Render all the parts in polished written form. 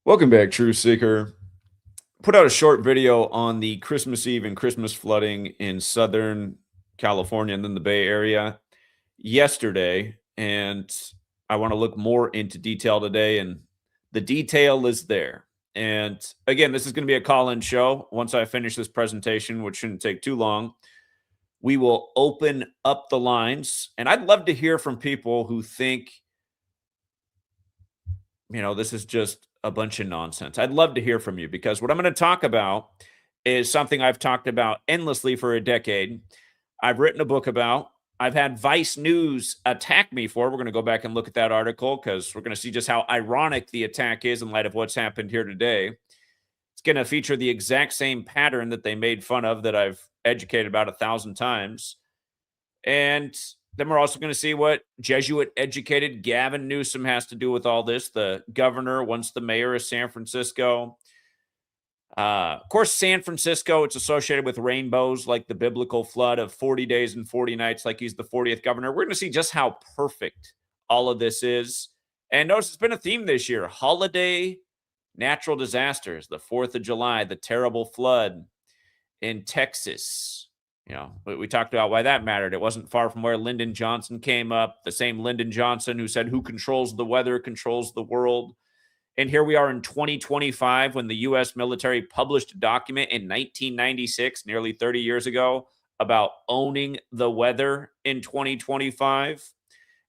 Welcome back, Truth Seeker. Put out a short video on the Christmas Eve and Christmas flooding in Southern California and then the Bay Area yesterday. And I want to look more into detail today. And the detail is there. And again, this is going to be a call in show. Once I finish this presentation, which shouldn't take too long, we will open up the lines. And I'd love to hear from people who think, this is just a bunch of nonsense. I'd love to hear from you because what I'm going to talk about is something I've talked about endlessly for a decade. I've written a book about. I've had Vice News attack me for. We're going to go back and look at that article because we're going to see just how ironic the attack is in light of what's happened here today. It's going to feature the exact same pattern that they made fun of that I've educated about 1,000 times. And then we're also going to see what Jesuit-educated Gavin Newsom has to do with all this. The governor, once the mayor of San Francisco. Of course, San Francisco, it's associated with rainbows like the biblical flood of 40 days and 40 nights, like he's the 40th governor. We're going to see just how perfect all of this is. And notice it's been a theme this year. Holiday natural disasters, the 4th of July, the terrible flood in Texas. We talked about why that mattered. It wasn't far from where Lyndon Johnson came up, the same Lyndon Johnson who said, who controls the weather controls the world. And here we are in 2025 when the U.S. military published a document in 1996, nearly 30 years ago, about owning the weather in 2025.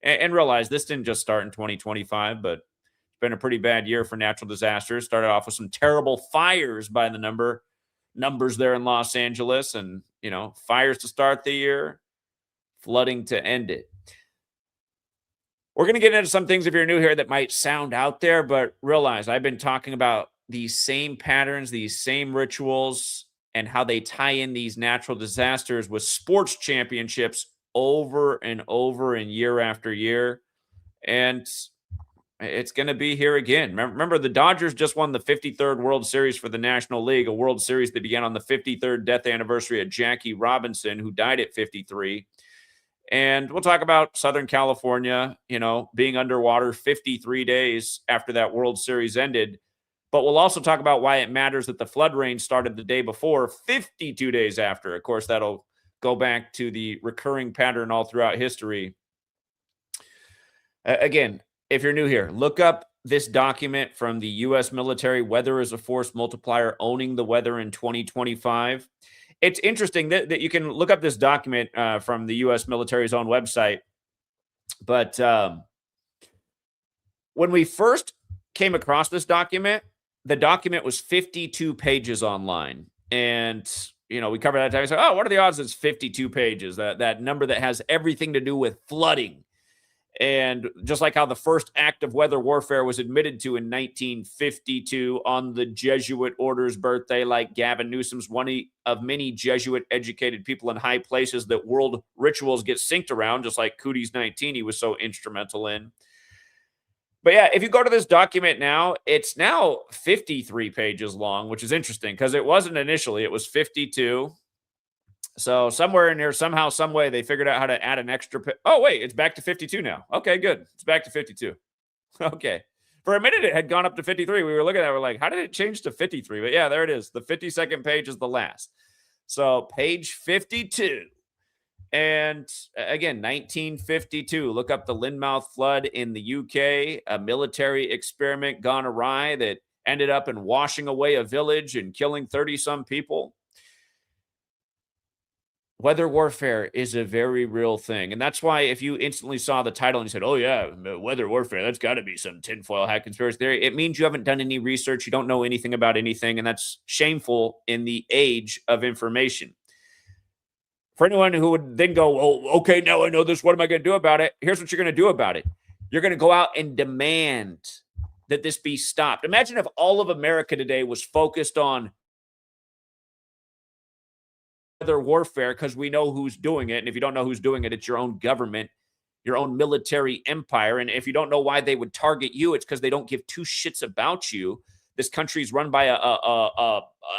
And realize this didn't just start in 2025, but it's been a pretty bad year for natural disasters. Started off with some terrible fires by the numbers there in Los Angeles, and fires to start the year, flooding to end it. We're going to get into some things if you're new here that might sound out there, but realize I've been talking about these same patterns, these same rituals, and how they tie in these natural disasters with sports championships over and over and year after year. And it's going to be here again. Remember, the Dodgers just won the 53rd World Series for the National League, a World Series that began on the 53rd death anniversary of Jackie Robinson, who died at 53. And we'll talk about Southern California, being underwater 53 days after that World Series ended. But we'll also talk about why it matters that the flood rain started the day before, 52 days after. Of course, that'll go back to the recurring pattern all throughout history. Again, if you're new here, look up this document from the U.S. military, Weather as a Force Multiplier, Owning the Weather in 2025. It's interesting that you can look up this document from the U.S. military's own website. But when we first came across this document, the document was 52 pages online. And, we covered that time. We said, oh, what are the odds it's 52 pages? That number that has everything to do with flooding. And just like how the first act of weather warfare was admitted to in 1952 on the Jesuit order's birthday, like Gavin Newsom's one of many Jesuit-educated people in high places that world rituals get synced around, just like Cootie's 19 he was so instrumental in. But yeah, if you go to this document now, it's now 53 pages long, which is interesting because it wasn't initially. It was 52. So somewhere in here, somehow, some way, they figured out how to add an extra. Oh, wait, it's back to 52 now. Okay, good. It's back to 52. Okay. For a minute, it had gone up to 53. We were looking at it. We're like, how did it change to 53? But yeah, there it is. The 52nd page is the last. So page 52. And again, 1952. Look up the Lynmouth flood in the UK, a military experiment gone awry that ended up in washing away a village and killing 30-some people. Weather warfare is a very real thing. And that's why if you instantly saw the title and you said, oh, yeah, weather warfare, that's got to be some tinfoil hat conspiracy theory, it means you haven't done any research. You don't know anything about anything. And that's shameful in the age of information. For anyone who would then go, oh, okay, now I know this. What am I going to do about it? Here's what you're going to do about it. You're going to go out and demand that this be stopped. Imagine if all of America today was focused on weather warfare because we know who's doing it. And if you don't know who's doing it, it's your own government, your own military empire. And if you don't know why they would target you, it's because they don't give two shits about you. This country is run by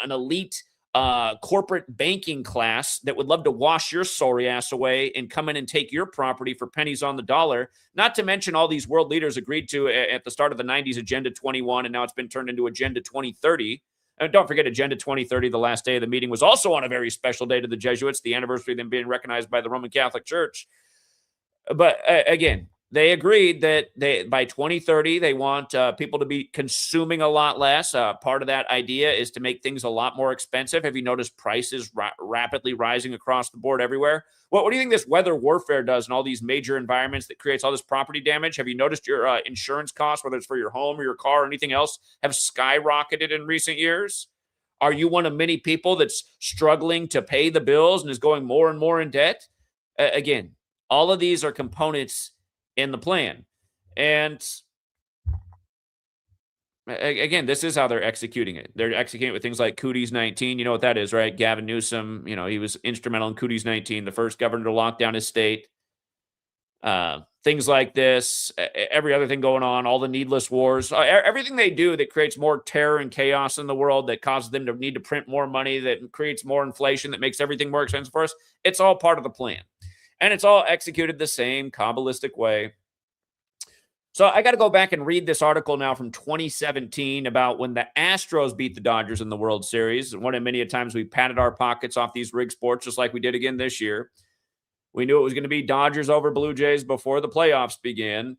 an elite corporate banking class that would love to wash your sorry ass away and come in and take your property for pennies on the dollar. Not to mention all these world leaders agreed to at the start of the 90s, Agenda 21, and now it's been turned into Agenda 2030. And don't forget, Agenda 2030, the last day of the meeting, was also on a very special day to the Jesuits, the anniversary of them being recognized by the Roman Catholic Church. But again, they agreed that by 2030, they want people to be consuming a lot less. Part of that idea is to make things a lot more expensive. Have you noticed prices rapidly rising across the board everywhere? What do you think this weather warfare does in all these major environments that creates all this property damage? Have you noticed your insurance costs, whether it's for your home or your car or anything else, have skyrocketed in recent years? Are you one of many people that's struggling to pay the bills and is going more and more in debt? Again, all of these are components in the plan. And again, this is how they're executing it. They're executing it with things like Cooties 19. You know what that is, right? Gavin Newsom, he was instrumental in Cooties 19, the first governor to lock down his state. Things like this, every other thing going on, all the needless wars, everything they do that creates more terror and chaos in the world, that causes them to need to print more money, that creates more inflation, that makes everything more expensive for us. It's all part of the plan. And it's all executed the same Kabbalistic way. So I got to go back and read this article now from 2017 about when the Astros beat the Dodgers in the World Series. One of many times we patted our pockets off these rig sports, just like we did again this year. We knew it was going to be Dodgers over Blue Jays before the playoffs began.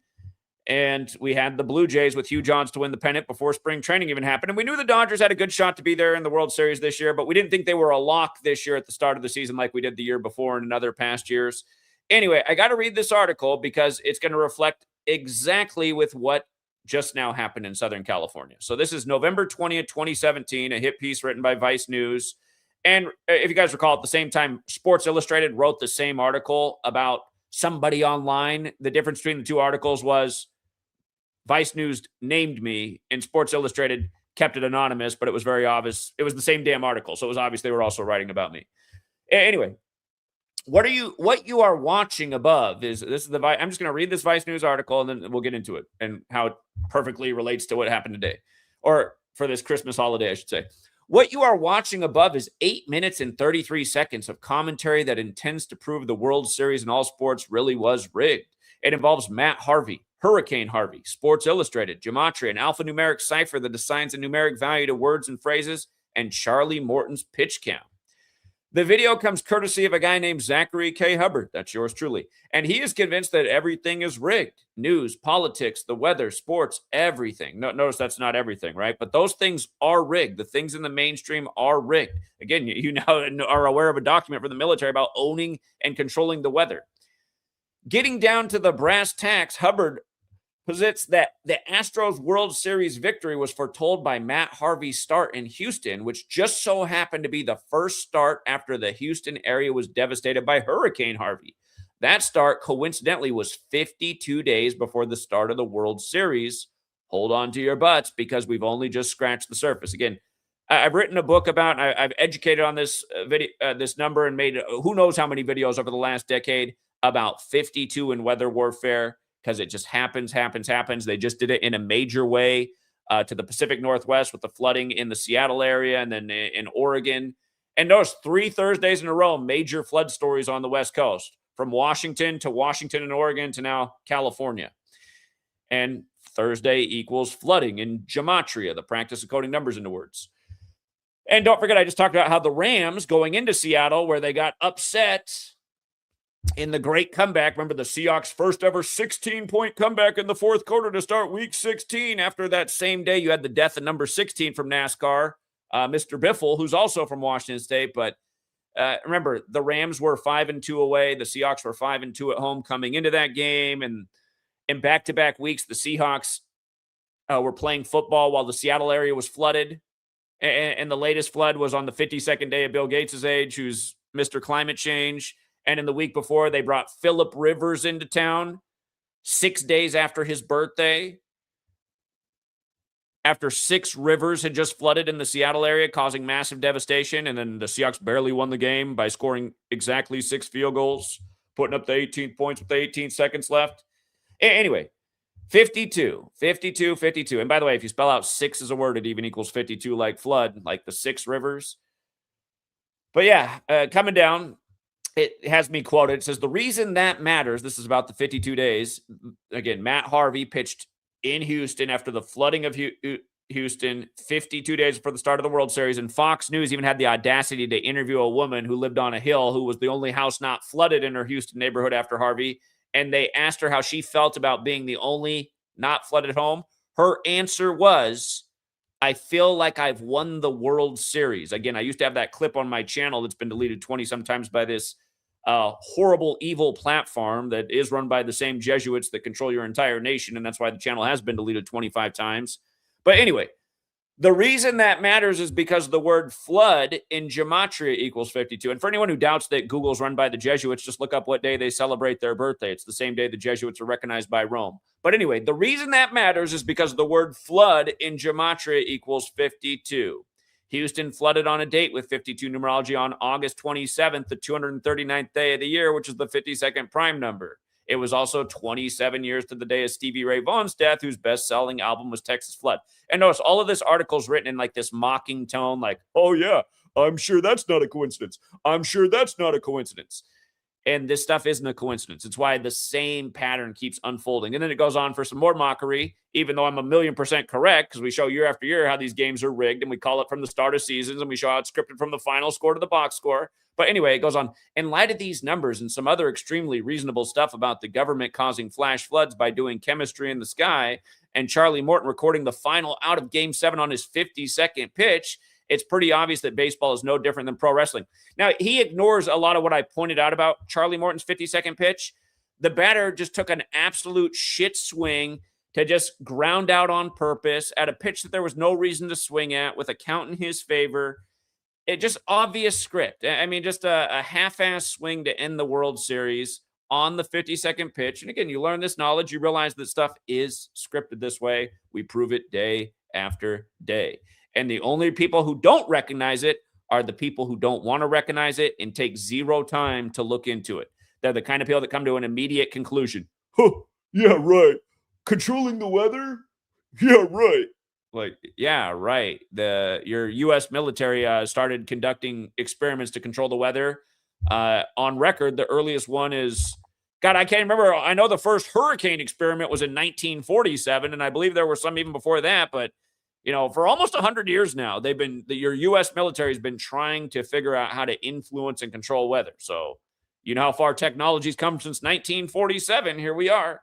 And we had the Blue Jays with Hugh Johns to win the pennant before spring training even happened. And we knew the Dodgers had a good shot to be there in the World Series this year, but we didn't think they were a lock this year at the start of the season like we did the year before and in other past years. Anyway, I got to read this article because it's going to reflect exactly with what just now happened in Southern California. So this is November 20th, 2017, a hit piece written by Vice News. And if you guys recall, at the same time, Sports Illustrated wrote the same article about somebody online. The difference between the two articles was Vice News named me and Sports Illustrated kept it anonymous, but it was very obvious. It was the same damn article. So it was obvious they were also writing about me. Anyway, what you are watching above is this is the I'm just going to read this Vice News article and then we'll get into it and how it perfectly relates to what happened today, or for this Christmas holiday, I should say. What you are watching above is 8 minutes and 33 seconds of commentary that intends to prove the World Series in all sports really was rigged. It involves Matt Harvey, Hurricane Harvey, Sports Illustrated, Gematria, an alphanumeric cipher that assigns a numeric value to words and phrases, and Charlie Morton's pitch count. The video comes courtesy of a guy named Zachary K. Hubbard. That's yours truly. And he is convinced that everything is rigged. News, politics, the weather, sports, everything. Notice that's not everything, right? But those things are rigged. The things in the mainstream are rigged. Again, you now are aware of a document from the military about owning and controlling the weather. Getting down to the brass tacks, Hubbard posits that the Astros World Series victory was foretold by Matt Harvey's start in Houston, which just so happened to be the first start after the Houston area was devastated by Hurricane Harvey. That start, coincidentally, was 52 days before the start of the World Series. Hold on to your butts because we've only just scratched the surface. Again, I've written a book about, I've educated on this video, this number, and made who knows how many videos over the last decade about 52 in weather warfare. Because it just happens. They just did it in a major way to the Pacific Northwest with the flooding in the Seattle area and then in Oregon. And notice 3 Thursdays in a row, major flood stories on the West Coast, from Washington and Oregon to now California. And Thursday equals flooding in Gematria, the practice of coding numbers into words. And don't forget, I just talked about how the Rams going into Seattle, where they got upset in the great comeback. Remember the Seahawks' first ever 16-point comeback in the fourth quarter to start week 16. After that same day, you had the death of number 16 from NASCAR, Mr. Biffle, who's also from Washington State. But remember, the Rams were 5-2 away. The Seahawks were 5-2 at home coming into that game. And in back-to-back weeks, the Seahawks were playing football while the Seattle area was flooded. And the latest flood was on the 52nd day of Bill Gates' age, who's Mr. Climate Change. And in the week before, they brought Phillip Rivers into town 6 days after his birthday. After 6 rivers had just flooded in the Seattle area, causing massive devastation. And then the Seahawks barely won the game by scoring exactly 6 field goals, putting up the 18 points with the 18 seconds left. Anyway, 52. And by the way, if you spell out 6 as a word, it even equals 52, like flood, like the 6 rivers. But yeah, coming down, it has me quoted. It says, the reason that matters, this is about the 52 days. Again, Matt Harvey pitched in Houston after the flooding of Houston 52 days before the start of the World Series. And Fox News even had the audacity to interview a woman who lived on a hill who was the only house not flooded in her Houston neighborhood after Harvey. And they asked her how she felt about being the only not flooded home. Her answer was, I feel like I've won the World Series. Again, I used to have that clip on my channel that's been deleted 20 sometimes by this horrible, evil platform that is run by the same Jesuits that control your entire nation. And that's why the channel has been deleted 25 times. But anyway, the reason that matters is because the word flood in gematria equals 52. And for anyone who doubts that Google's run by the Jesuits, just look up what day they celebrate their birthday. It's the same day the Jesuits are recognized by Rome. But anyway, the reason that matters is because the word flood in gematria equals 52. Houston flooded on a date with 52 numerology on August 27th, the 239th day of the year, which is the 52nd prime number. It was also 27 years to the day of Stevie Ray Vaughan's death, whose best-selling album was Texas Flood. And notice all of this article is written in like this mocking tone, like, oh yeah, I'm sure that's not a coincidence. I'm sure that's not a coincidence. And this stuff isn't a coincidence. It's why the same pattern keeps unfolding. And then it goes on for some more mockery, even though I'm 1,000,000% correct, because we show year after year how these games are rigged, and we call it from the start of seasons, and we show how it's scripted from the final score to the box score. But anyway, it goes on. In light of these numbers and some other extremely reasonable stuff about the government causing flash floods by doing chemistry in the sky, and Charlie Morton recording the final out of Game 7 on his 52nd pitch, it's pretty obvious that baseball is no different than pro wrestling. Now, he ignores a lot of what I pointed out about Charlie Morton's 52nd pitch. The batter just took an absolute shit swing to just ground out on purpose at a pitch that there was no reason to swing at with a count in his favor. It just obvious script. I mean, just a half-ass swing to end the World Series on the 52nd pitch. And again, you learn this knowledge, you realize that stuff is scripted this way. We prove it day after day. And the only people who don't recognize it are the people who don't want to recognize it and take zero time to look into it. They're the kind of people that come to an immediate conclusion. Huh, yeah, right. Controlling the weather? Yeah, right. Like, yeah, right. Your U.S. military started conducting experiments to control the weather. On record, the earliest one is, God, I can't remember. I know the first hurricane experiment was in 1947, and I believe there were some even before that, but for almost 100 years now, your U.S. military has been trying to figure out how to influence and control weather. So, you know how far technology's come since 1947. Here we are.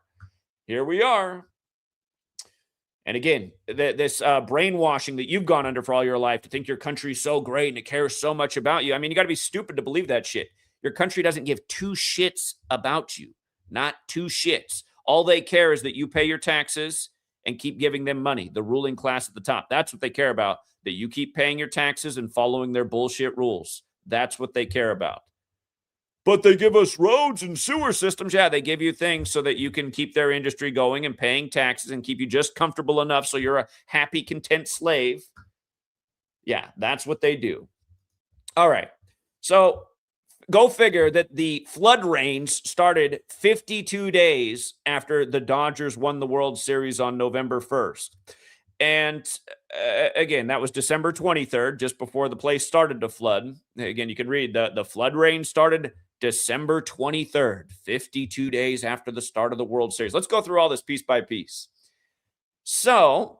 And again, this brainwashing that you've gone under for all your life to think your country's so great and it cares so much about you. I mean, you got to be stupid to believe that shit. Your country doesn't give two shits about you. Not two shits. All they care is that you pay your taxes and keep giving them money, the ruling class at the top. That's what they care about, that you keep paying your taxes and following their bullshit rules. That's what they care about. But they give us roads and sewer systems. Yeah, they give you things so that you can keep their industry going and paying taxes and keep you just comfortable enough so you're a happy, content slave. Yeah, that's what they do. All right. So go figure that the flood rains started 52 days after the Dodgers won the World Series on November 1st. And again, that was December 23rd, just before the place started to flood. Again, you can read the flood rain started December 23rd, 52 days after the start of the World Series. Let's go through all this piece by piece. So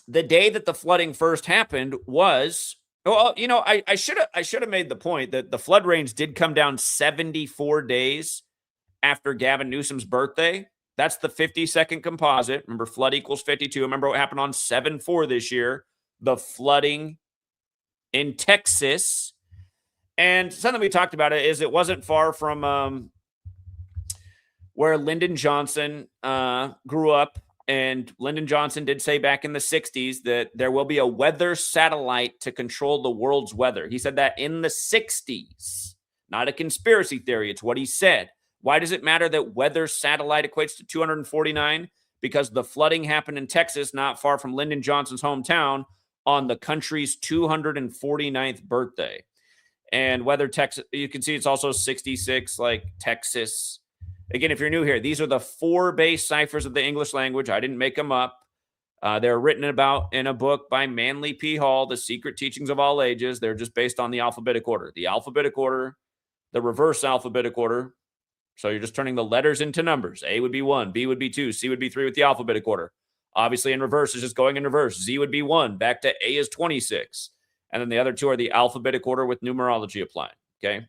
the day that the flooding first happened was, well, I should have made the point that the flood rains did come down 74 days after Gavin Newsom's birthday. That's the 52nd composite. Remember, flood equals 52. Remember what happened on 7/4 this year? The flooding in Texas. And something we talked about is it wasn't far from where Lyndon Johnson grew up. And Lyndon Johnson did say back in the 60s that there will be a weather satellite to control the world's weather. He said that in the 60s. Not a conspiracy theory. It's what he said. Why does it matter that weather satellite equates to 249? Because the flooding happened in Texas, not far from Lyndon Johnson's hometown, on the country's 249th birthday. And weather Texas, you can see it's also 66, like Texas. Again, if you're new here, these are the 4 base ciphers of the English language. I didn't make them up. They're written about in a book by Manly P. Hall, The Secret Teachings of All Ages. They're just based on the alphabetic order. The alphabetic order, the reverse alphabetic order. So you're just turning the letters into numbers. A would be 1, B would be 2, C would be 3 with the alphabetic order. Obviously, in reverse is just going in reverse. Z would be 1, back to A is 26. And then the other two are the alphabetic order with numerology applied. Okay.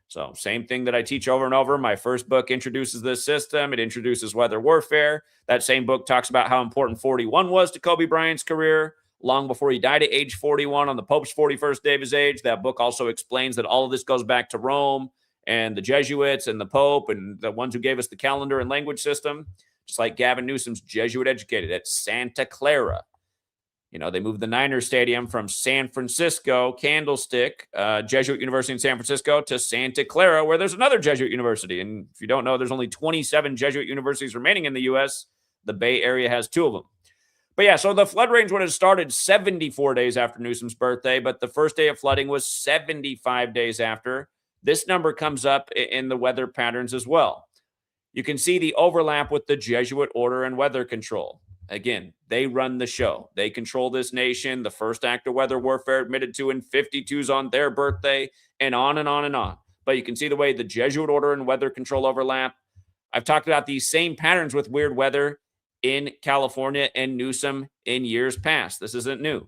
So same thing that I teach over and over. My first book introduces this system. It introduces weather warfare. That same book talks about how important 41 was to Kobe Bryant's career long before he died at age 41 on the Pope's 41st day of his age. That book also explains that all of this goes back to Rome and the Jesuits and the Pope and the ones who gave us the calendar and language system, just like Gavin Newsom's Jesuit educated at Santa Clara. You know, they moved the Niners Stadium from San Francisco, Candlestick, Jesuit University in San Francisco, to Santa Clara, where there's another Jesuit university. And if you don't know, there's only 27 Jesuit universities remaining in the U.S. The Bay Area has 2 of them. But yeah, so the flood range would have started 74 days after Newsom's birthday, but the first day of flooding was 75 days after. This number comes up in the weather patterns as well. You can see the overlap with the Jesuit order and weather control. Again, they run the show. They control this nation. The first act of weather warfare admitted to in 52s on their birthday, and on and on and on. But you can see the way the Jesuit order and weather control overlap. I've talked about these same patterns with weird weather in California and Newsom in years past. This isn't new.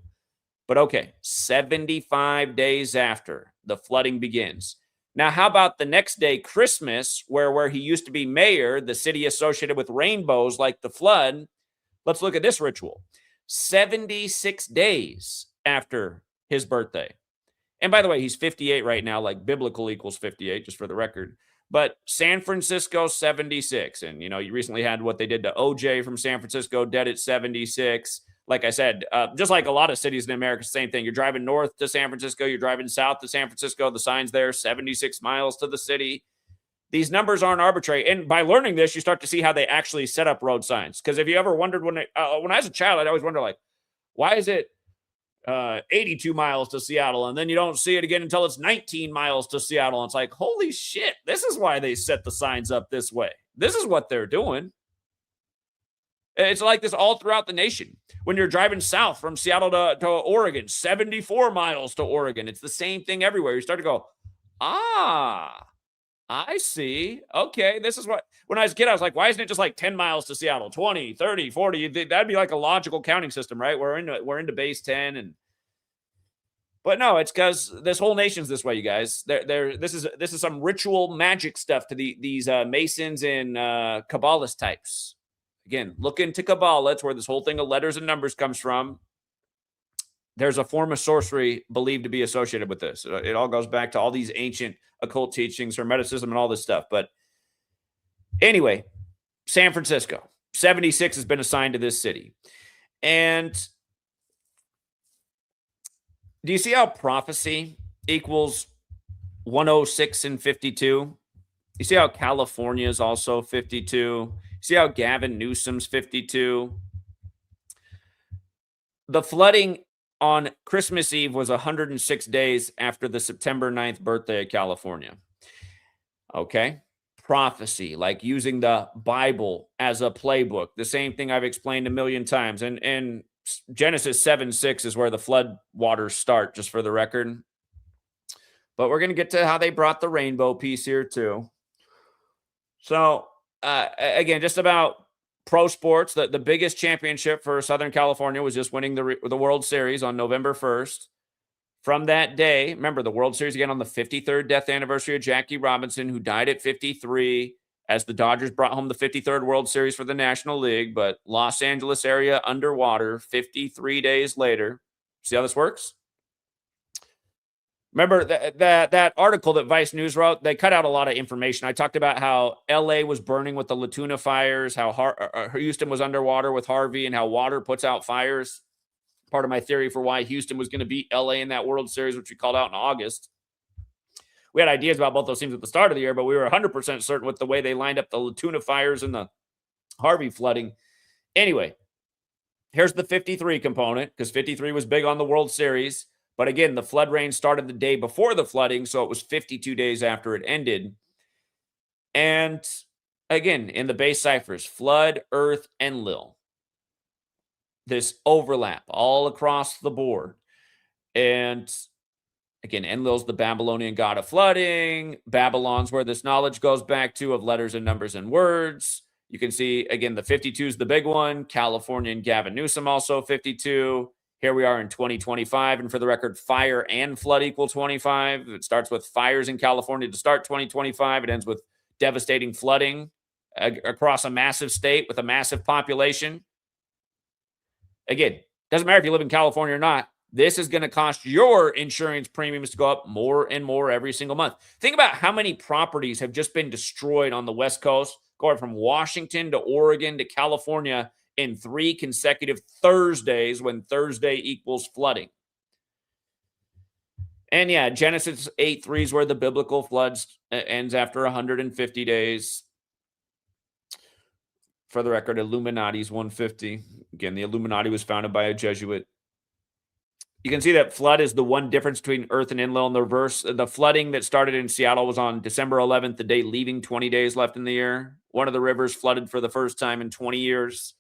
But okay, 75 days after the flooding begins. Now, how about the next day, Christmas, where he used to be mayor, the city associated with rainbows like the flood? Let's look at this ritual. 76 days after his birthday. And by the way, he's 58 right now, like biblical equals 58, just for the record. But San Francisco, 76. And, you know, you recently had what they did to OJ from San Francisco, dead at 76. Like I said, just like a lot of cities in America, same thing. You're driving north to San Francisco, you're driving south to San Francisco. The sign's there, 76 miles to the city. These numbers aren't arbitrary. And by learning this, you start to see how they actually set up road signs. Because if you ever wondered when I was a child, I'd always wonder, like, why is it 82 miles to Seattle? And then you don't see it again until it's 19 miles to Seattle. And it's like, holy shit, this is why they set the signs up this way. This is what they're doing. It's like this all throughout the nation. When you're driving south from Seattle to Oregon, 74 miles to Oregon. It's the same thing everywhere. You start to go, I see. Okay, this is what, when I was a kid, I was like, why isn't it just like 10 miles to Seattle, 20, 30, 40? That'd be like a logical counting system, right? We're into base 10. But no, it's because this whole nation's this way, you guys. This is some ritual magic stuff to these Masons and Kabbalist types. Again, look into Kabbalah. It's where this whole thing of letters and numbers comes from. There's a form of sorcery believed to be associated with this. It all goes back to all these ancient occult teachings, Hermeticism, and all this stuff. But anyway, San Francisco, 76 has been assigned to this city. And do you see how prophecy equals 106 and 52? You see how California is also 52? See how Gavin Newsom's 52? The flooding on Christmas Eve was 106 days after the September 9th birthday of California. Okay. Prophecy, like using the Bible as a playbook. The same thing I've explained a million times. And Genesis 7:6 is where the flood waters start, just for the record. But we're going to get to how they brought the rainbow piece here too. So, again, just about pro sports, the biggest championship for Southern California was just winning the World Series on November 1st. From that day, remember the World Series again on the 53rd death anniversary of Jackie Robinson, who died at 53, as the Dodgers brought home the 53rd World Series for the National League. But Los Angeles area underwater 53 days later. See how this works? Remember that article that Vice News wrote? They cut out a lot of information. I talked about how LA was burning with the La Tuna fires, how Houston was underwater with Harvey, and how water puts out fires. Part of my theory for why Houston was going to beat LA in that World Series, which we called out in August. We had ideas about both those teams at the start of the year, but we were 100% certain with the way they lined up the La Tuna fires and the Harvey flooding. Anyway, here's the 53 component, because 53 was big on the World Series. But again, the flood range started the day before the flooding, so it was 52 days after it ended. And again, in the base ciphers, flood, earth, and Lil. this overlap all across the board. And again, Enlil's the Babylonian god of flooding. Babylon's where this knowledge goes back to of letters and numbers and words. You can see, again, the 52 is the big one. California and Gavin Newsom also 52. Here we are in 2025. And for the record, fire and flood equal 25. It starts with fires in California to start 2025. It ends with devastating flooding across a massive state with a massive population. Again, doesn't matter if you live in California or not. This is going to cost your insurance premiums to go up more and more every single month. Think about how many properties have just been destroyed on the West Coast, going from Washington to Oregon to California in 3 consecutive Thursdays when Thursday equals flooding. And yeah, Genesis 8:3 is where the biblical floods ends after 150 days. For the record, Illuminati's 150. Again, the Illuminati was founded by a Jesuit. You can see that flood is the one difference between Earth and Enlil in the reverse. The flooding that started in Seattle was on December 11th, the day leaving 20 days left in the year. One of the rivers flooded for the first time in 20 years.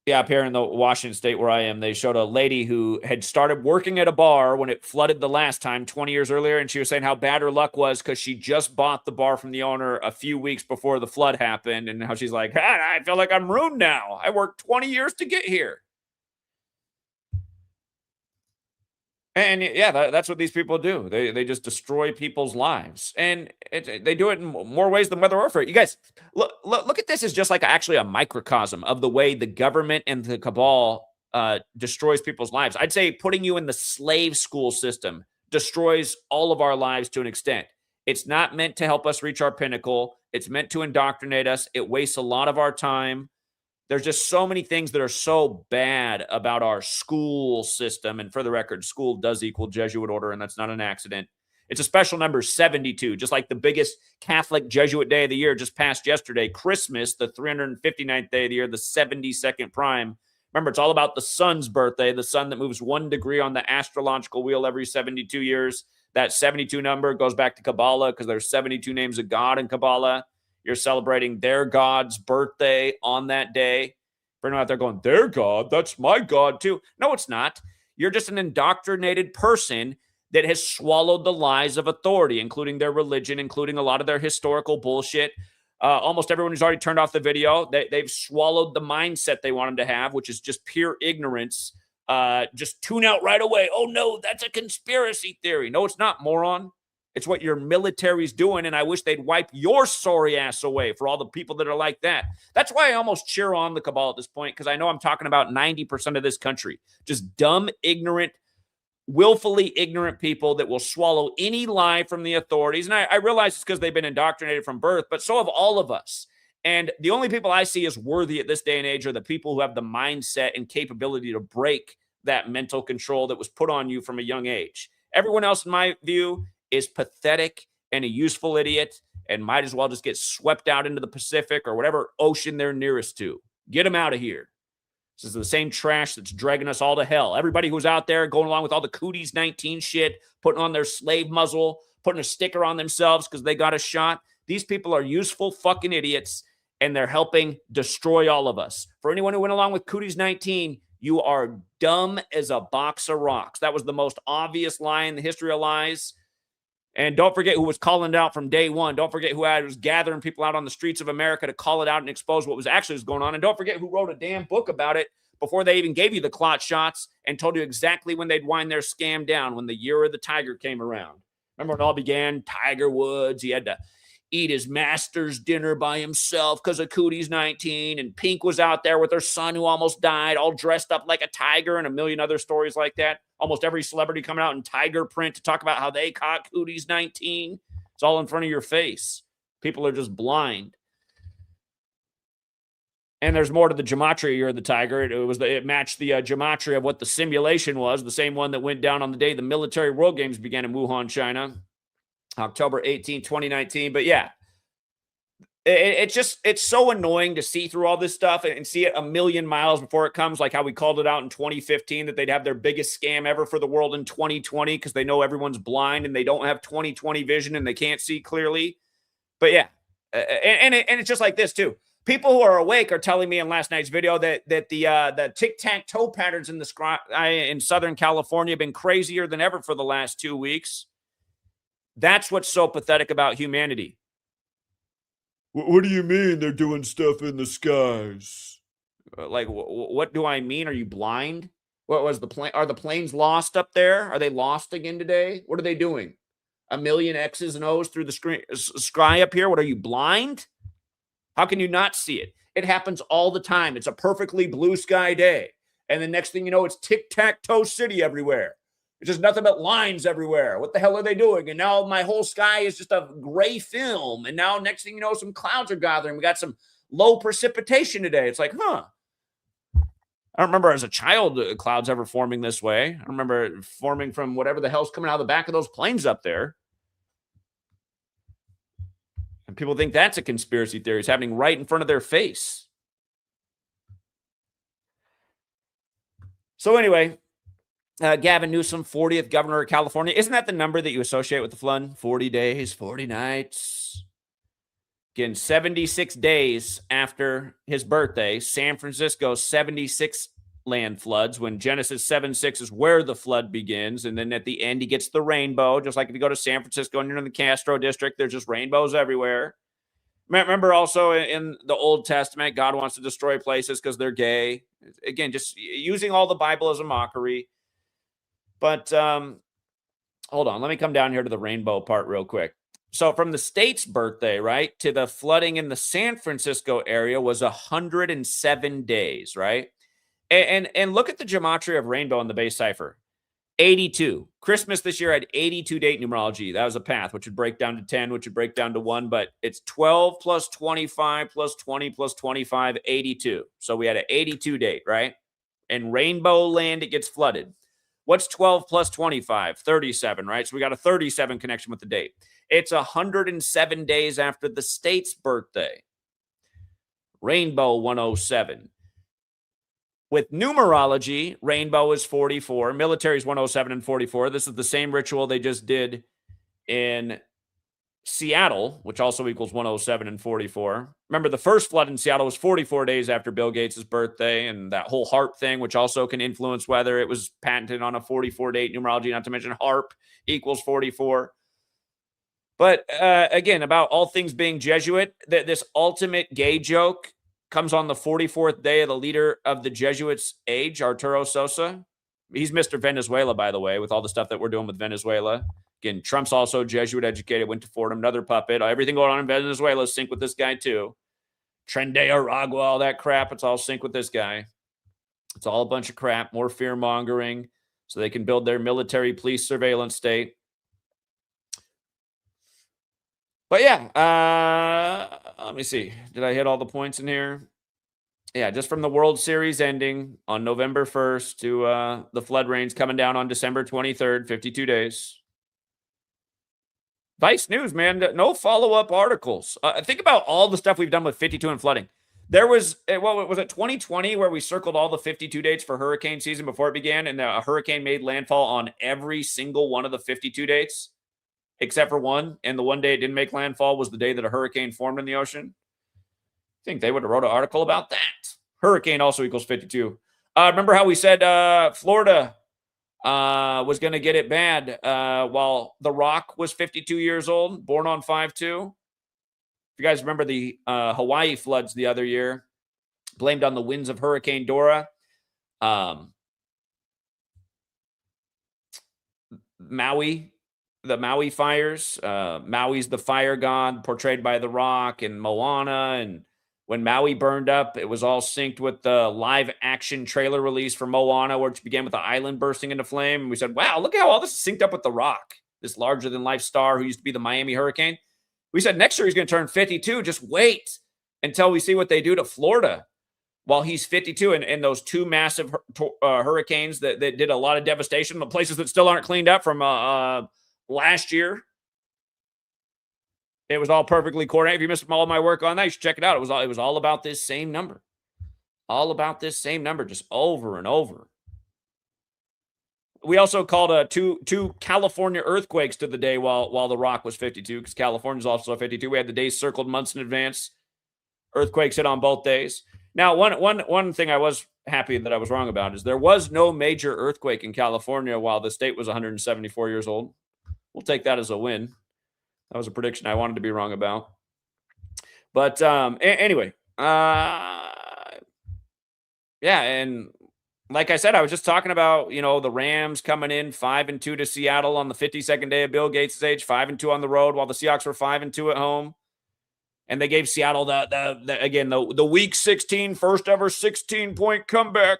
Yeah, up here in the Washington state where I am, they showed a lady who had started working at a bar when it flooded the last time 20 years earlier. And she was saying how bad her luck was because she just bought the bar from the owner a few weeks before the flood happened. And how she's like, I feel like I'm ruined now. I worked 20 years to get here. And yeah, that's what these people do. They just destroy people's lives. And they do it in more ways than weather warfare. You guys, look at this as just like actually a microcosm of the way the government and the cabal destroys people's lives. I'd say putting you in the slave school system destroys all of our lives to an extent. It's not meant to help us reach our pinnacle. It's meant to indoctrinate us. It wastes a lot of our time. There's just so many things that are so bad about our school system. And for the record, school does equal Jesuit order, and that's not an accident. It's a special number 72, just like the biggest Catholic Jesuit day of the year just passed yesterday, Christmas, the 359th day of the year, the 72nd prime. Remember, it's all about the sun's birthday, the sun that moves 1 degree on the astrological wheel every 72 years. That 72 number goes back to Kabbalah because there's 72 names of God in Kabbalah. You're celebrating their God's birthday on that day. For anyone out there going, their God, that's my God too. No, it's not. You're just an indoctrinated person that has swallowed the lies of authority, including their religion, including a lot of their historical bullshit. Almost everyone who's already turned off the video, they've swallowed the mindset they want them to have, which is just pure ignorance. Just tune out right away. Oh, no, that's a conspiracy theory. No, it's not, moron. It's what your military's doing, and I wish they'd wipe your sorry ass away for all the people that are like that. That's why I almost cheer on the cabal at this point, because I know I'm talking about 90% of this country. Just dumb, ignorant, willfully ignorant people that will swallow any lie from the authorities. And I realize it's because they've been indoctrinated from birth, but so have all of us. And the only people I see as worthy at this day and age are the people who have the mindset and capability to break that mental control that was put on you from a young age. Everyone else, in my view, is pathetic and a useful idiot and might as well just get swept out into the Pacific or whatever ocean they're nearest to. Get them out of here. This is the same trash that's dragging us all to hell. Everybody who's out there going along with all the Cooties 19 shit, putting on their slave muzzle, putting a sticker on themselves because they got a shot. These people are useful fucking idiots, and they're helping destroy all of us. For anyone who went along with Cooties 19, you are dumb as a box of rocks. That was the most obvious lie in the history of lies. And don't forget who was calling it out from day one. Don't forget who was gathering people out on the streets of America to call it out and expose what was actually going on. And don't forget who wrote a damn book about it before they even gave you the clot shots and told you exactly when they'd wind their scam down, when the year of the tiger came around. Remember when it all began? Tiger Woods. He had to eat his master's dinner by himself because of Cooties 19. And Pink was out there with her son who almost died, all dressed up like a tiger, and a million other stories like that. Almost every celebrity coming out in tiger print to talk about how they caught Cooties 19. It's all in front of your face. People are just blind. And there's more to the gematria year of the tiger. It matched the gematria of what the simulation was, the same one that went down on the day the military world games began in Wuhan, China, October 18, 2019. But yeah, it's so annoying to see through all this stuff and see it a million miles before it comes, like how we called it out in 2015 that they'd have their biggest scam ever for the world in 2020 because they know everyone's blind and they don't have 20/20 vision and they can't see clearly. But yeah, and it's just like this too. People who are awake are telling me in last night's video that the tic-tac-toe patterns in the sky in Southern California have been crazier than ever for the last 2 weeks. That's what's so pathetic about humanity. What do you mean they're doing stuff in the skies? Like, what do I mean? Are you blind? What was the plane? Are the planes lost up there? Are they lost again today? What are they doing? A million X's and O's through the sky up here? What, are you blind? How can you not see it? It happens all the time. It's a perfectly blue sky day. And the next thing you know, it's tic-tac-toe city everywhere. It's just nothing but lines everywhere. What the hell are they doing? And now my whole sky is just a gray film. And now next thing you know, some clouds are gathering. We got some low precipitation today. It's like, huh. I don't remember as a child clouds ever forming this way. I remember forming from whatever the hell's coming out of the back of those planes up there. And people think that's a conspiracy theory. It's happening right in front of their face. So anyway, Gavin Newsom, 40th governor of California. Isn't that the number that you associate with the flood? 40 days, 40 nights. Again, 76 days after his birthday, San Francisco, 76 land floods, when Genesis 7:6 is where the flood begins. And then at the end, he gets the rainbow. Just like if you go to San Francisco and you're in the Castro district, there's just rainbows everywhere. Remember also in the Old Testament, God wants to destroy places because they're gay. Again, just using all the Bible as a mockery. But hold on, let me come down here to the rainbow part real quick. So from the state's birthday, right, to the flooding in the San Francisco area was 107 days, right? And look at the gematria of rainbow in the base cipher. 82. Christmas this year had 82 date numerology. That was a path, which would break down to 10, which would break down to 1. But it's 12 plus 25 plus 20 plus 25, 82. So we had an 82 date, right? In Rainbow Land, it gets flooded. What's 12 plus 25? 37, right? So we got a 37 connection with the date. It's 107 days after the state's birthday. Rainbow 107. With numerology, rainbow is 44. Military is 107 and 44. This is the same ritual they just did in Seattle, which also equals 107 and 44. Remember, the first flood in Seattle was 44 days after Bill Gates' birthday, and that whole HARP thing, which also can influence weather. It was patented on a 44 date numerology, not to mention HARP equals 44. But again, about all things being Jesuit, this ultimate gay joke comes on the 44th day of the leader of the Jesuits' age, Arturo Sosa. He's Mr. Venezuela, by the way, with all the stuff that we're doing with Venezuela. Again, Trump's also Jesuit educated, went to Fordham, another puppet. Everything going on in Venezuela is synced with this guy too. Tren de Aragua, all that crap, it's all synced with this guy. It's all a bunch of crap, more fear-mongering, so they can build their military police surveillance state. But yeah, let me see. Did I hit all the points in here? Yeah, just from the World Series ending on November 1st to the flood rains coming down on December 23rd, 52 days. Vice News, man, no follow-up articles. Think about all the stuff we've done with 52 and flooding. There was, what was it, 2020, where we circled all the 52 dates for hurricane season before it began, and a hurricane made landfall on every single one of the 52 dates, except for one. And the one day it didn't make landfall was the day that a hurricane formed in the ocean. I think they would have wrote an article about that. Hurricane also equals 52. Remember how we said Florida was going to get it bad while The Rock was 52 years old, born on 5/2? If you guys remember the Hawaii floods the other year, blamed on the winds of Hurricane Dora. Maui, the Maui fires. Maui's the fire god portrayed by The Rock and Moana. And when Maui burned up, it was all synced with the live action trailer release for Moana, which began with the island bursting into flame. And we said, wow, look at how all this is synced up with The Rock, this larger than life star who used to be the Miami Hurricane. We said next year he's going to turn 52. Just wait until we see what they do to Florida while he's 52. And those two massive hurricanes that did a lot of devastation, the places that still aren't cleaned up from last year. It was all perfectly coordinated. If you missed all of my work on that, you should check it out. It was all about this same number. All about this same number, just over and over. We also called two California earthquakes to the day while The Rock was 52, because California's also 52. We had the days circled months in advance. Earthquakes hit on both days. Now, one thing I was happy that I was wrong about is there was no major earthquake in California while the state was 174 years old. We'll take that as a win. That was a prediction I wanted to be wrong about. But anyway, yeah, and like I said, I was just talking about, the Rams coming in 5-2 to Seattle on the 52nd day of Bill Gates' age, 5-2 on the road, while the Seahawks were 5-2 at home. And they gave Seattle the week 16 first ever 16-point comeback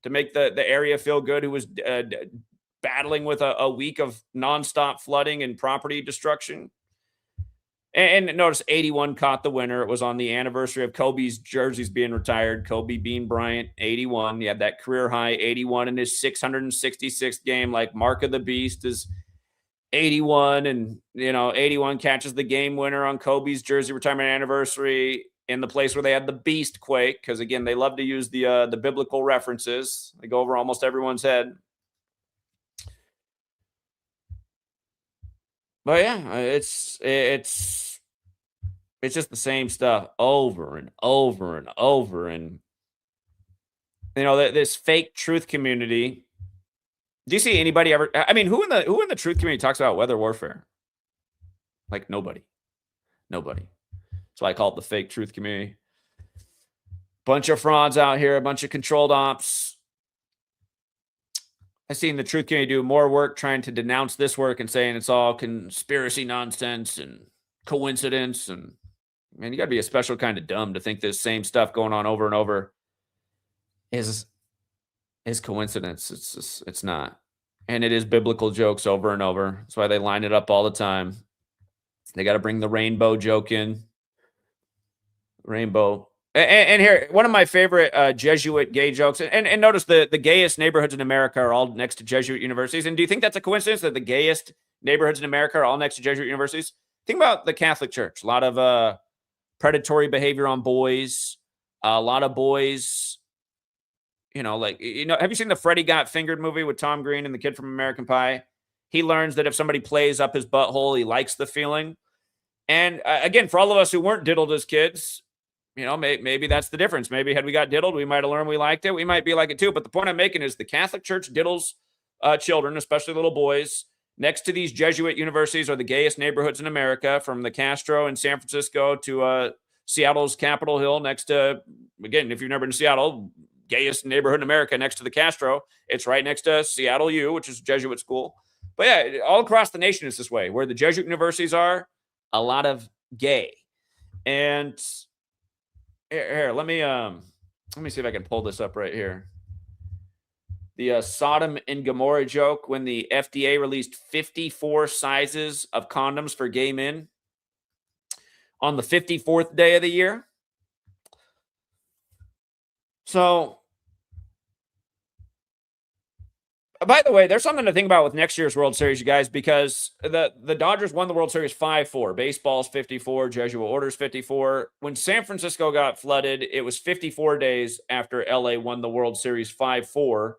to make the area feel good, who was battling with a week of nonstop flooding and property destruction. And notice 81 caught the winner. It was on the anniversary of Kobe's jerseys being retired. Kobe Bean Bryant, 81. He had that career high 81 in his 666th game. Like Mark of the Beast is 81, and 81 catches the game winner on Kobe's jersey retirement anniversary in the place where they had the beast quake, because again, they love to use the biblical references. They go over almost everyone's head. But yeah, it's just the same stuff over and over and over. And this fake truth community. Do you see anybody ever? I mean, who in the truth community talks about weather warfare? Like nobody. So I call it the fake truth community. Bunch of frauds out here, a bunch of controlled ops. I've seen the truth community do more work trying to denounce this work and saying it's all conspiracy nonsense and coincidence. And man, you got to be a special kind of dumb to think this same stuff going on over and over is coincidence. It's not. And it is biblical jokes over and over. That's why they line it up all the time. They got to bring the rainbow joke in. Rainbow. And here, one of my favorite Jesuit gay jokes. And notice the gayest neighborhoods in America are all next to Jesuit universities. And do you think that's a coincidence that the gayest neighborhoods in America are all next to Jesuit universities? Think about the Catholic Church. A lot of predatory behavior on boys. A lot of boys, have you seen the Freddy Got Fingered movie with Tom Green and the kid from American Pie? He learns that if somebody plays up his butthole, he likes the feeling. And again, for all of us who weren't diddled as kids, maybe that's the difference. Maybe had we got diddled, we might have learned we liked it. We might be like it too. But the point I'm making is the Catholic Church diddles children, especially little boys, next to these Jesuit universities are the gayest neighborhoods in America, from the Castro in San Francisco to Seattle's Capitol Hill next to, again, if you've never been to Seattle, gayest neighborhood in America next to the Castro. It's right next to Seattle U, which is a Jesuit school. But yeah, all across the nation is this way. Where the Jesuit universities are, a lot of gay. And here, let me see if I can pull this up right here. The Sodom and Gomorrah joke, when the FDA released 54 sizes of condoms for gay men on the 54th day of the year. So, by the way, there's something to think about with next year's World Series, you guys, because the Dodgers won the World Series 5-4. Baseball's 54, Jesuit Order's 54. When San Francisco got flooded, it was 54 days after LA won the World Series 5-4.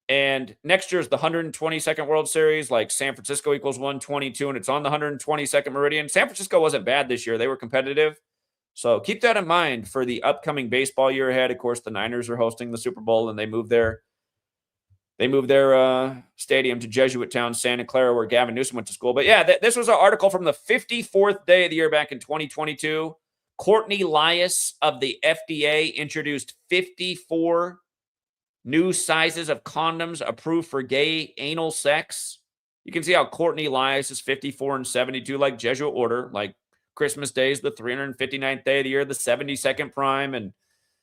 And next year's the 122nd World Series, like San Francisco equals 122, and it's on the 122nd meridian. San Francisco wasn't bad this year. They were competitive. So keep that in mind for the upcoming baseball year ahead. Of course, the Niners are hosting the Super Bowl, and they moved their stadium to Jesuit town, Santa Clara, where Gavin Newsom went to school. But yeah, this was an article from the 54th day of the year back in 2022. Courtney Lias of the FDA introduced 54 new sizes of condoms approved for gay anal sex. You can see how Courtney Lias is 54 and 72, like Jesuit Order, like Christmas Day is the 359th day of the year, the 72nd prime. And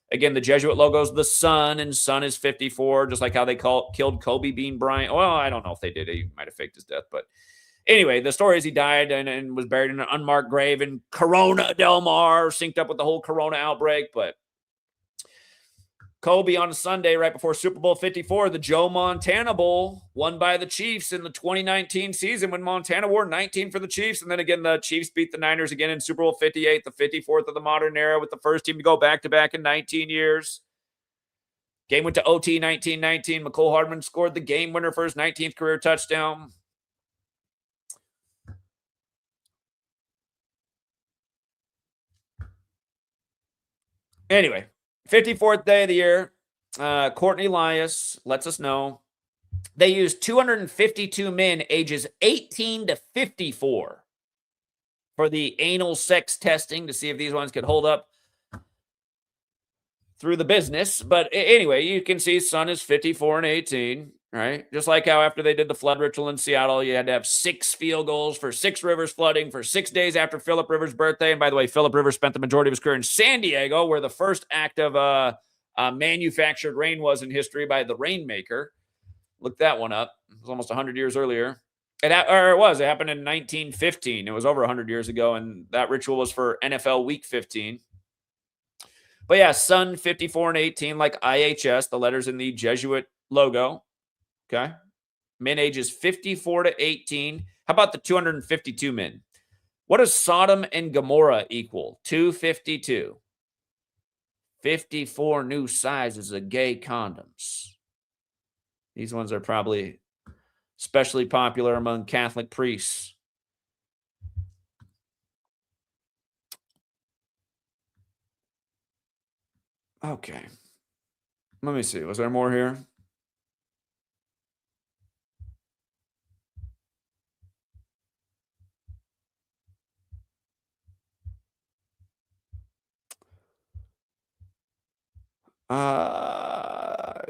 again, the Jesuit logo is the sun, and sun is 54, just like how they killed Kobe Bean Bryant. Well, I don't know if they did. He might have faked his death. But anyway, the story is he died and was buried in an unmarked grave in Corona Del Mar, synced up with the whole Corona outbreak. But Kobe on a Sunday right before Super Bowl 54, the Joe Montana Bowl, won by the Chiefs in the 2019 season when Montana wore 19 for the Chiefs. And then again, the Chiefs beat the Niners again in Super Bowl 58, the 54th of the modern era, with the first team to go back-to-back in 19 years. Game went to OT 19-19. McCole Hardman scored the game winner for his 19th career touchdown. Anyway, 54th day of the year. Courtney Elias lets us know they used 252 men ages 18 to 54 for the anal sex testing to see if these ones could hold up through the business. But anyway, you can see Sun is 54 and 18, right? Just like how after they did the flood ritual in Seattle, you had to have 6 field goals for 6 rivers flooding for 6 days after Philip Rivers' birthday. And by the way, Philip Rivers spent the majority of his career in San Diego, where the first act of manufactured rain was in history by the Rainmaker. Look that one up. It was almost 100 years earlier. It happened in 1915. It was over 100 years ago, and that ritual was for NFL Week 15. But yeah, Sun 54 and 18, like IHS, the letters in the Jesuit logo. Okay. Men ages 54 to 18. How about the 252 men? What does Sodom and Gomorrah equal? 252. 54 new sizes of gay condoms. These ones are probably especially popular among Catholic priests. Okay. Let me see. Was there more here?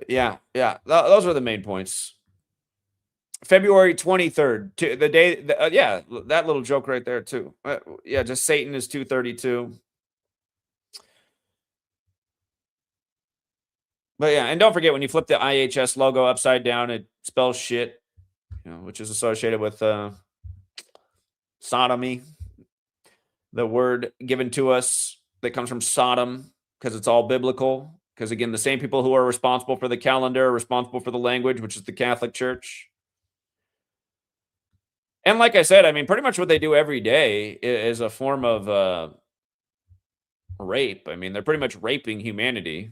Yeah. Those are the main points. February 23rd, the day, yeah, that little joke right there too. Yeah, just Satan is 232. But yeah, and don't forget when you flip the IHS logo upside down, it spells shit, which is associated with sodomy. The word given to us that comes from Sodom, because it's all biblical. Because again, the same people who are responsible for the calendar are responsible for the language, which is the Catholic Church. And like I said, I mean, pretty much what they do every day is a form of rape. I mean, they're pretty much raping humanity.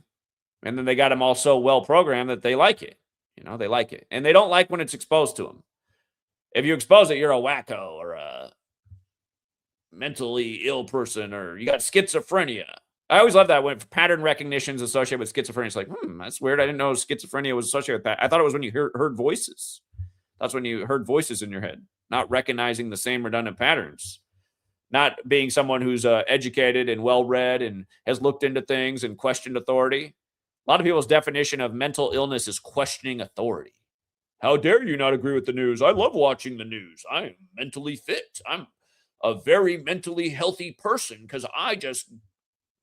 And then they got them all so well programmed that they like it. They like it. And they don't like when it's exposed to them. If you expose it, you're a wacko or a mentally ill person, or you got schizophrenia. I always love that when pattern recognition is associated with schizophrenia. It's like, that's weird. I didn't know schizophrenia was associated with that. I thought it was when you heard voices. That's when you heard voices in your head, not recognizing the same redundant patterns, not being someone who's educated and well-read and has looked into things and questioned authority. A lot of people's definition of mental illness is questioning authority. How dare you not agree with the news? I love watching the news. I'm mentally fit. I'm a very mentally healthy person because I just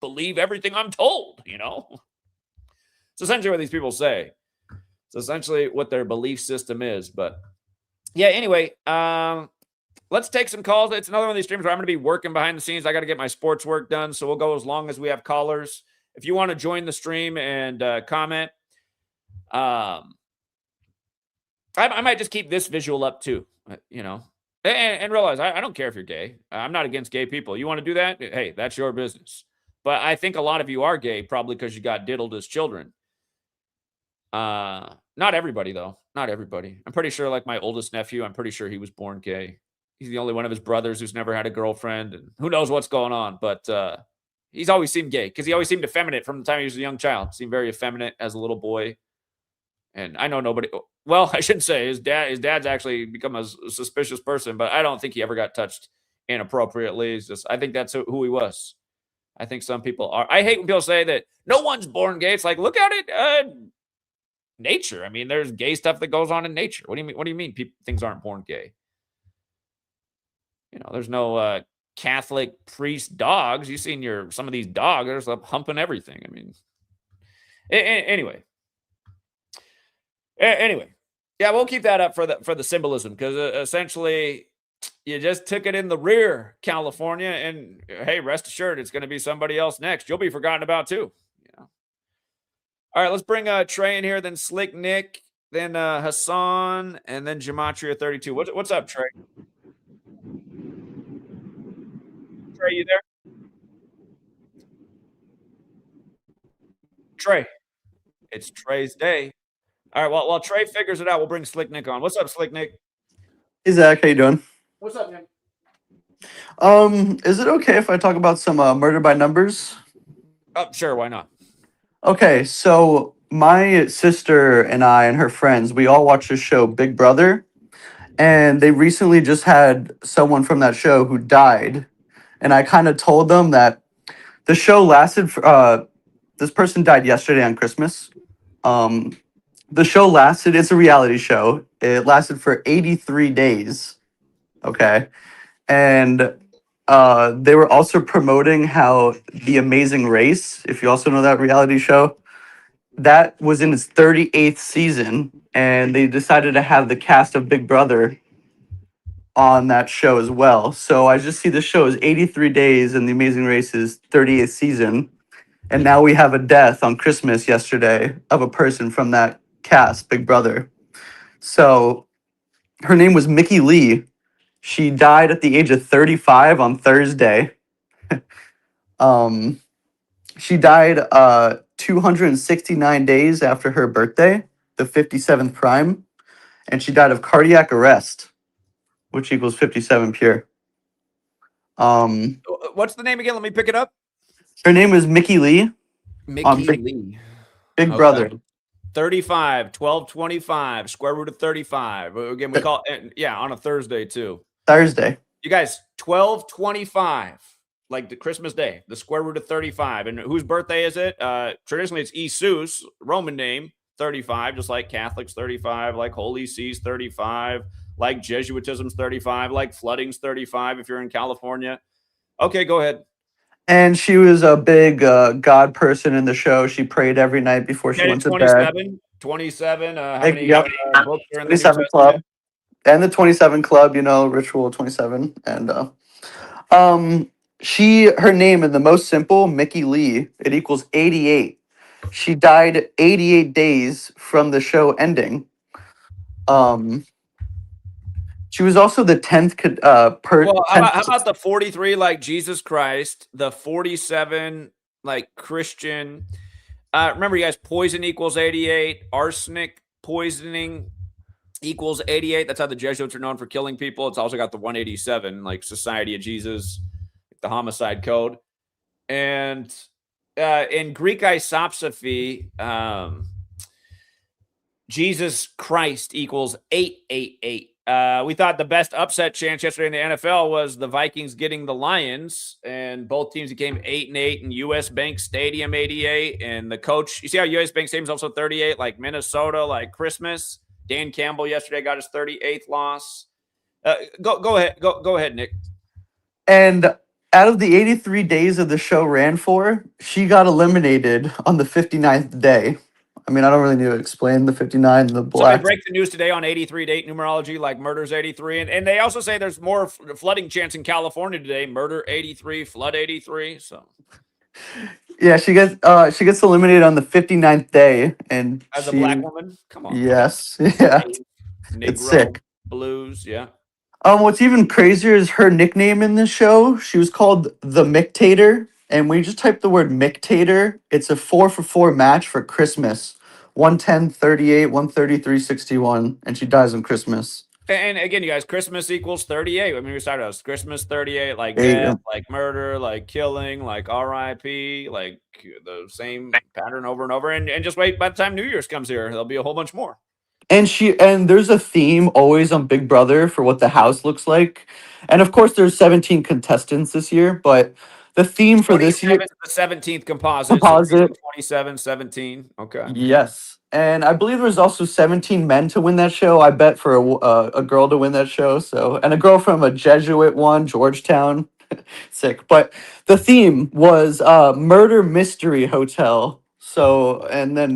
believe everything I'm told, It's essentially what these people say. It's essentially what their belief system is. But yeah, anyway, let's take some calls. It's another one of these streams where I'm going to be working behind the scenes. I got to get my sports work done, so we'll go as long as we have callers. If you want to join the stream and comment, I might just keep this visual up too, and realize I don't care if you're gay. I'm not against gay people. You want to do that? Hey, that's your business. But I think a lot of you are gay, probably because you got diddled as children. Not everybody, though. Not everybody. I'm pretty sure, like my oldest nephew, I'm pretty sure he was born gay. He's the only one of his brothers who's never had a girlfriend, and who knows what's going on. But he's always seemed gay because he always seemed effeminate from the time he was a young child. Seemed very effeminate as a little boy. And I know nobody. Well, I shouldn't say his dad's actually become a suspicious person, but I don't think he ever got touched inappropriately. It's just, I think that's who he was. I think some people are. I hate when people say that no one's born gay. It's like, look at it, nature. I mean, there's gay stuff that goes on in nature. What do you mean? What do you mean things aren't born gay? There's no Catholic priest dogs. You've seen some of these dogs. They're just humping everything. I mean, anyway. Yeah, we'll keep that up for the symbolism because essentially you just took it in the rear, California, and hey, rest assured, it's going to be somebody else next. You'll be forgotten about too. All right, let's bring Trey in here, then Slick Nick, then Hassan, and then Gematria32. What's up, Trey? Trey, you there? Trey, it's Trey's day. All right, well, while Trey figures it out, we'll bring Slick Nick on. What's up, Slick Nick? Hey, Zach, how you doing? What's up, man? Is it okay if I talk about some murder by numbers? Oh, sure, why not? Okay, so my sister and I and her friends, we all watch the show Big Brother, and they recently just had someone from that show who died. And I kind of told them that the show lasted for, this person died yesterday on Christmas. Um, the show lasted, it's a reality show. It lasted for 83 days. Okay. And they were also promoting how The Amazing Race, if you also know that reality show, that was in its 38th season, and they decided to have the cast of Big Brother on that show as well. So I just see the show is 83 days and The Amazing Race is 38th season. And now we have a death on Christmas yesterday of a person from that cast, Big Brother. So her name was Mickey Lee. She died at the age of 35 on Thursday. Um, she died 269 days after her birthday, the 57th prime, and she died of cardiac arrest, which equals 57 pure. What's the name again? Let me pick it up. Her name is Mickey Lee on Mickey Big, Lee. Big Okay. Brother. 35, 12, 25, square root of 35. Again, we call it, yeah, on a Thursday too. Thursday. You guys, 1225, like the Christmas Day, the square root of 35. And whose birthday is it? Traditionally, it's Jesus, Roman name, 35, just like Catholics, 35, like Holy See's 35, like Jesuitism's 35, like flooding's 35 if you're in California. Okay, go ahead. And she was a big God person in the show. She prayed every night before she went to bed. 27. How Like, many yep. books are in the New 27 Testament? Club. And the 27 Club, Ritual 27. And her name in the most simple, Mickey Lee, it equals 88. She died 88 days from the show ending. She was also the 10th Well, how about the 43 like Jesus Christ, the 47 like Christian? Remember, you guys, poison equals 88, arsenic poisoning equals 88. That's how the Jesuits are known for killing people. It's also got the 187, like Society of Jesus, the homicide code. And in Greek isopsophy, Jesus Christ equals 888. We thought the best upset chance yesterday in the NFL was the Vikings getting the Lions, and both teams became 8-8 in US Bank Stadium 88. And the coach, you see how US Bank Stadium is also 38, like Minnesota, like Christmas. Dan Campbell yesterday got his 38th loss. Go ahead, Nick. And out of the 83 days of the show ran for, she got eliminated on the 59th day. I mean, I don't really need to explain the 59, the black. Somebody break the news today on 83 date numerology, like murder's 83. And they also say there's more flooding chance in California today. Murder 83, flood 83. So yeah, she gets eliminated on the 59th day. And as a black woman, come on. Yes. Yeah. Negro, it's sick. Blues, yeah. What's even crazier is her nickname in this show. She was called the Mictator. And when you just type the word Mictator, it's a 4-for-4 match for Christmas. 110, 38, 133, 61. And she dies on Christmas. And again, you guys, Christmas equals 38. I mean, we started out Christmas 38, like death, like murder, like killing, like RIP, like the same pattern over and over. And just wait, by the time New Year's comes here, there'll be a whole bunch more. And there's a theme always on Big Brother for what the house looks like. And of course there's 17 contestants this year, but the theme for this year is the 17th composite. 27, 17. Okay. Yes. And I believe there's also 17 men to win that show. I bet for a girl to win that show. So, and a girl from a Jesuit one, Georgetown. Sick. But the theme was murder mystery hotel. So, and then,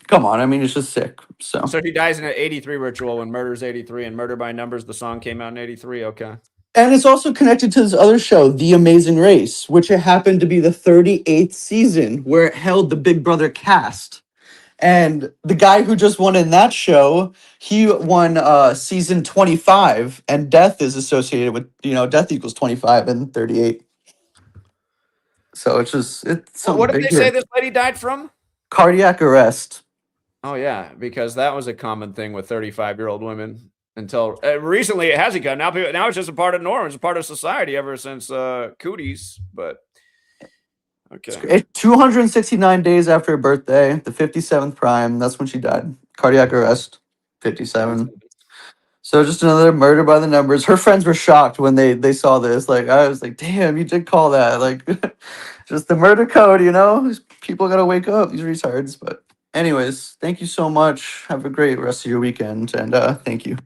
come on. I mean, it's just sick. So he dies in an 83 ritual when murder's 83 and Murder by Numbers, the song came out in 83. Okay. And it's also connected to this other show, The Amazing Race, which it happened to be the 38th season where it held the Big Brother cast. And the guy who just won in that show, he won season 25, and death is associated with, death equals 25 and 38. So it's something. What did they say this lady died from? Cardiac arrest. Oh, yeah, because that was a common thing with 35-year-old women until recently. It hasn't gone. Now it's just a part of norm. It's a part of society ever since cooties. But Okay. 269 days after her birthday, the 57th prime. That's when she died. Cardiac arrest, 57. So just another murder by the numbers. Her friends were shocked when they saw this. Like I was like, damn, you did call that. Like just the murder code, you know? These people gotta wake up, these retards. But anyways, thank you so much. Have a great rest of your weekend and thank you.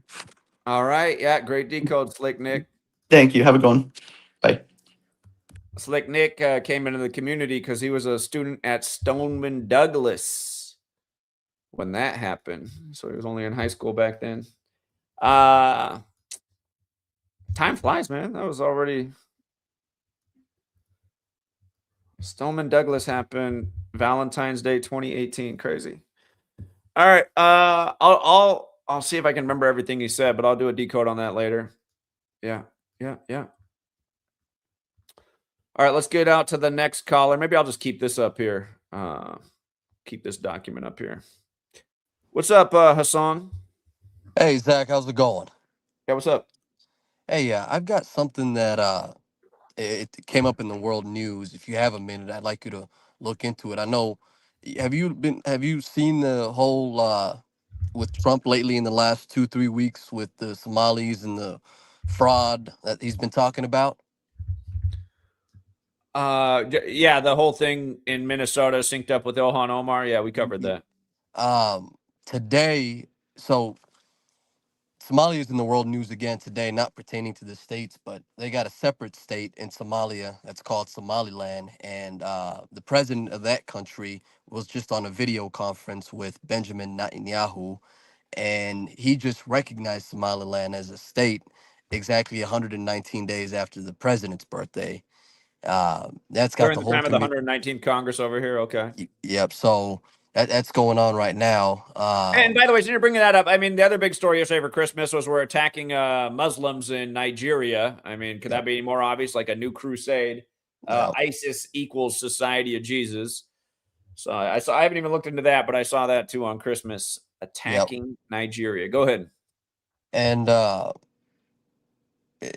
All right. Yeah. Great decode, Slick Nick. Thank you. Have a good one. Bye. Slick Nick came into the community because he was a student at Stoneman Douglas when that happened. So he was only in high school back then. Time flies, man. That was already Stoneman Douglas happened Valentine's Day 2018. Crazy. All right. I'll see if I can remember everything he said, but I'll do a decode on that later. Yeah. Yeah. All right, let's get out to the next caller. Maybe I'll just keep this up here. Keep this document up here. What's up, Hassan? Hey Zach, how's it going? Yeah, what's up? Hey, I've got something that it came up in the world news. If you have a minute, I'd like you to look into it. I know. Have you seen the whole with Trump lately in the last 2 3 weeks with the Somalis and the fraud that he's been talking about? Yeah, the whole thing in Minnesota synced up with Ilhan Omar. Yeah, we covered that. Um, Today, so Somalia is in the world news again today, not pertaining to the states, but they got a separate state in Somalia that's called Somaliland. And the president of that country was just on a video conference with Benjamin Netanyahu, and he just recognized Somaliland as a state exactly 119 days after the president's birthday. That's got During the the whole time of the community. 119th Congress over here. Okay. Yep. So that's going on right now. And by the way, since you're bringing that up, I mean, the other big story yesterday for Christmas was we're attacking Muslims in Nigeria. I mean, could that Yep. be more obvious? Like a new crusade. Yep. ISIS equals Society of Jesus. So I haven't even looked into that, but I saw that too on Christmas. Yep. Attacking Nigeria. Go ahead. And I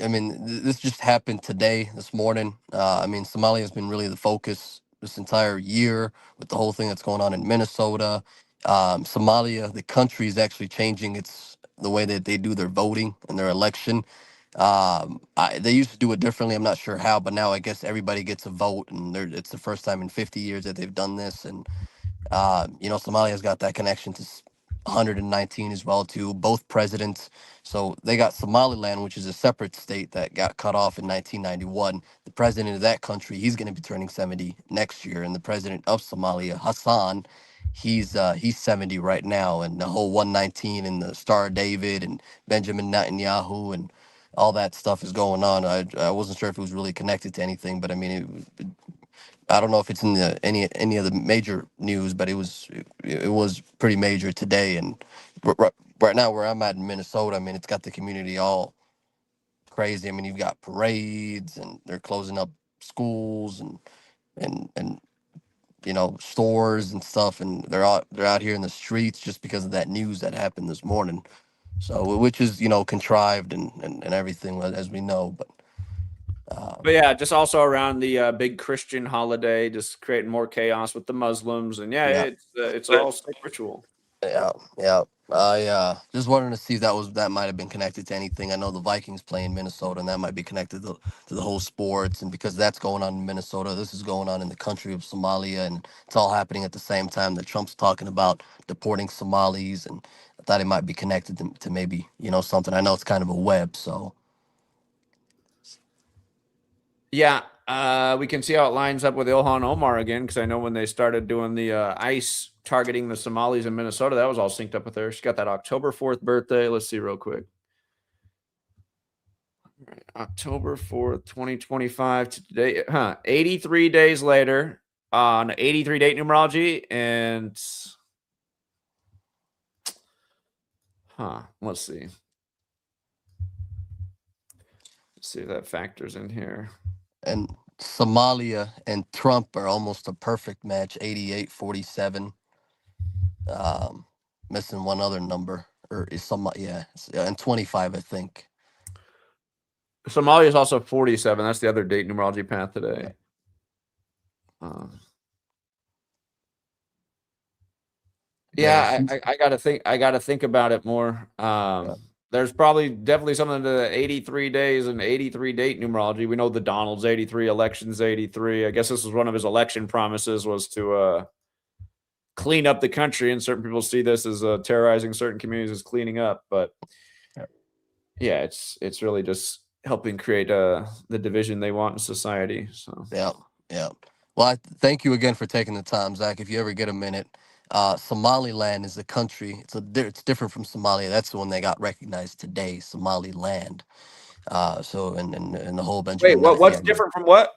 mean, this just happened today, this morning. I mean, Somalia has been really the focus this entire year with the whole thing that's going on in Minnesota. Somalia, the country, is actually changing the way that they do their voting and their election. They used to do it differently. I'm not sure how, but now I guess everybody gets a vote, and it's the first time in 50 years that they've done this. And Somalia's got that connection to 119 as well too. Both presidents. So they got Somaliland, which is a separate state that got cut off in 1991. The president of that country, he's going to be turning 70 next year, and the president of Somalia, Hassan, he's 70 right now, and the whole 119 and the Star of David and Benjamin Netanyahu and all that stuff is going on. I wasn't sure if it was really connected to anything, but I mean, I don't know if it's in any of the major news, but it was pretty major today. And right now, where I'm at in Minnesota, I mean, it's got the community all crazy. I mean, you've got parades, and they're closing up schools and stores and stuff, and they're out here in the streets just because of that news that happened this morning. So, which is contrived and everything as we know, but. But yeah, just also around the big Christian holiday, just creating more chaos with the Muslims, and yeah, Yeah. it's all state ritual. Yeah, yeah. I just wanted to see if that might have been connected to anything. I know the Vikings play in Minnesota, and that might be connected to the whole sports. And because that's going on in Minnesota, this is going on in the country of Somalia, and it's all happening at the same time that Trump's talking about deporting Somalis. And I thought it might be connected to maybe something. I know it's kind of a web, so Yeah, we can see how it lines up with Ilhan Omar again, because I know when they started doing the ICE targeting the Somalis in Minnesota, that was all synced up with her. She got that October 4th birthday. Let's see real quick. October 4th, 2025 to today. 83 days later on 83 date numerology. And let's see. Let's see if that factors in here. and Somalia and Trump are almost a perfect match. 88-47. Missing one other number, or is and 25, I think. Somalia is also 47. That's the other date numerology path today. Yeah, I gotta think. I gotta think about it more. There's definitely something to the 83 days and 83 date numerology. We know the Donald's 83, elections 83. I guess this was one of his election promises, was to clean up the country, and certain people see this as terrorizing certain communities as cleaning up. But yeah, it's really just helping create the division they want in society. So Yeah. Well, I thank you again for taking the time, Zach. If you ever get a minute, Somaliland is a country. It's different from Somalia. That's the one that got recognized today, Somaliland. So and the whole wait, Benjamin what's Netanyahu. different from what?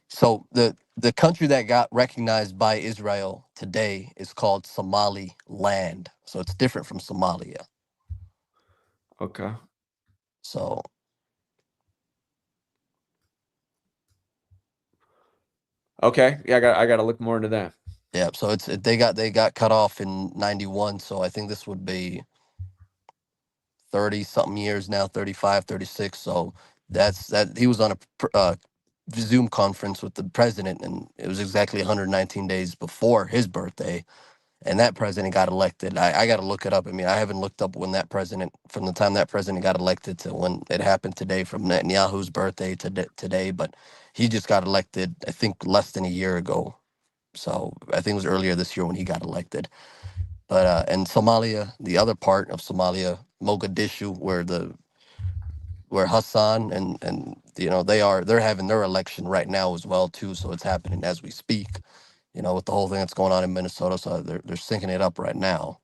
So the country that got recognized by Israel today is called Somaliland. So it's different from Somalia. Okay. So Okay. Yeah, I got to look more into that. yeah, so they got cut off in 91, so I think this would be 30 something years now, 35, 36. So that he was on a Zoom conference with the president, and it was exactly 119 days before his birthday, and that president got elected. I got to look it up. I mean, I haven't looked up when that president, from the time that president got elected to when it happened today, from Netanyahu's birthday to today, but he just got elected, I think, less than a year ago. So I think it was earlier this year when he got elected. But and Somalia, the other part of Somalia, Mogadishu, where Hassan and they're having their election right now as well too. So it's happening as we speak. With the whole thing that's going on in Minnesota, so they're syncing it up right now.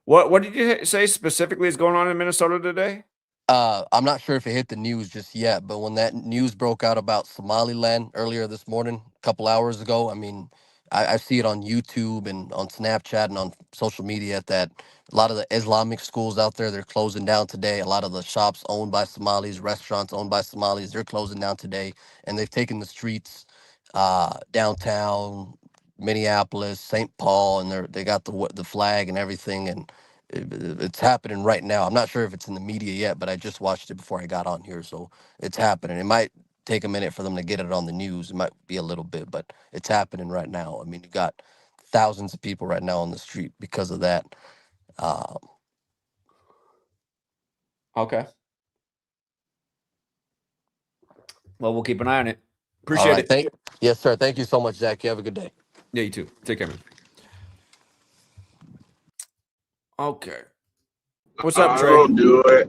What did you say specifically is going on in Minnesota today? I'm not sure if it hit the news just yet, but when that news broke out about Somaliland earlier this morning, a couple hours ago, I mean, I see it on YouTube and on Snapchat and on social media that a lot of the Islamic schools out there, they're closing down today. A lot of the shops owned by Somalis, restaurants owned by Somalis, they're closing down today. And they've taken the streets downtown, Minneapolis, St. Paul, and they got the flag and everything. And it's happening right now. I'm not sure if it's in the media yet, but I just watched it before I got on here, so it's happening. It might take a minute for them to get it on the news. It might be a little bit, but it's happening right now. I mean, you got thousands of people right now on the street because of that. Okay. Well, we'll keep an eye on it. All Appreciate right, it. Yes, sir. Thank you so much, Zach. You have a good day. Yeah, you too. Take care, man. Okay. What's up, Trey? Don't do it.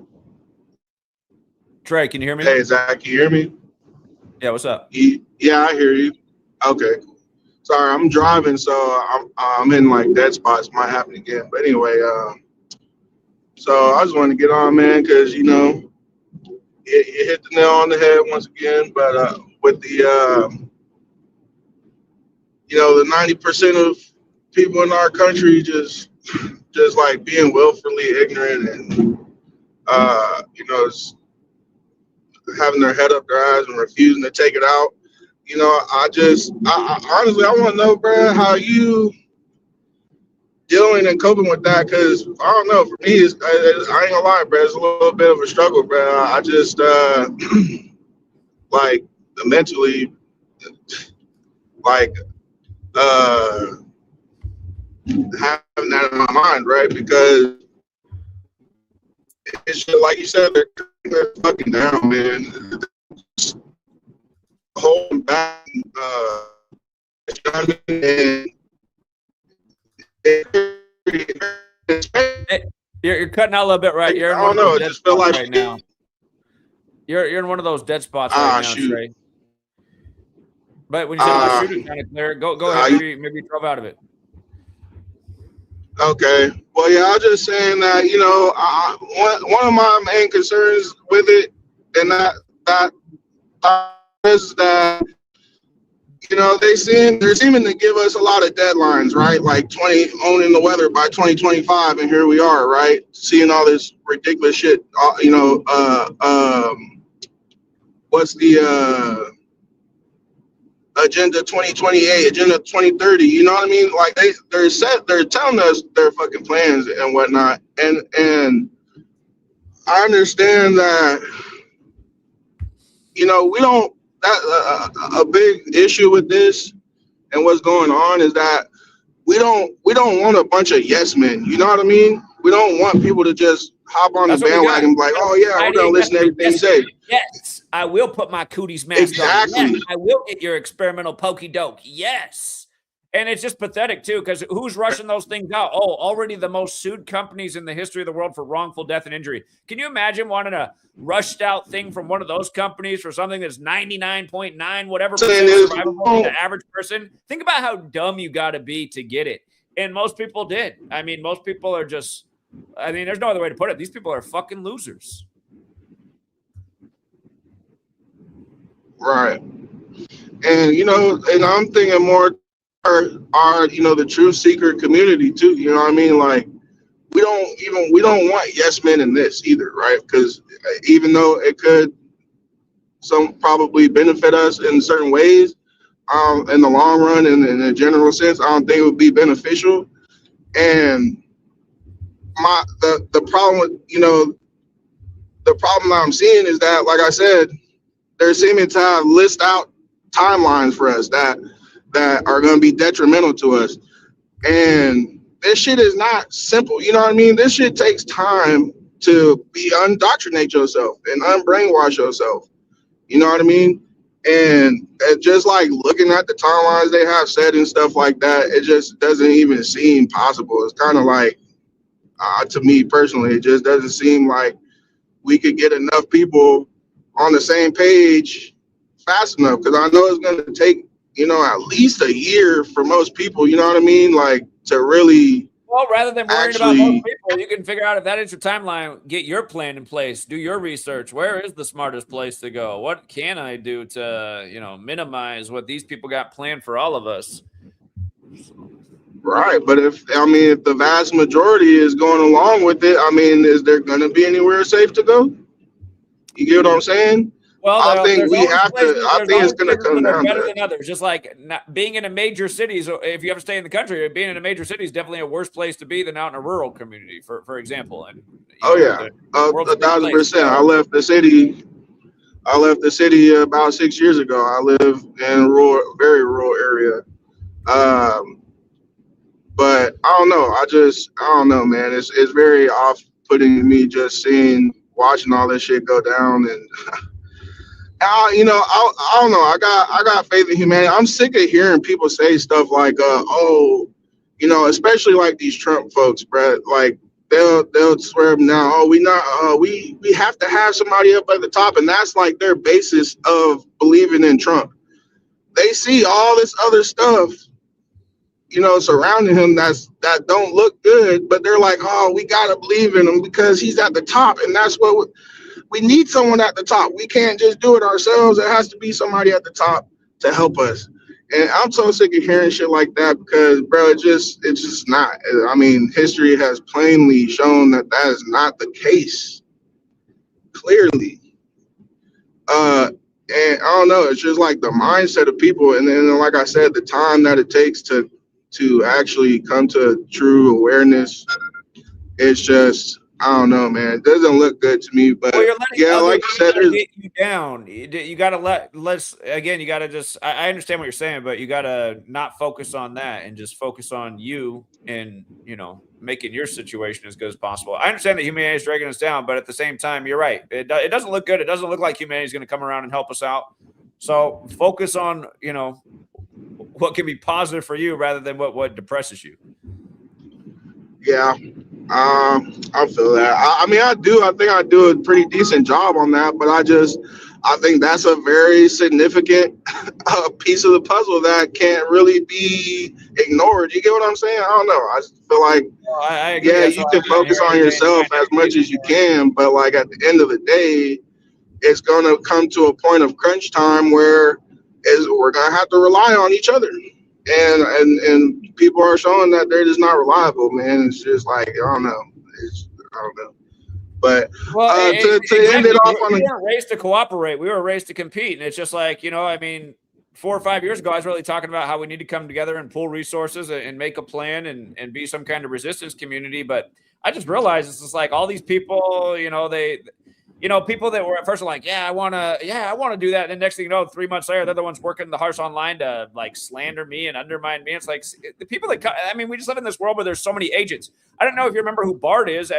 Trey, can you hear me? Hey, Zach, can you hear me? Yeah, what's up? Yeah, I hear you. Okay. Sorry, I'm driving, so I'm in like dead spots. Might happen again. But anyway, so I just wanted to get on, man, because you hit the nail on the head once again. But with the the 90% of people in our country just like being willfully ignorant and having their head up their eyes and refusing to take it out. I honestly, I want to know, bro, how you dealing and coping with that, because I don't know, for me, I ain't gonna lie, bro, it's a little bit of a struggle, bro. I just like mentally, like having that in my mind, right? Because it's just, like you said, they're fucking down, man. Holding back, and You're cutting out a little bit, right? You're in I one don't of know. those It dead just feel spots like right now. You're in one of those dead spots right now, shoot. Trey. But when you say my shooting kind of clear, go ahead. Maybe drove out of it. Okay. Well, yeah, I was just saying that one of my main concerns with it, and that is that they're seeming to give us a lot of deadlines, right? Like owning the weather by 2025, and here we are, right? Seeing all this ridiculous shit. What's the Agenda 2028, Agenda 2030? You know what I mean? Like they're telling us their fucking plans and whatnot, and I understand that we don't. a big issue with this and what's going on is that we don't want a bunch of yes men. You know what I mean? We don't want people to just hop on That's the what we got. bandwagon and be like, oh yeah, we're gonna listen to everything you say. Yes, I will put my cooties mask Exactly. on. Yes, I will get your experimental pokey doke. Yes. And it's just pathetic, too, because who's rushing those things out? Oh, already the most sued companies in the history of the world for wrongful death and injury. Can you imagine wanting a rushed out thing from one of those companies for something that's 99.9 whatever percent survivable for the average person? Think about how dumb you got to be to get it. And most people did. I mean, most people are just, I mean, there's no other way to put it. These people are fucking losers. Right. And, you know, and I'm thinking more are you know, the truth seeker community too. You know what I mean? Like we don't want yes men in this either, right? Because even though it could some probably benefit us in certain ways, in the long run and in a general sense, I don't think it would be beneficial. And the problem with, you know, the problem I'm seeing is that, like I said, they're seeming to have list out timelines for us that are going to be detrimental to us. And this shit is not simple. You know what I mean? This shit takes time to be undoctrinate yourself and unbrainwash yourself. You know what I mean? And just like looking at the timelines they have set and stuff like that, it just doesn't even seem possible. It's kind of like, to me personally, it just doesn't seem like we could get enough people on the same page fast enough. Because I know it's going to take, you know, at least a year for most people, you know what I mean? Like to really. Well, rather than worrying about most people, you can figure out if that is your timeline, get your plan in place, do your research. Where is the smartest place to go? What can I do to, you know, minimize what these people got planned for all of us? Right. But if the vast majority is going along with it, I mean, is there going to be anywhere safe to go? You get what I'm saying? Well, I think we have to. I think it's going to come down better to than others. Just like being in a major city, so if you ever stay in the country, being in a major city is definitely a worse place to be than out in a rural community, for example. And 1,000%. I left the city. About 6 years ago. I live in a very rural area. But I don't know. I don't know, man. It's very off-putting to me just watching all this shit go down and. You know, I don't know. I got faith in humanity. I'm sick of hearing people say stuff like, "Oh, you know," especially like these Trump folks, bro. Like they'll swear now, "Oh, we have to have somebody up at the top," and that's like their basis of believing in Trump. They see all this other stuff, you know, surrounding him that don't look good, but they're like, "Oh, we gotta believe in him because he's at the top," and that's what. We need someone at the top. We can't just do it ourselves. It has to be somebody at the top to help us. And I'm so sick of hearing shit like that because, bro, it's just not. I mean, history has plainly shown that is not the case. Clearly. And I don't know. It's just like the mindset of people. And then, like I said, the time that it takes to actually come to true awareness. It's just. I don't know, man. It doesn't look good to me, but yeah, like you said, get you down. You got to you got to just, I understand what you're saying, but you got to not focus on that and just focus on you and, you know, making your situation as good as possible. I understand that humanity is dragging us down, but at the same time, you're right. It doesn't look good. It doesn't look like humanity is going to come around and help us out. So focus on, you know, what can be positive for you rather than what depresses you. Yeah. I feel that. I mean, I think I do a pretty decent job on that, but I think that's a very significant piece of the puzzle that can't really be ignored. You get what I'm saying? I don't know. I just feel like, I agree. Yeah, you can focus on yourself as much as you can, but like at the end of the day, it's going to come to a point of crunch time where we're going to have to rely on each other. And people are showing that they're just not reliable, man. It's just like, I don't know. But to end it off we weren't raised to cooperate. We were raised to compete. And it's just like, you know, I mean, 4 or 5 years ago, I was really talking about how we need to come together and pool resources and make a plan and be some kind of resistance community. But I just realized it's just like all these people, you know, you know, people that were at first like, I want to do that. And then next thing you know, 3 months later, they're the ones working the harsh online to like slander me and undermine me. It's like the people that, I mean, we just live in this world where there's so many agents. I don't know if you remember who Bart is.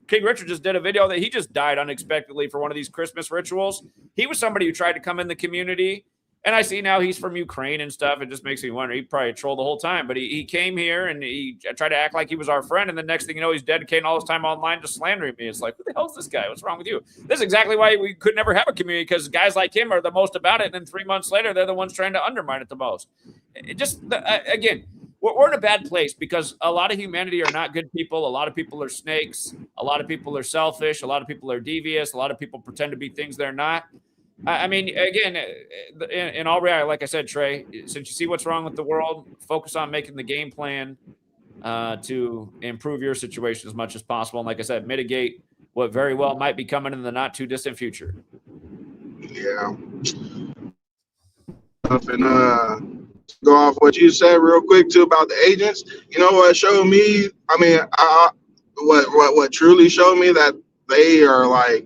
King Richard just did a video that he just died unexpectedly for one of these Christmas rituals. He was somebody who tried to come in the community. And I see now he's from Ukraine and stuff. It just makes me wonder. He probably trolled the whole time, but he came here and he tried to act like he was our friend. And the next thing you know, he's dedicating all his time online to slandering me. It's like, who the hell's this guy? What's wrong with you? This is exactly why we could never have a community, because guys like him are the most about it. And then 3 months later, they're the ones trying to undermine it the most. Again, we're in a bad place because a lot of humanity are not good people. A lot of people are snakes. A lot of people are selfish. A lot of people are devious. A lot of people pretend to be things they're not. I mean, again, in all reality, like I said, Trey, since you see what's wrong with the world, focus on making the game plan to improve your situation as much as possible. And like I said, mitigate what very well might be coming in the not too distant future. Yeah. And go off what you said real quick too about the agents. You know what showed me? I mean, what truly showed me that they are like,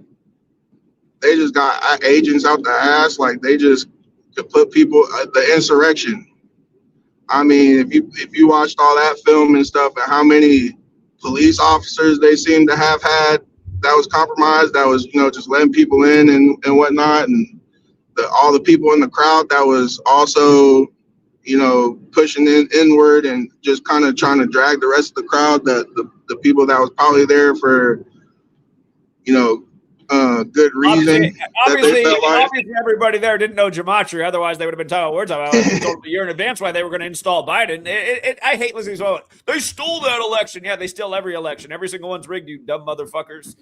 they just got agents out the ass. Like they just could put people the insurrection. I mean, if you watched all that film and stuff, and how many police officers they seem to have had that was compromised, that was just letting people in and whatnot, and all the people in the crowd that was also pushing inward and just kind of trying to drag the rest of the crowd, the people that was probably there for good reason. Obviously, everybody there didn't know Gematria. Otherwise, they would have been talking words about it. They told a year in advance why they were going to install Biden. I hate listening to it. They stole that election. Yeah, they steal every election. Every single one's rigged, you dumb motherfuckers.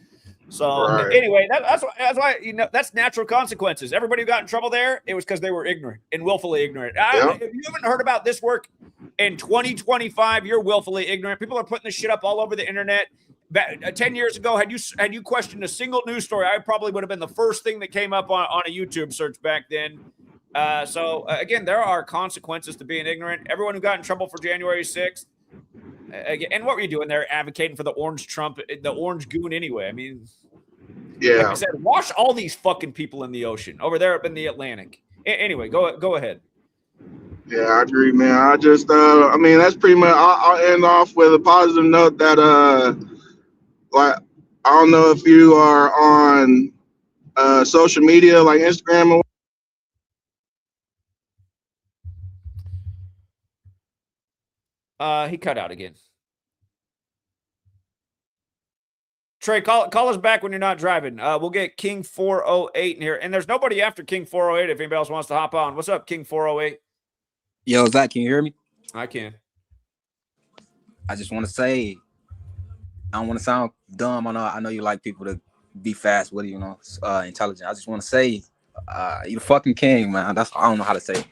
So anyway, that's why that's natural consequences. Everybody who got in trouble there, it was because they were ignorant and willfully ignorant. If you haven't heard about this work in 2025, you're willfully ignorant. People are putting this shit up all over the internet. 10 years ago, had you questioned a single news story, I probably would have been the first thing that came up on a YouTube search back then. So again, there are consequences to being ignorant. Everyone who got in trouble for January 6th, and what were you doing there advocating for the orange Trump, the orange goon anyway? I mean, like I said, wash all these fucking people in the ocean over there up in the Atlantic. Anyway, go ahead. Yeah, I agree, man. I just, I mean, that's pretty much, I'll end off with a positive note that, like, I don't know if you are on social media like Instagram or he cut out again. Trey, call us back when you're not driving. We'll get King 408 in here. And there's nobody after King 408 if anybody else wants to hop on. What's up, King 408? Yo, Zach, can you hear me? I can. I just want to say, I don't want to sound dumb. I know you like people to be fast with you, intelligent. I just want to say, you're the fucking king, man. I don't know how to say it.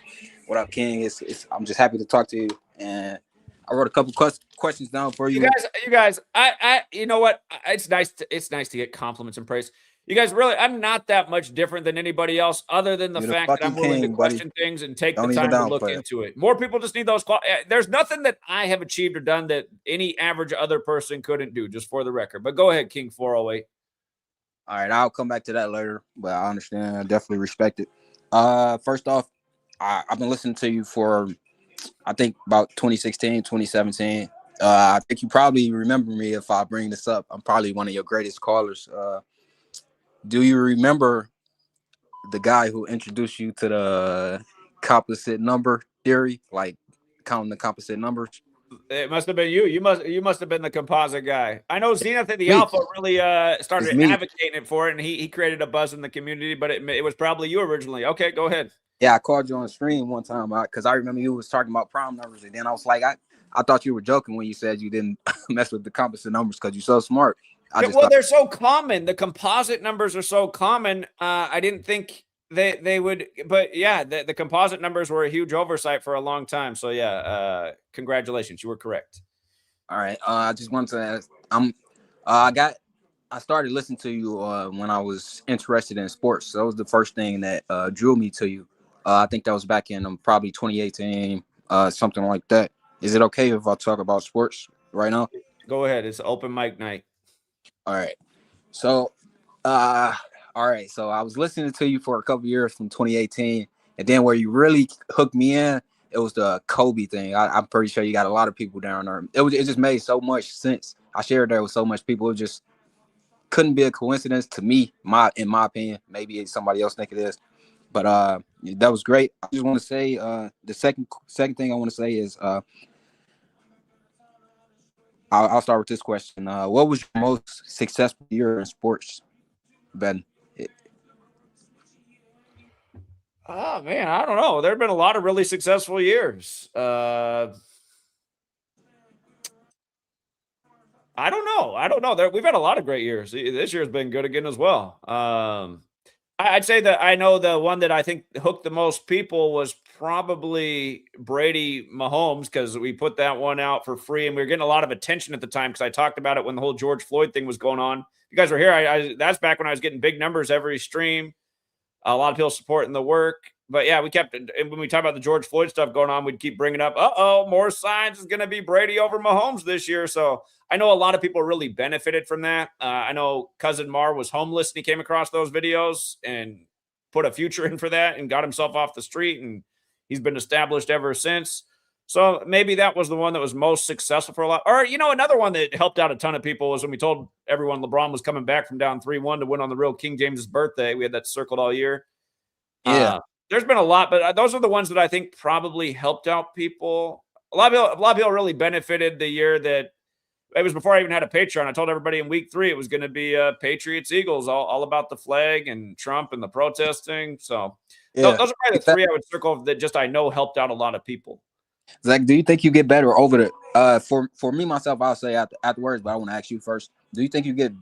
What up, King? I'm just happy to talk to you. And I wrote a couple questions down for you. You guys, I you know what? It's nice to get compliments and praise. You guys, really, I'm not that much different than anybody else, other than the fact that I'm willing to question things and take the time to look into it. More people just need those. There's nothing that I have achieved or done that any average other person couldn't do, just for the record. But go ahead, King 408. All right, I'll come back to that later, but I understand. I definitely respect it. First off, I've been listening to you for, I think, about 2016, 2017. I think you probably remember me if I bring this up. I'm probably one of your greatest callers. Do you remember the guy who introduced you to the composite number theory, like counting the composite numbers? It must have been you. You must have been the composite guy. I know Zenith and the Alpha really started advocating it for it, and he created a buzz in the community, but it was probably you originally. Okay, go ahead. Yeah, I called you on stream one time because I remember you was talking about prime numbers, and then I was like, I thought you were joking when you said you didn't mess with the composite numbers because you're so smart. They're so common. The composite numbers are so common. I didn't think they would, but yeah, the composite numbers were a huge oversight for a long time. So yeah, congratulations, you were correct. All right. I just wanted to ask, I started listening to you when I was interested in sports. So that was the first thing that drew me to you. I think that was back in probably 2018, something like that. Is it okay if I talk about sports right now? Go ahead. It's open mic night. All right. So I All right, so I was listening to you for a couple years from 2018, and then where you really hooked me in, it was the Kobe thing. I'm pretty sure you got a lot of people down there. It just made so much sense. I shared there with so much people. It just couldn't be a coincidence to me. In my opinion, maybe somebody else think it is, but that was great. I just want to say the second thing I want to say is I'll start with this question. What was your most successful year in sports, Ben? Oh man, I don't know. There have been a lot of really successful years. I don't know. We've had a lot of great years. This year's been good again as well. I'd say that I know the one that I think hooked the most people was probably Brady Mahomes, because we put that one out for free and we were getting a lot of attention at the time because I talked about it when the whole George Floyd thing was going on. You guys were here. That's back when I was getting big numbers every stream. A lot of people supporting the work. But yeah, we kept, and when we talk about the George Floyd stuff going on, we'd keep bringing up, more signs is going to be Brady over Mahomes this year. So I know a lot of people really benefited from that. I know Cousin Mar was homeless and he came across those videos and put a future in for that and got himself off the street, and he's been established ever since. So maybe that was the one that was most successful for a lot. Or, another one that helped out a ton of people was when we told everyone LeBron was coming back from down 3-1 to win on the real King James's birthday. We had that circled all year. Yeah. There's been a lot, but those are the ones that I think probably helped out people. A lot of people really benefited the year that it was before I even had a Patreon. I told everybody in week 3 it was going to be Patriots Eagles, all about the flag and Trump and the protesting. So those are probably the 3 I would circle that just I know helped out a lot of people. Zach, do you think you get better over the for me myself? I'll say afterwards, but I want to ask you first. Do you think you get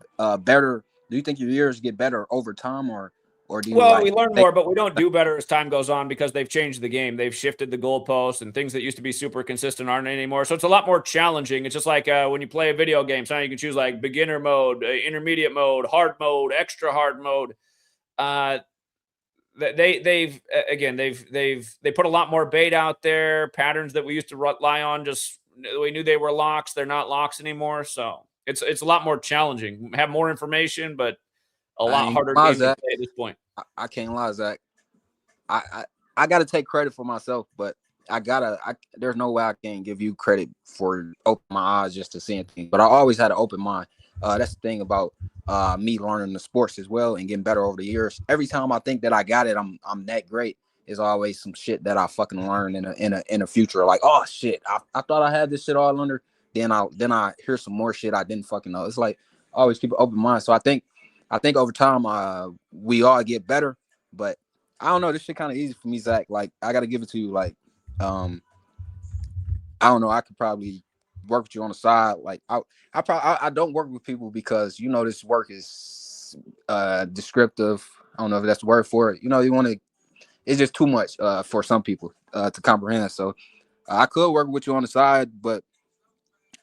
better? Do you think your years get better over time, or do you? Well, we learn more, but we don't do better as time goes on because they've changed the game. They've shifted the goalposts, and things that used to be super consistent aren't anymore. So it's a lot more challenging. It's just like when you play a video game. So now you can choose like beginner mode, intermediate mode, hard mode, extra hard mode. They've put a lot more bait out there. Patterns that we used to rely on, just we knew they were locks. They're not locks anymore. So it's a lot more challenging. Have more information, but a lot harder game to play at this point. I can't lie, Zach. I got to take credit for myself, but there's no way I can give you credit for opening my eyes just to seeing things. But I always had an open mind. That's the thing about me learning the sports as well and getting better over the years. Every time I think that I got it, I'm that great. There's always some shit that I fucking learn in a future. Like, oh shit, I thought I had this shit all under. Then I hear some more shit I didn't fucking know. It's like always keep an open mind. So I think over time we all get better. But I don't know. This shit kind of easy for me, Zach. Like I got to give it to you. Like I don't know. I could probably work with you on the side. Like I don't work with people because this work is descriptive. I don't know if that's the word for it. You want to. It's just too much for some people to comprehend. So I could work with you on the side, but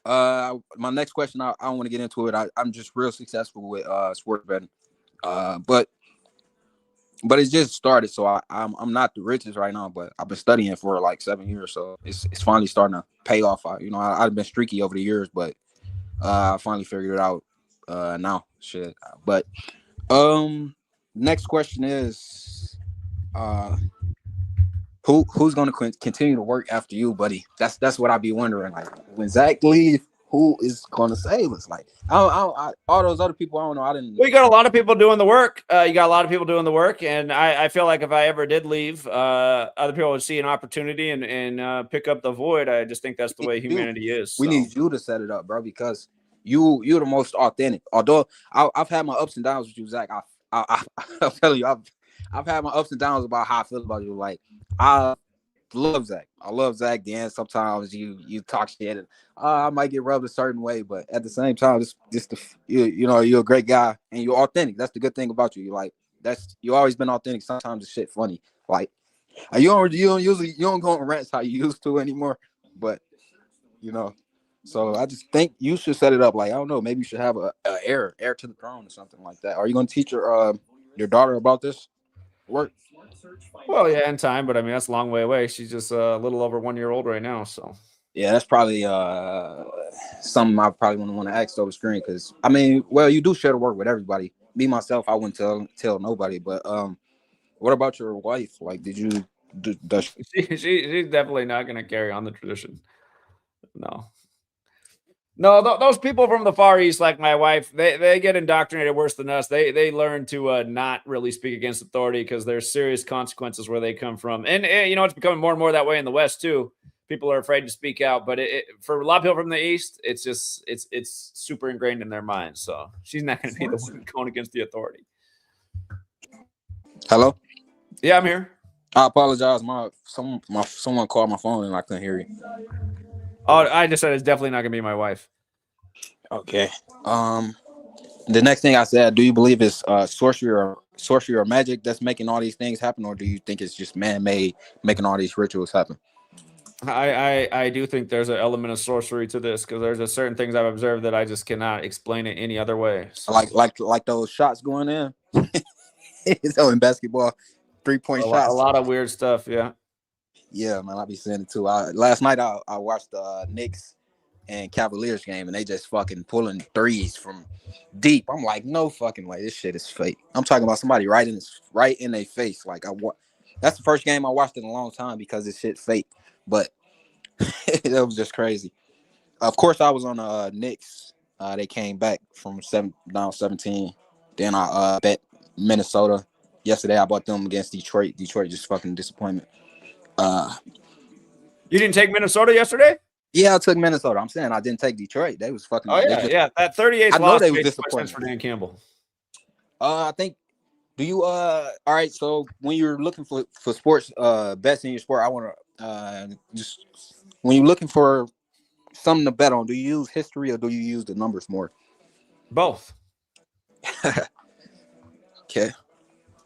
my next question, I don't want to get into it. I'm just real successful with sports betting, but it's just started. So I'm not the richest right now, but I've been studying for like 7 years, so it's finally starting to pay off. I've been streaky over the years, but I finally figured it out now. Shit, but next question is who's going to continue to work after you, buddy? That's what I be wondering. Like when Zach leave, who is going to save us? Like all those other people, I don't know. I didn't. We got a lot of people doing the work. You got a lot of people doing the work, and I feel like if I ever did leave, other people would see an opportunity and pick up the void. I just think that's the way humanity is. We need you to set it up, bro, because you're the most authentic. Although I've had my ups and downs with you, Zach. I'm telling you, I've had my ups and downs about how I feel about you. Like I love Zach. I love Zach. Then sometimes you talk shit and I might get rubbed a certain way, but at the same time, you're a great guy and you're authentic. That's the good thing about you. You always been authentic. Sometimes the shit funny. Like you don't go on rants how you used to anymore. But so I just think you should set it up. Like I don't know, maybe you should have a heir to the throne or something like that. Are you gonna teach your daughter about this work? Well, yeah, in time, but I mean that's a long way away. She's just a little over 1 year old right now, so yeah, that's probably something I probably want to ask over screen because I mean, well, you do share the work with everybody, me myself, I wouldn't tell nobody. But what about your wife? Like, does She's definitely not going to carry on the tradition. No, those people from the Far East, like my wife, they get indoctrinated worse than us. They learn to not really speak against authority because there's serious consequences where they come from. And it's becoming more and more that way in the West too. People are afraid to speak out, but for a lot of people from the East, it's just it's super ingrained in their minds. So she's not going to be the one going against the authority. Hello? Yeah, I'm here. I apologize. Someone called my phone and I couldn't hear you. Oh, I just said it's definitely not going to be my wife. Okay. The next thing I said, do you believe it's sorcery or magic that's making all these things happen, or do you think it's just man-made making all these rituals happen? I do think there's an element of sorcery to this because there's a certain things I've observed that I just cannot explain it any other way. So. Like those shots going in. So in basketball, 3-point shots. A lot of weird stuff. Yeah. Yeah, man, I be seeing it too. Last night I watched the Knicks and Cavaliers game, and they just fucking pulling threes from deep. I'm like, no fucking way, this shit is fake. I'm talking about somebody right in their face. Like that's the first game I watched in a long time because this shit fake. But it was just crazy. Of course, I was on the Knicks. They came back from down 17. Then I bet Minnesota. Yesterday I bought them against Detroit. Detroit just fucking disappointment. You didn't take Minnesota yesterday? Yeah, I took Minnesota. I'm saying I didn't take Detroit. They was fucking. Oh yeah. That 38th I know loss they was made disappointed sense for Dan Campbell. I think. Do you all right? So when you're looking for sports bets in your sport, I want to just when you're looking for something to bet on, do you use history or do you use the numbers more? Both. Okay.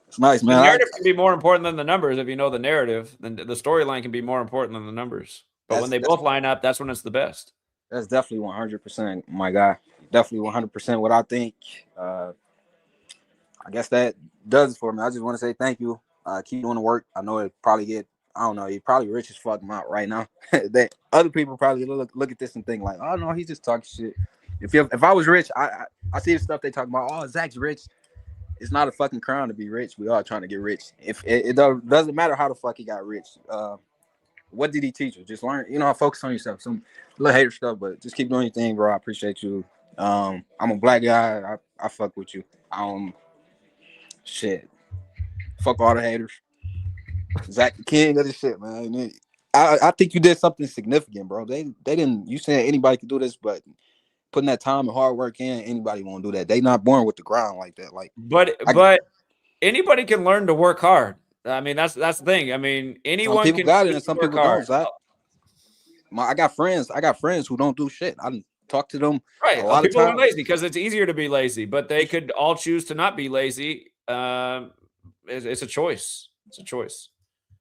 It's nice, man. The narrative can be more important than the numbers if you know the narrative. Then the storyline can be more important than the numbers. But when they both line up, that's when it's the best. That's definitely 100%, my guy. Definitely 100% what I think. I guess that does it for me. I just want to say thank you. Keep doing the work. I know it probably you're probably rich as fuck right now. That other people probably look at this and think like, oh no, he's just talking shit. If I was rich, I see the stuff they talk about. Oh, Zach's rich. It's not a fucking crime to be rich. We all trying to get rich. If it doesn't matter how the fuck he got rich. What did he teach you? Just learn, focus on yourself. Some little hater stuff, but just keep doing your thing, bro. I appreciate you. I'm a black guy. I fuck with you. Shit. Fuck all the haters. Zach the king of this shit, man. I think you did something significant, bro. They didn't. You saying anybody could do this, but putting that time and hard work in, anybody won't do that. They not born with the grind like that. Like, but anybody can learn to work hard. I mean, that's the thing. I mean, anyone some people can got it and some people hard. don't. Zach. I got friends who don't do shit. I didn't talk to them. Right. A lot People of are times. lazy because it's easier to be lazy, but they could all choose to not be lazy. It's a choice. It's a choice.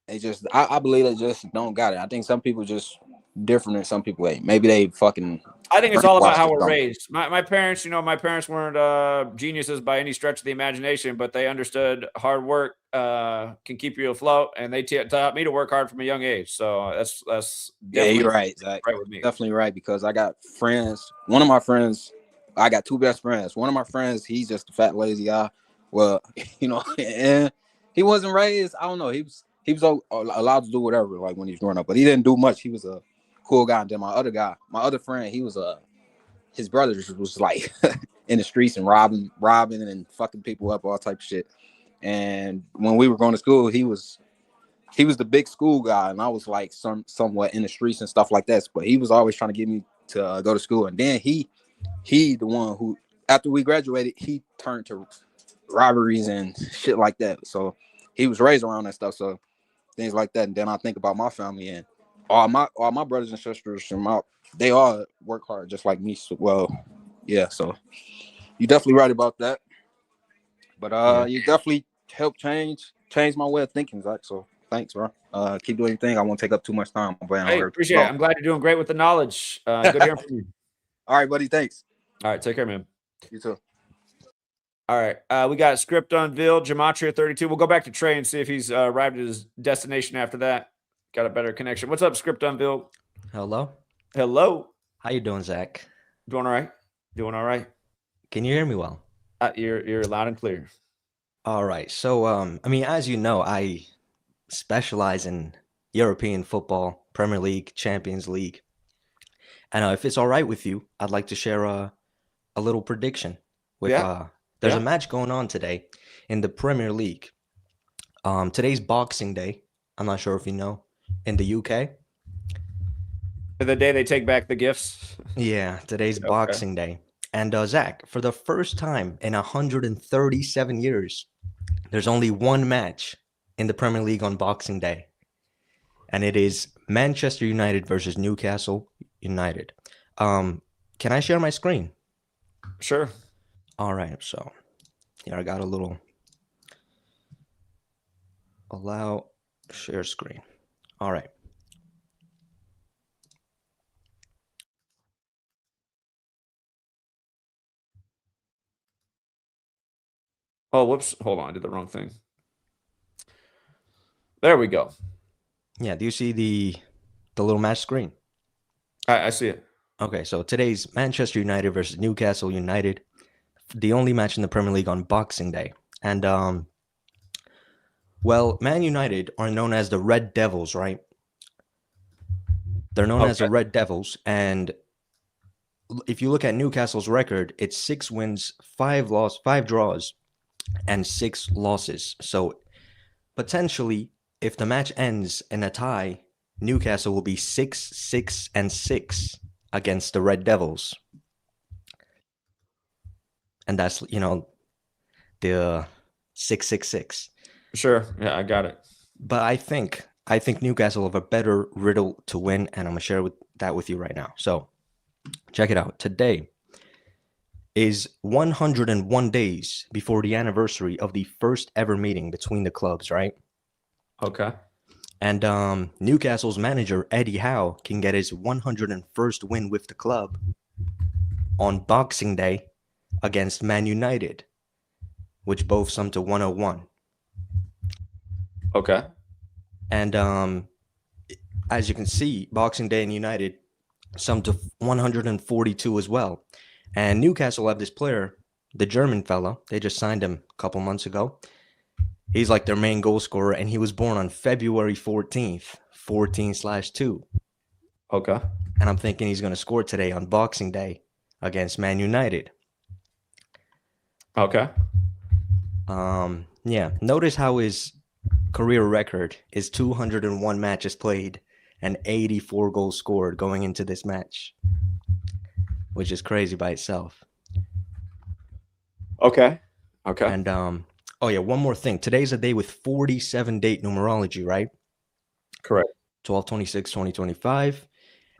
They just, I believe they just don't got it. I think some people just different than some people ain't. Maybe they fucking. I think it's all about how we're raised. My parents, my parents weren't geniuses by any stretch of the imagination, but they understood hard work can keep you afloat, and they taught me to work hard from a young age. So that's yeah, you're right, Zach. Right with me. Definitely right, because I got friends. One of my friends, I got two best friends. One of my friends, he's just a fat lazy guy. Well, and he wasn't raised. I don't know. He was allowed to do whatever, like when he was growing up, but he didn't do much. He was a cool guy. And then my other friend, he was his brother was like in the streets and robbing and fucking people up, all type of shit. And when we were going to school, he was the big school guy, and I was like somewhat in the streets and stuff like that. But he was always trying to get me to go to school. And then he the one who, after we graduated, he turned to robberies and shit like that. So he was raised around that stuff. So things like that. And then I think about my family and all my brothers and sisters and they all work hard just like me. So, well, yeah. So you're definitely right about that. But you definitely helped change my way of thinking, Zach. So thanks, bro. Keep doing your thing. I won't take up too much time. Hey, appreciate it. I'm glad you're doing great with the knowledge. Good hearing from you. All right, buddy. Thanks. All right, take care, man. You too. All right, we got script unveiled, Gematria 32. We'll go back to Trey and see if he's arrived at his destination after that. Got a better connection. What's up, script unveiled? Hello. Hello. How you doing, Zach? Doing all right. Doing all right. Can you hear me well? You're loud and clear. All right. So, I mean, as you know, I specialize in European football, Premier League, Champions League. And if it's all right with you, I'd like to share a little prediction with Yeah. there's Yeah. a match going on today in the Premier League. Today's Boxing Day. I'm not sure if you know, in the UK. The day they take back the gifts. Yeah, today's Okay. Boxing Day. And Zach, for the first time in 137 years, there's only one match in the Premier League on Boxing Day. And it is Manchester United versus Newcastle United. Can I share my screen? Sure. All right, so here I got a little allow share screen. All right. Oh, whoops. Hold on. I did the wrong thing. There we go. Yeah, do you see the little match screen? I see it. Okay, so today's Manchester United versus Newcastle United, the only match in the Premier League on Boxing Day. And well, Man United are known as the Red Devils, right? They're known as the Okay. Red Devils, and if you look at Newcastle's record, it's 6 wins, 5 draws, and 6 losses. So potentially, if the match ends in a tie, Newcastle will be 6-6 against the Red Devils. And that's, the 6-6-6. Sure. Yeah, I got it. But I think Newcastle have a better riddle to win, and I'm gonna share that with you right now. So check it out. Today is 101 days before the anniversary of the first ever meeting between the clubs, right? Okay. And Newcastle's manager, Eddie Howe, can get his 101st win with the club on Boxing Day against Man United, which both sum to 101. Okay. And as you can see, Boxing Day and United sum to 142 as well. And Newcastle have this player, the German fella. They just signed him a couple months ago. He's like their main goal scorer, and he was born on February 14th, 14/2. Okay. And I'm thinking he's going to score today on Boxing Day against Man United. Okay. Yeah. Notice how his career record is 201 matches played and 84 goals scored going into this match, which is crazy by itself. Okay. Okay. And oh yeah, one more thing. Today's a day with 47 date numerology, right? Correct. 12/26/2025.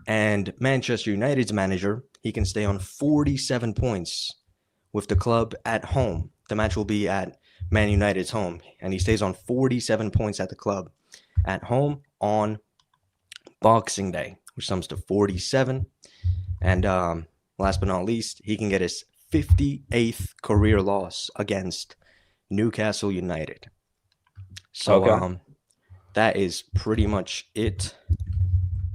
And Manchester United's manager, he can stay on 47 points with the club at home. The match will be at Man United's home, and he stays on 47 points at the club at home on Boxing Day, which sums to 47. And last but not least, he can get his 58th career loss against Newcastle United. So Okay. that is pretty much it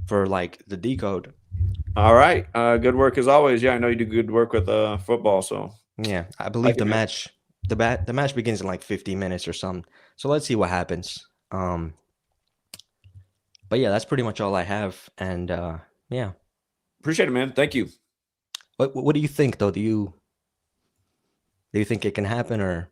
for like the decode. All right. Good work as always. Yeah, I know you do good work with football. So Yeah, I believe the can do it. match the match begins in like 50 minutes or something. So let's see what happens. But yeah, that's pretty much all I have. And yeah. appreciate it, man. Thank you. What do you think though? Do you think it can happen, or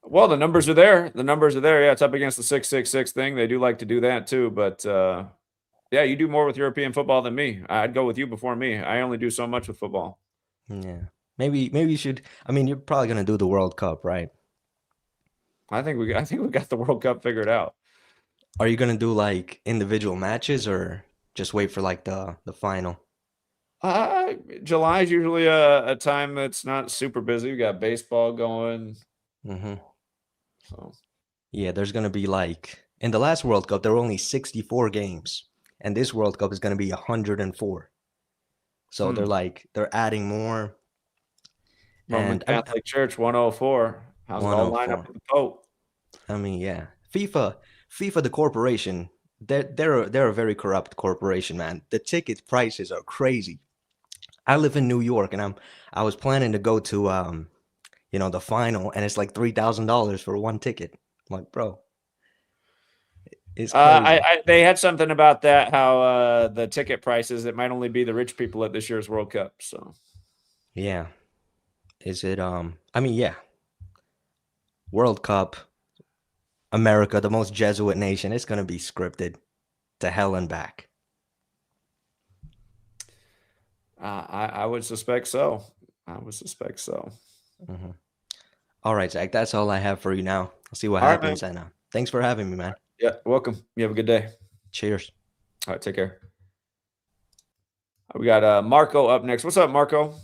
Well, the numbers are there. The numbers are there. Yeah, it's up against the 666 thing. They do like to do that too. But yeah, you do more with European football than me. I'd go with you before me. I only do so much with football. yeah. Maybe you should. I mean, you're probably gonna do the World Cup, right? I think we got the World Cup figured out. Are you gonna do like individual matches, or just wait for like the final? July is usually a time that's not super busy. We got baseball going. Mm-hmm. So Yeah, there's gonna be like in the last World Cup there were only 64 games, and this World Cup is gonna be 104. So they're adding more. Roman And Catholic Church 104. How's it all line 104. up with the Pope? I mean, yeah, FIFA, the corporation, they're a very corrupt corporation, man. The ticket prices are crazy. I live in New York, and I was planning to go to you know, the final, and it's like $3,000 for one ticket. I'm like, bro, it's crazy. They had something about that, how the ticket prices, it might only be the rich people at this year's World Cup. So Yeah. Is it I mean, yeah. World Cup, America, the most Jesuit nation, it's gonna be scripted to hell and back. I would suspect so. I would suspect so. Mhm. All right, Zach, that's all I have for you now. I'll see what All right, happens. And thanks for having me, man. Yeah, welcome. You have a good day. Cheers. All right, take care. We got Marco up next. What's up, Marco?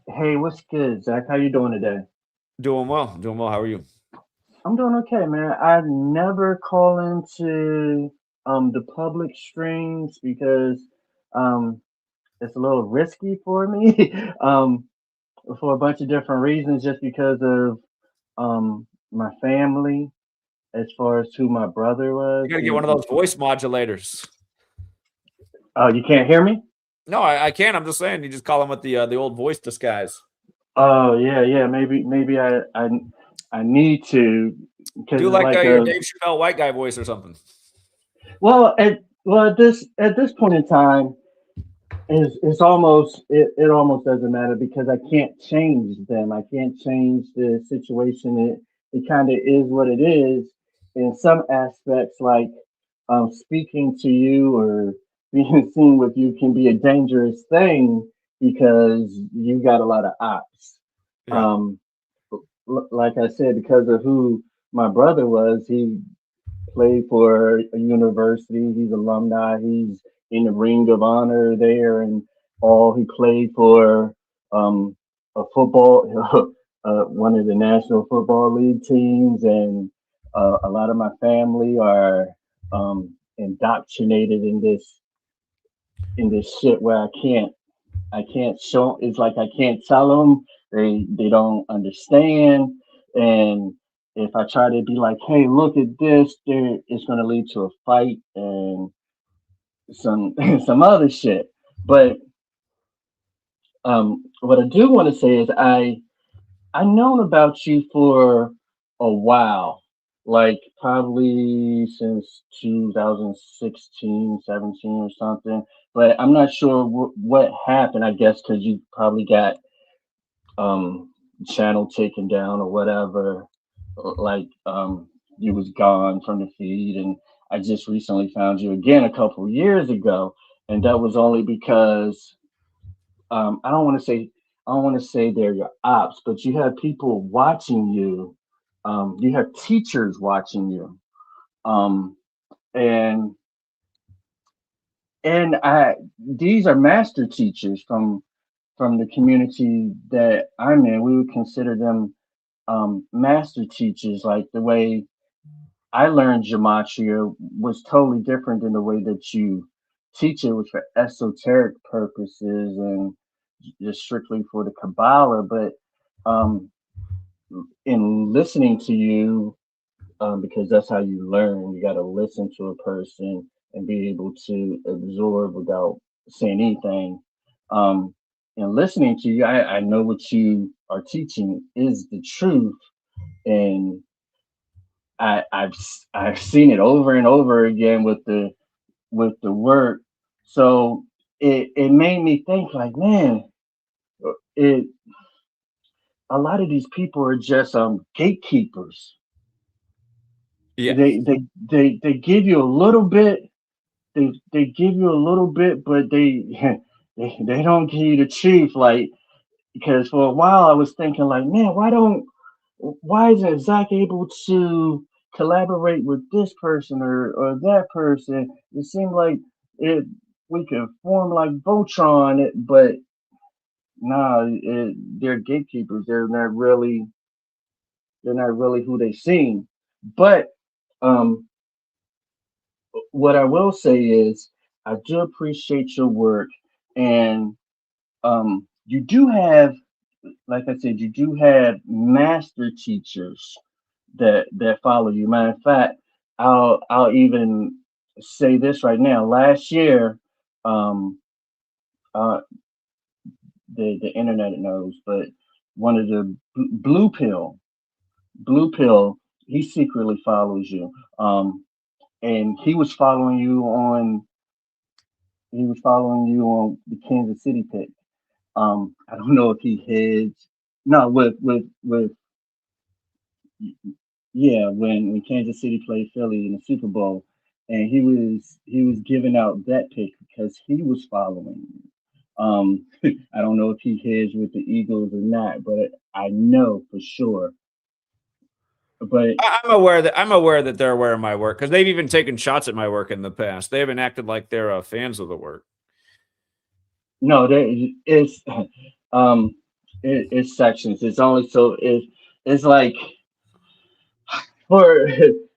Hey, what's good, Zach? How you doing today? Doing well. Doing well. How are you? I'm doing okay, man. I never call into the public streams because um it's a little risky for me for a bunch of different reasons, just because of my family, as far as who my brother You was. got to get one of those voice modulators. Oh, you can't hear me? No, I can't. I'm just saying. You just call them with the old voice disguise. Oh yeah. Maybe I need to, because Do it's like like your a Dave Chappelle white guy voice or something. at this point in time, it's almost it almost doesn't matter, because I can't change them. I can't change the situation. It kind of is what it is. In some aspects, like speaking to you or being seen with you can be a dangerous thing, because you got a lot of ops. Yeah. Um, like I said, because of who my brother was, he played for a university. He's alumni. He's in the Ring of Honor there, and all. He played for a football, one of the National Football League teams, and a lot of my family are indoctrinated in this shit where I can't show. It's like I can't tell them. They don't understand, and if I try to be like, "Hey, look at this," it's going to lead to a fight and some some other shit. But what I do want to say is I known about you for a while, like probably since 2016, 17 or something. But I'm not sure what happened. I guess because you probably got um channel taken down or whatever, like you was gone from the feed, and I just recently found you again a couple years ago, and that was only because I don't want to say they're your ops, but you have people watching you. You have teachers watching you, um, and I these are master teachers from the community that I'm in. We would consider them master teachers. Like the way I learned gematria was totally different than the way that you teach it, which for esoteric purposes and just strictly for the Kabbalah. But um, in listening to you, because that's how you learn, you got to listen to a person and be able to absorb without saying anything. Um, and listening to you, I know what you are teaching is the truth, and I've seen it over and over again with the work. So it made me think like, man, it a lot of these people are just gatekeepers. Yeah. They give you a little bit. They give you a little bit, but they don't give you the truth. Like, because for a while I was thinking like, man, why isn't Zach able to collaborate with this person or that person? It seemed like it we could form like Voltron, but nah, they're gatekeepers. They're not really who they seem. But um, what I will say is I do appreciate your work, and you do have, like I said, you do have master teachers that follow you. Matter of fact, I'll even say this right now. Last year, um, uh, the internet knows, but one of the blue pill. Blue pill. He secretly follows you. And he was following you on. He was following you on the Kansas City pick. I don't know if he hedged. No, with yeah, when Kansas City played Philly in the Super Bowl, and he was giving out that pick because he was following you. I don't know if he hedged with the Eagles or not, but I know for sure. But I'm aware that they're aware of my work because they've even taken shots at my work in the past. They haven't acted like they're fans of the work. no, it's it's sections. It's only so it's like for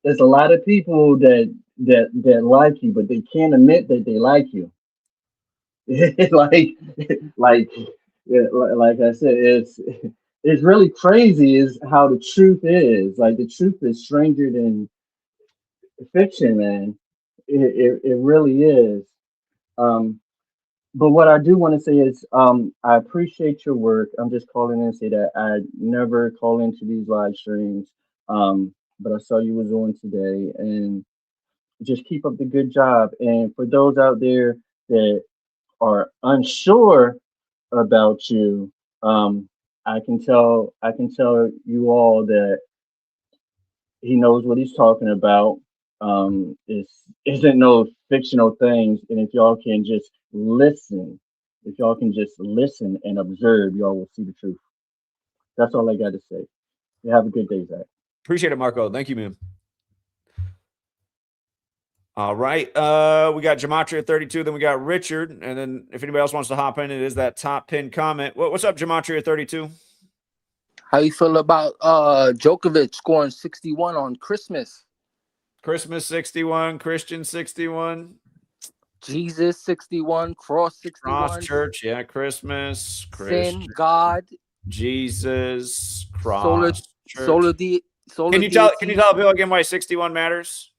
there's a lot of people that like you, but they can't admit that they like you. like like yeah, like I said, it's really crazy is how the truth is. Like the truth is stranger than fiction, man. It really is. Um, but what I do want to say is, I appreciate your work. I'm just calling in and say that I never call into these live streams. But I saw you was on today, and just keep up the good job. And for those out there that are unsure about you, I can tell you all that he knows what he's talking about. It's isn't no fictional things, and if y'all can just listen and observe, y'all will see the truth. That's all I got to say. You have a good day, Zach. Appreciate it, Marco. Thank you, man. All right. We got Gematria32, then we got Richard. And then if anybody else wants to hop in, it is that top pin comment. What's up, Gematria32? How you feel about Djokovic scoring 61 on Christmas? Christmas 61, Christian 61. Jesus 61, Cross 61. Cross Church, yeah, Christmas, Sin, Christian, God, Jesus, Solar, Cross Church. Solar Can you tell Bill again why 61 matters?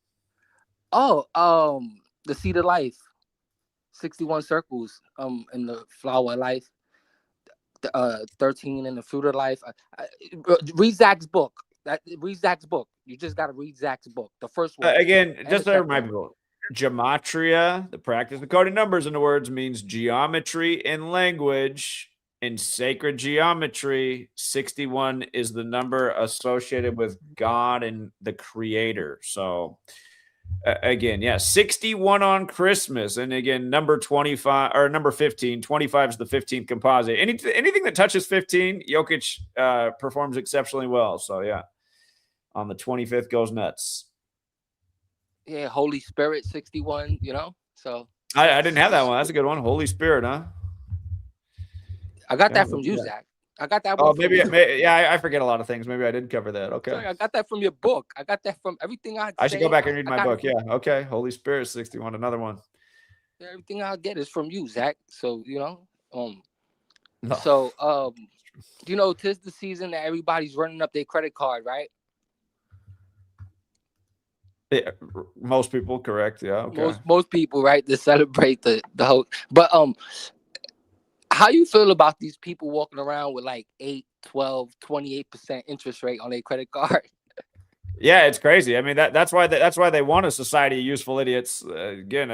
Oh, the seed of life. 61 circles in the flower of life. 13 in the fruit of life. Read Zach's book. Read Zach's book. You just got to read Zach's book. The first one. Again, just to remind people, gematria, the practice of coding numbers into words, means geometry in language. In sacred geometry, 61 is the number associated with God and the Creator. So, again, yeah, 61 on Christmas. And again, number 25 or number 15, 25 is the 15th composite. Anything that touches 15, Jokic performs exceptionally well. So, yeah, on the 25th goes nuts. Yeah, Holy Spirit 61, So I didn't have that one. That's a good one. Holy Spirit, huh? I got that from you, Zach. I got that one. Oh, maybe I forget a lot of things. Maybe I did cover that. Okay. Sorry, I got that from your book. I got that from everything I should go back and read my book. Yeah. Okay. Holy Spirit 61, another one. Everything I get is from you, Zach. So, No. So, tis the season that everybody's running up their credit card, right? Yeah, most people, correct. Yeah. Okay. Most people, right, to celebrate the whole. But how you feel about these people walking around with like 8, 12, 28% interest rate on their credit card? Yeah, it's crazy. I mean, that's why they want a society of useful idiots. Again,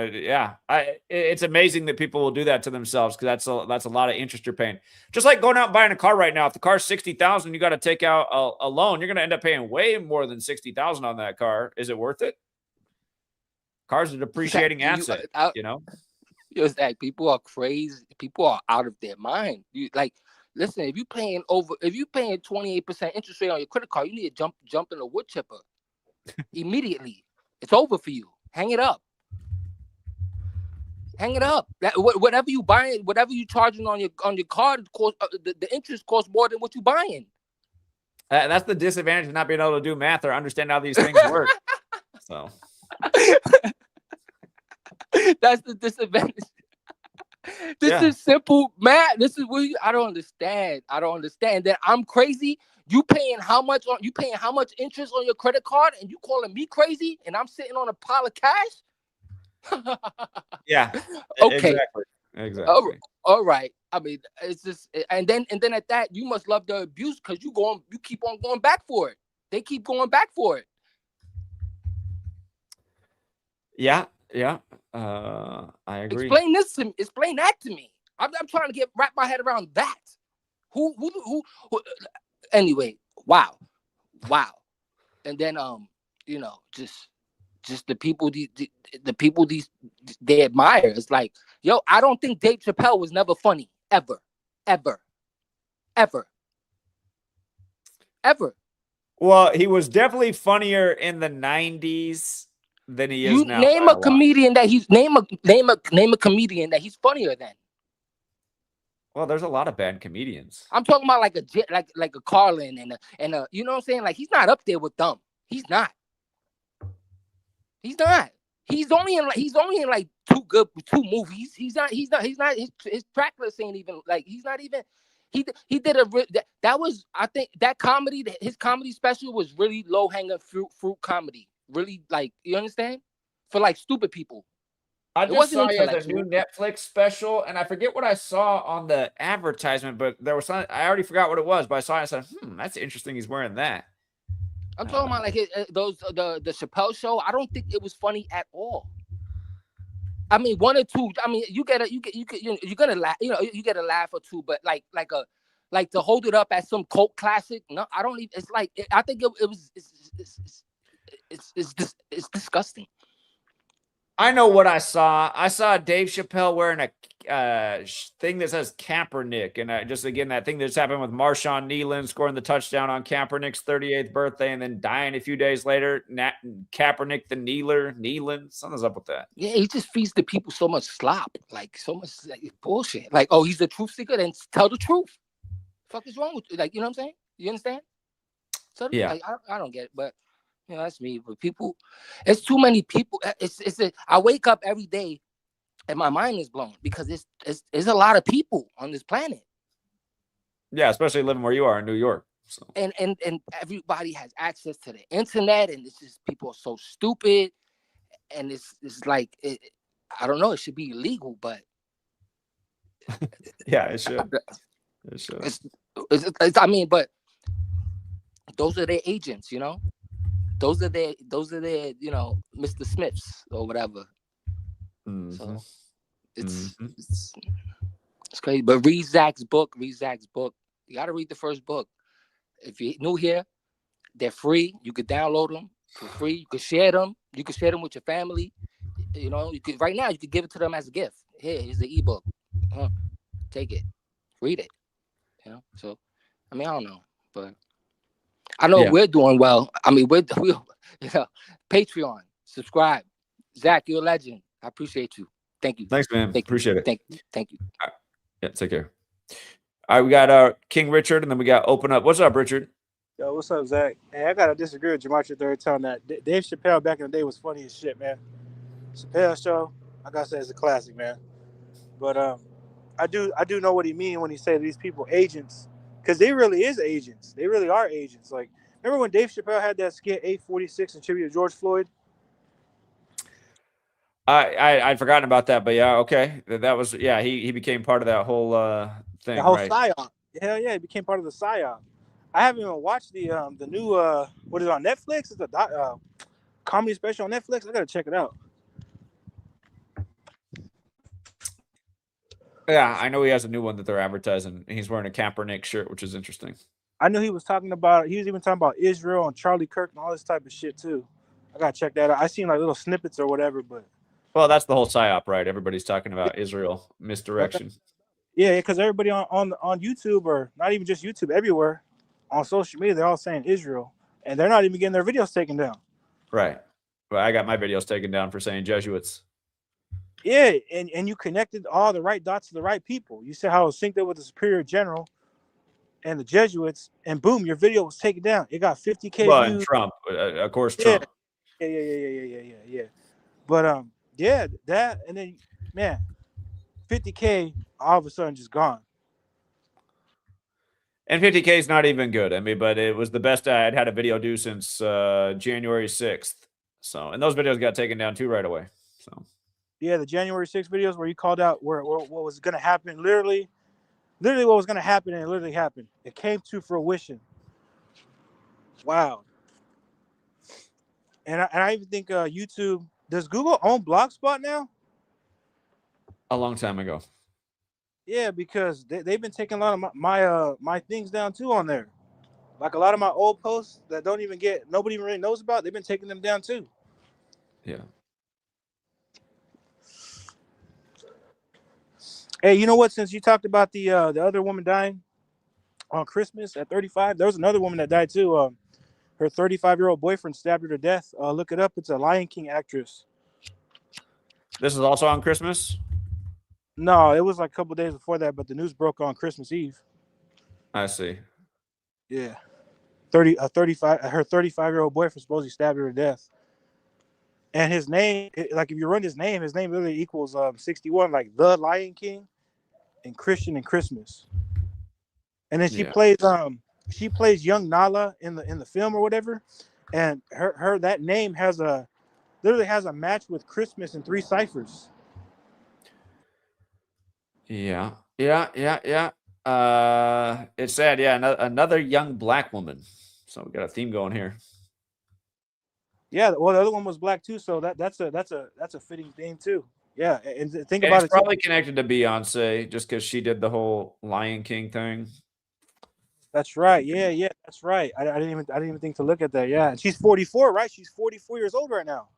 it's amazing that people will do that to themselves because that's a lot of interest you're paying. Just like going out and buying a car right now. If the car's $60,000, you got to take out a loan. You're going to end up paying way more than $60,000 on that car. Is it worth it? Cars are a depreciating asset. Zach, people are crazy. People are out of their mind. Listen, if you're paying 28% interest rate on your credit card, you need to jump in a wood chipper immediately. It's over for you. Hang it up. Whatever you buying, whatever you charging on your card, the interest costs more than what you buying. That's the disadvantage of not being able to do math or understand how these things work. So that's the disadvantage. This is simple math. This is what I don't understand. That I'm crazy. You paying how much interest on your credit card, and you calling me crazy, and I'm sitting on a pile of cash. Yeah. Okay. Exactly. All right. I mean, it's just, and then at that, you must love the abuse because you keep on going back for it. They keep going back for it. Yeah, yeah. I agree. Explain that to me. I'm trying to wrap my head around that. Who anyway, wow. And then you know, just the people they admire. It's like, yo, I don't think Dave Chappelle was never funny. Ever. Well, he was definitely funnier in the 90s than he is now. Name a comedian that he's name a comedian that he's funnier than. Well, there's a lot of bad comedians. I'm talking about like a Carlin and a you know what I'm saying? Like, he's not up there with them. He's not. He's only in like two movies. He's not his track list ain't even like, he's not even, he did that was, I think that comedy, his comedy special was really low hanging fruit comedy. Really, like, you understand? For like stupid people. I just saw he has a new Netflix special, and I forget what I saw on the advertisement, but there was something, I already forgot what it was, but I saw it and I said, that's interesting. He's wearing that. I'm talking about like the Chappelle show. I don't think it was funny at all. I mean, one or two. I mean, you're gonna laugh. You know, you get a laugh or two, but like to hold it up as some cult classic. No, I don't even. It's like, I think it's disgusting. I know what I saw. I saw Dave Chappelle wearing a thing that says Kaepernick. And just, again, that thing that's happened with Marshawn Kneeland scoring the touchdown on Kaepernick's 38th birthday and then dying a few days later. Kaepernick the Kneeler, Kneeland. Something's up with that. Yeah, he just feeds the people so much slop. Like, so much bullshit. Like, oh, he's a truth seeker? Then tell the truth. Fuck is wrong with you? Like, you know what I'm saying? You understand? So, yeah. Like, I don't get it, but... You know, that's me. But people, it's too many people. I wake up every day and my mind is blown because it's a lot of people on this planet. Yeah, especially living where you are in New York. So. And everybody has access to the internet, and it's just, people are so stupid, and it's like, I don't know. It should be illegal, but yeah, it should. It should. I mean, but those are their agents, you know. Those are their, you know, Mr. Smiths or whatever. Mm-hmm. So it's crazy. But read Zach's book. You got to read the first book. If you're new here, they're free. You could download them for free. You could share them. You could share them with your family. You know, you could right now. You could give it to them as a gift. Here's the ebook. Take it, read it. You know. So, I mean, I don't know, but. I know we're doing well. I mean, we you know, Patreon, subscribe. Zach, you're a legend. I appreciate you. Thank you. Thanks, man. Appreciate it. Thank you. All right. Yeah, take care. All right, we got King Richard, and then we got Open Up. What's up, Richard? Yo, what's up, Zach? Hey, I gotta disagree with Gematria third time that Dave Chappelle back in the day was funny as shit, man. Chappelle show, I gotta say, it's a classic, man. But I do know what he mean when he say these people agents. Because they really is agents. They really are agents. Like, remember when Dave Chappelle had that skit 846 in tribute to George Floyd? I'd forgotten about that, but yeah, okay. That was, yeah, he became part of that whole thing. The whole right? psyop. Hell yeah, he became part of the psyop. I haven't even watched the new what is it on Netflix? It's a comedy special on Netflix. I gotta check it out. Yeah, I know he has a new one that they're advertising. He's wearing a Kaepernick shirt, which is interesting. I know he was even talking about Israel and Charlie Kirk and all this type of shit too. I gotta check that out. I seen like little snippets or whatever, but well, that's the whole psyop, right? Everybody's talking about Israel misdirection. Yeah, because everybody on YouTube, or not even just YouTube, everywhere on social media, they're all saying Israel, and they're not even getting their videos taken down. Right. Well, I got my videos taken down for saying Jesuits. Yeah, and you connected all the right dots to the right people. You said how it was synced up with the superior general and the Jesuits, and boom, your video was taken down. It got 50K well, views. And Trump, of course, Trump. Yeah. But yeah, that, and then, man, 50K all of a sudden just gone. And 50K is not even good. I mean, but it was the best I'd had a video do since January 6th. So, and those videos got taken down too right away. So. Yeah, the January 6th videos where you called out where what was going to happen. Literally, literally what was going to happen, and it literally happened. It came to fruition. Wow. And I even think YouTube, does Google own Blogspot now? A long time ago. Yeah, because they've been taking a lot of my things down too on there. Like a lot of my old posts that nobody even really knows about, they've been taking them down too. Yeah. Hey, you know what? Since you talked about the other woman dying on Christmas at 35, there was another woman that died too. Her 35-year-old boyfriend stabbed her to death. Look it up. It's a Lion King actress. This is also on Christmas? No, it was like a couple days before that, but the news broke on Christmas Eve. I see. Yeah. Her 35-year-old boyfriend supposedly stabbed her to death. And his name, like if you run his name literally equals 61, like the Lion King and Christian and Christmas. And then she plays young Nala in the film or whatever. And her that name literally has a match with Christmas in 3 ciphers. Yeah. It's sad. Yeah, another young black woman. So we got a theme going here. Yeah, well, the other one was black too, so that's a fitting theme too. Yeah, and think about it's it. Probably connected to Beyonce, just because she did the whole Lion King thing. That's right. Yeah, that's right. I didn't even think to look at that. Yeah, and she's 44, right? She's 44 years old right now.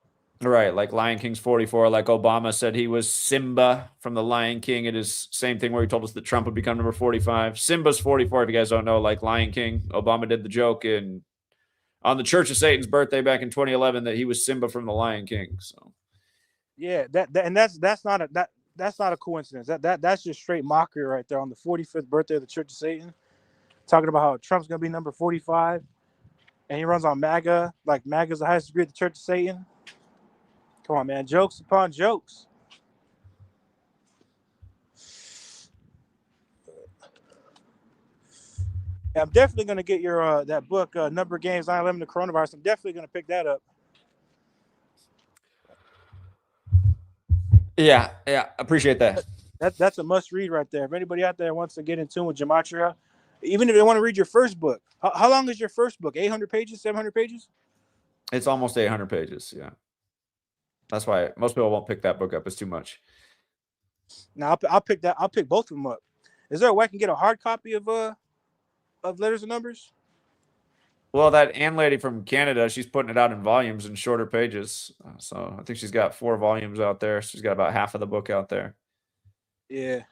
Right, like Lion King's 44. Like Obama said he was Simba from the Lion King. It is same thing where he told us that Trump would become number 45. Simba's 44, if you guys don't know, like Lion King. Obama did the joke on the Church of Satan's birthday back in 2011 that he was Simba from the Lion King. So yeah, that's not a coincidence. That's just straight mockery right there on the 45th birthday of the Church of Satan, talking about how Trump's gonna be number 45, and he runs on MAGA, like MAGA's the highest degree of the Church of Satan. Come on, man, jokes upon jokes. I'm definitely gonna get your that book, Number Games 9/11 the Coronavirus. I'm definitely gonna pick that up. yeah, appreciate that. That's a must read right there. If anybody out there wants to get in tune with Gematria, even if they want to read your first book, how long is your first book? 800 pages, 700 pages? It's almost 800 pages. Yeah, that's why most people won't pick that book up. It's too much. Now I'll pick that. I'll pick both of them up. Is there a way I can get a hard copy of Letters and Numbers? Well, that Ann lady from Canada, she's putting it out in volumes and shorter pages. So I think she's got 4 volumes out there. She's got about half of the book out there. Yeah.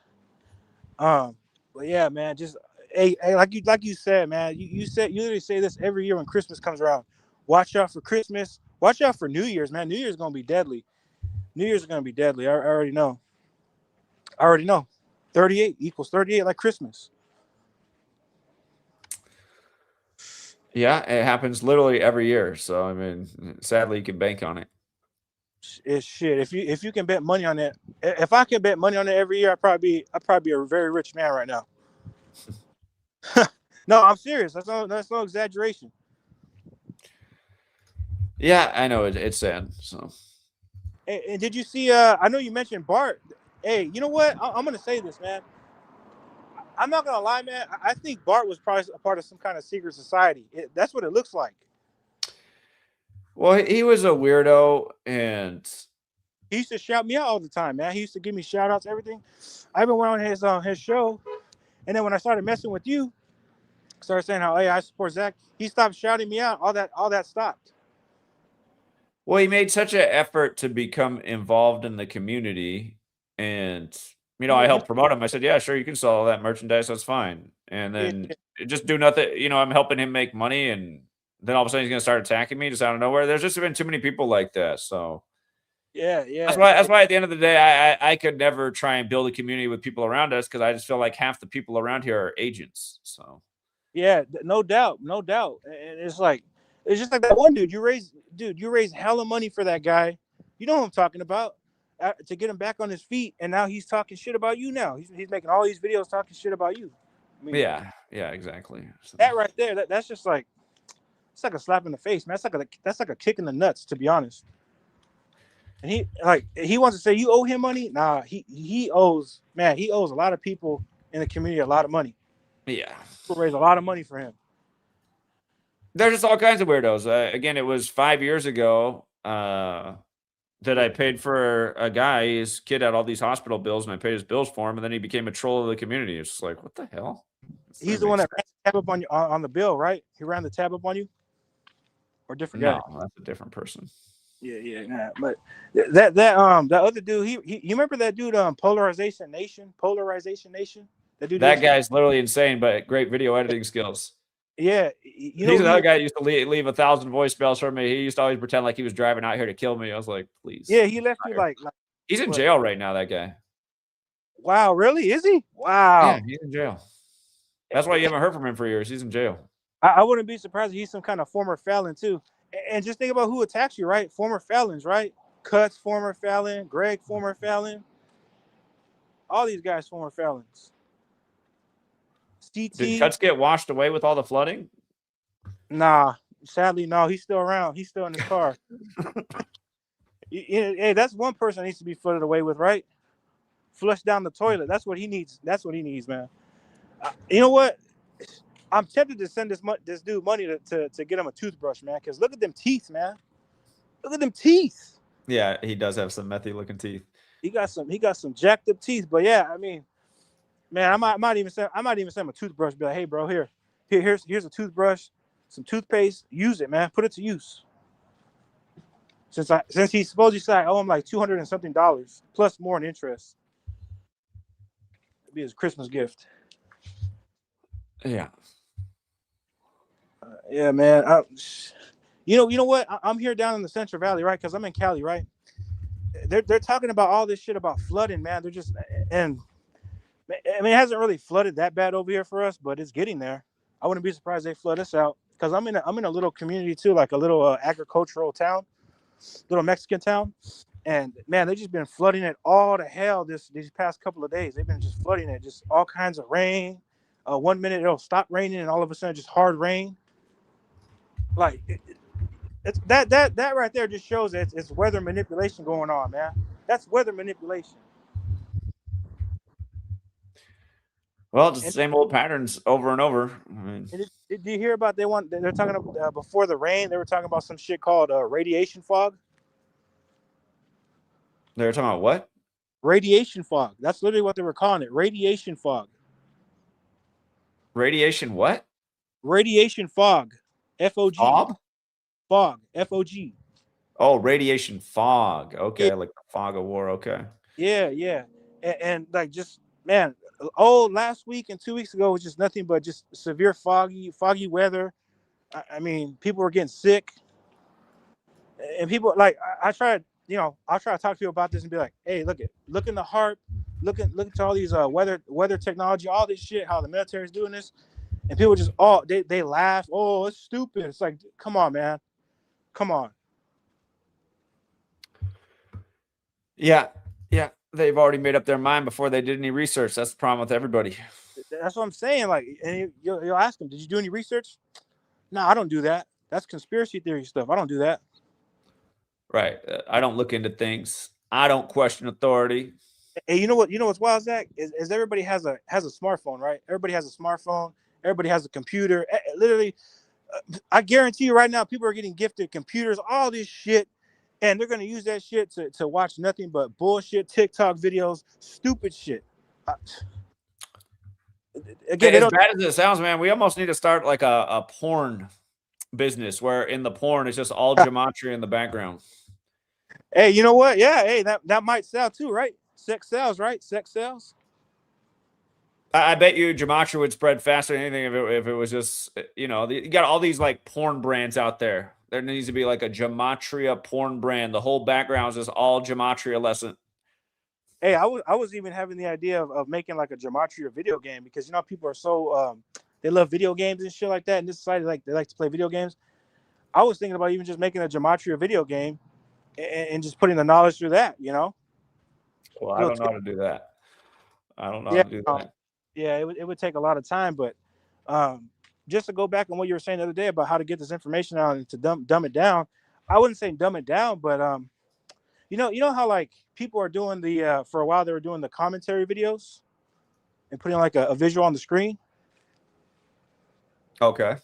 But yeah, man, just hey, like you said, man, you literally say this every year when Christmas comes around. Watch out for Christmas. Watch out for New Year's, man. New Year's is gonna be deadly. New Year's is gonna be deadly. I already know. 38 equals 38 like Christmas. Yeah, it happens literally every year. So I mean, sadly, you can bank on it. It's shit. If you can bet money on it, if I can bet money on it every year, I'd probably be a very rich man right now. No, I'm serious. That's no exaggeration. Yeah, I know it's sad. So, and did you see? I know you mentioned Bart. Hey, you know what? I'm gonna say this, man. I'm not gonna lie, man. I think Bart was probably a part of some kind of secret society. That's what it looks like. Well, he was a weirdo, and he used to shout me out all the time, man. He used to give me shout outs, everything. I even went on his show, and then when I started messing with you, started saying how, hey, I support Zach, he stopped shouting me out. All that stopped. Well, he made such an effort to become involved in the community, and I helped promote him. I said, yeah, sure, you can sell all that merchandise. That's fine. And then just do nothing. I'm helping him make money, and then all of a sudden he's going to start attacking me just out of nowhere. There's just been too many people like that. So yeah. That's why at the end of the day, I could never try and build a community with people around us, because I just feel like half the people around here are agents. So yeah, no doubt. And it's just like that one dude. You raised hella money for that guy. You know who I'm talking about. To get him back on his feet, and now he's talking shit about you. Now he's making all these videos talking shit about you. I mean, yeah, exactly. So that right there, that's just like, it's like a slap in the face, man. That's like a kick in the nuts, to be honest. And he wants to say you owe him money. Nah, he owes a lot of people in the community a lot of money. Yeah. People raise a lot of money for him. There's just all kinds of weirdos. Again, it was 5 years ago that I paid for a guy. His kid had all these hospital bills, and I paid his bills for him, and then he became a troll of the community. It's just like, what the hell? He's the one that ran the tab up on you on the bill, right? He ran the tab up on you, or different guy? No, that's a different person. Yeah. But that other dude, he you remember that dude? Polarization Nation. That dude. That guy's literally insane, but great video editing skills. Yeah, He's another guy that used to leave 1,000 voicemails for me. He used to always pretend like he was driving out here to kill me. I was like, please. Yeah, he left you like he's in jail right now, that guy. Wow, really? Is he? Wow. Yeah, he's in jail. That's why you haven't heard from him for years. He's in jail. I wouldn't be surprised if he's some kind of former felon too. And just think about who attacks you, right? Former felons, right? Cuts, former felon. Greg, former felon. All these guys, former felons. CT. Did Cuts get washed away with all the flooding? Nah, sadly, no. He's still around. He's still in his car. Hey, that's one person that needs to be flooded away with, right? Flush down the toilet. That's what he needs. That's what he needs, man. You know what? I'm tempted to send this dude money to get him a toothbrush, man. Because look at them teeth, man. Look at them teeth. Yeah, he does have some methy looking teeth. He got some jacked up teeth. But yeah, I mean, man, I might even send him a toothbrush. Be like, hey, bro, here's a toothbrush, some toothpaste. Use it, man. Put it to use. Since he supposedly said I owe him like $200 and something plus more in interest. It'd be his Christmas gift. Yeah. Yeah, man. You know what? I'm here down in the Central Valley, right? Because I'm in Cali, right? They're talking about all this shit about flooding, man. They're just, and I mean, it hasn't really flooded that bad over here for us, but it's getting there. I wouldn't be surprised they flood us out because I'm in a little community too, like a little agricultural town, little Mexican town, and man, they just been flooding it all to hell these past couple of days. They've been just flooding it, just all kinds of rain. 1 minute it'll stop raining, and all of a sudden just hard rain. Like it's that right there just shows that it's weather manipulation going on, man. That's weather manipulation. Well, it's the same old patterns over and over. I mean, did you hear about they're talking about before the rain? They were talking about some shit called radiation fog. They were talking about what? Radiation fog. That's literally what they were calling it. Radiation fog. Radiation what? Radiation fog. F-O-G. Fog. F-O-G. Oh, radiation fog. Okay, Yeah. like the fog of war. Okay. Yeah. And like just, man, last week and 2 weeks ago was just nothing but just severe foggy weather. I mean, people were getting sick. And people, like, I'll try to talk to you about this and be like, hey, look in the HARP, look to all these weather technology, all this shit, how the military is doing this. And people just they laugh. Oh, it's stupid. It's like, come on, man. Come on. Yeah. They've already made up their mind before they did any research. That's the problem with everybody. That's what I'm saying. Like, and you'll ask them, did you do any research? No, I don't do that. That's conspiracy theory stuff. I don't do that. Right. I don't look into things. I don't question authority. Hey, you know what's wild, Zach? Is everybody has a smartphone, right? Everybody has a smartphone. Everybody has a computer. Literally, I guarantee you right now, people are getting gifted computers, all this shit, and they're going to use that shit to watch nothing but bullshit, TikTok videos, stupid shit. Again, as bad as it sounds, man, we almost need to start like a porn business where in the porn it's just all gematria in the background. Hey, you know what? Yeah, hey, that might sell too, right? Sex sells, right? Sex sells. I bet you gematria would spread faster than anything if it was just, you got all these like porn brands out there. There needs to be like a gematria porn brand. The whole background is just all gematria lesson. Hey, I was even having the idea of making like a gematria video game because people are so they love video games and shit like that. In this society, they like to play video games. I was thinking about even just making a gematria video game and just putting the knowledge through that. Well, I don't know how to do that. Yeah, it would take a lot of time, but just to go back on what you were saying the other day about how to get this information out and to dumb it down, I wouldn't say dumb it down, but you know how like people are doing for a while they were doing the commentary videos, and putting like a visual on the screen. Okay.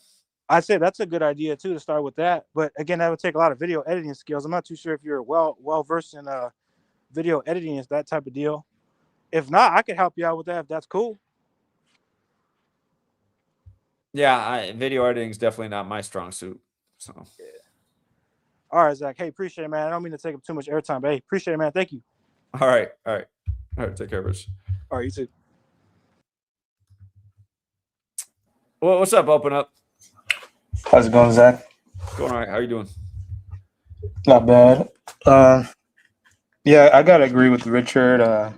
I'd say that's a good idea too to start with that. But again, that would take a lot of video editing skills. I'm not too sure if you're well versed in video editing, is that type of deal. If not, I could help you out with that if that's cool. Yeah, video editing is definitely not my strong suit. So. Yeah. All right, Zach. Hey, appreciate it, man. I don't mean to take up too much airtime, but hey, appreciate it, man. Thank you. All right. Take care, Rich. All right, you too. Well, what's up? Open up. How's it going, Zach? Going all right. How you doing? Not bad. Yeah, I gotta agree with Richard.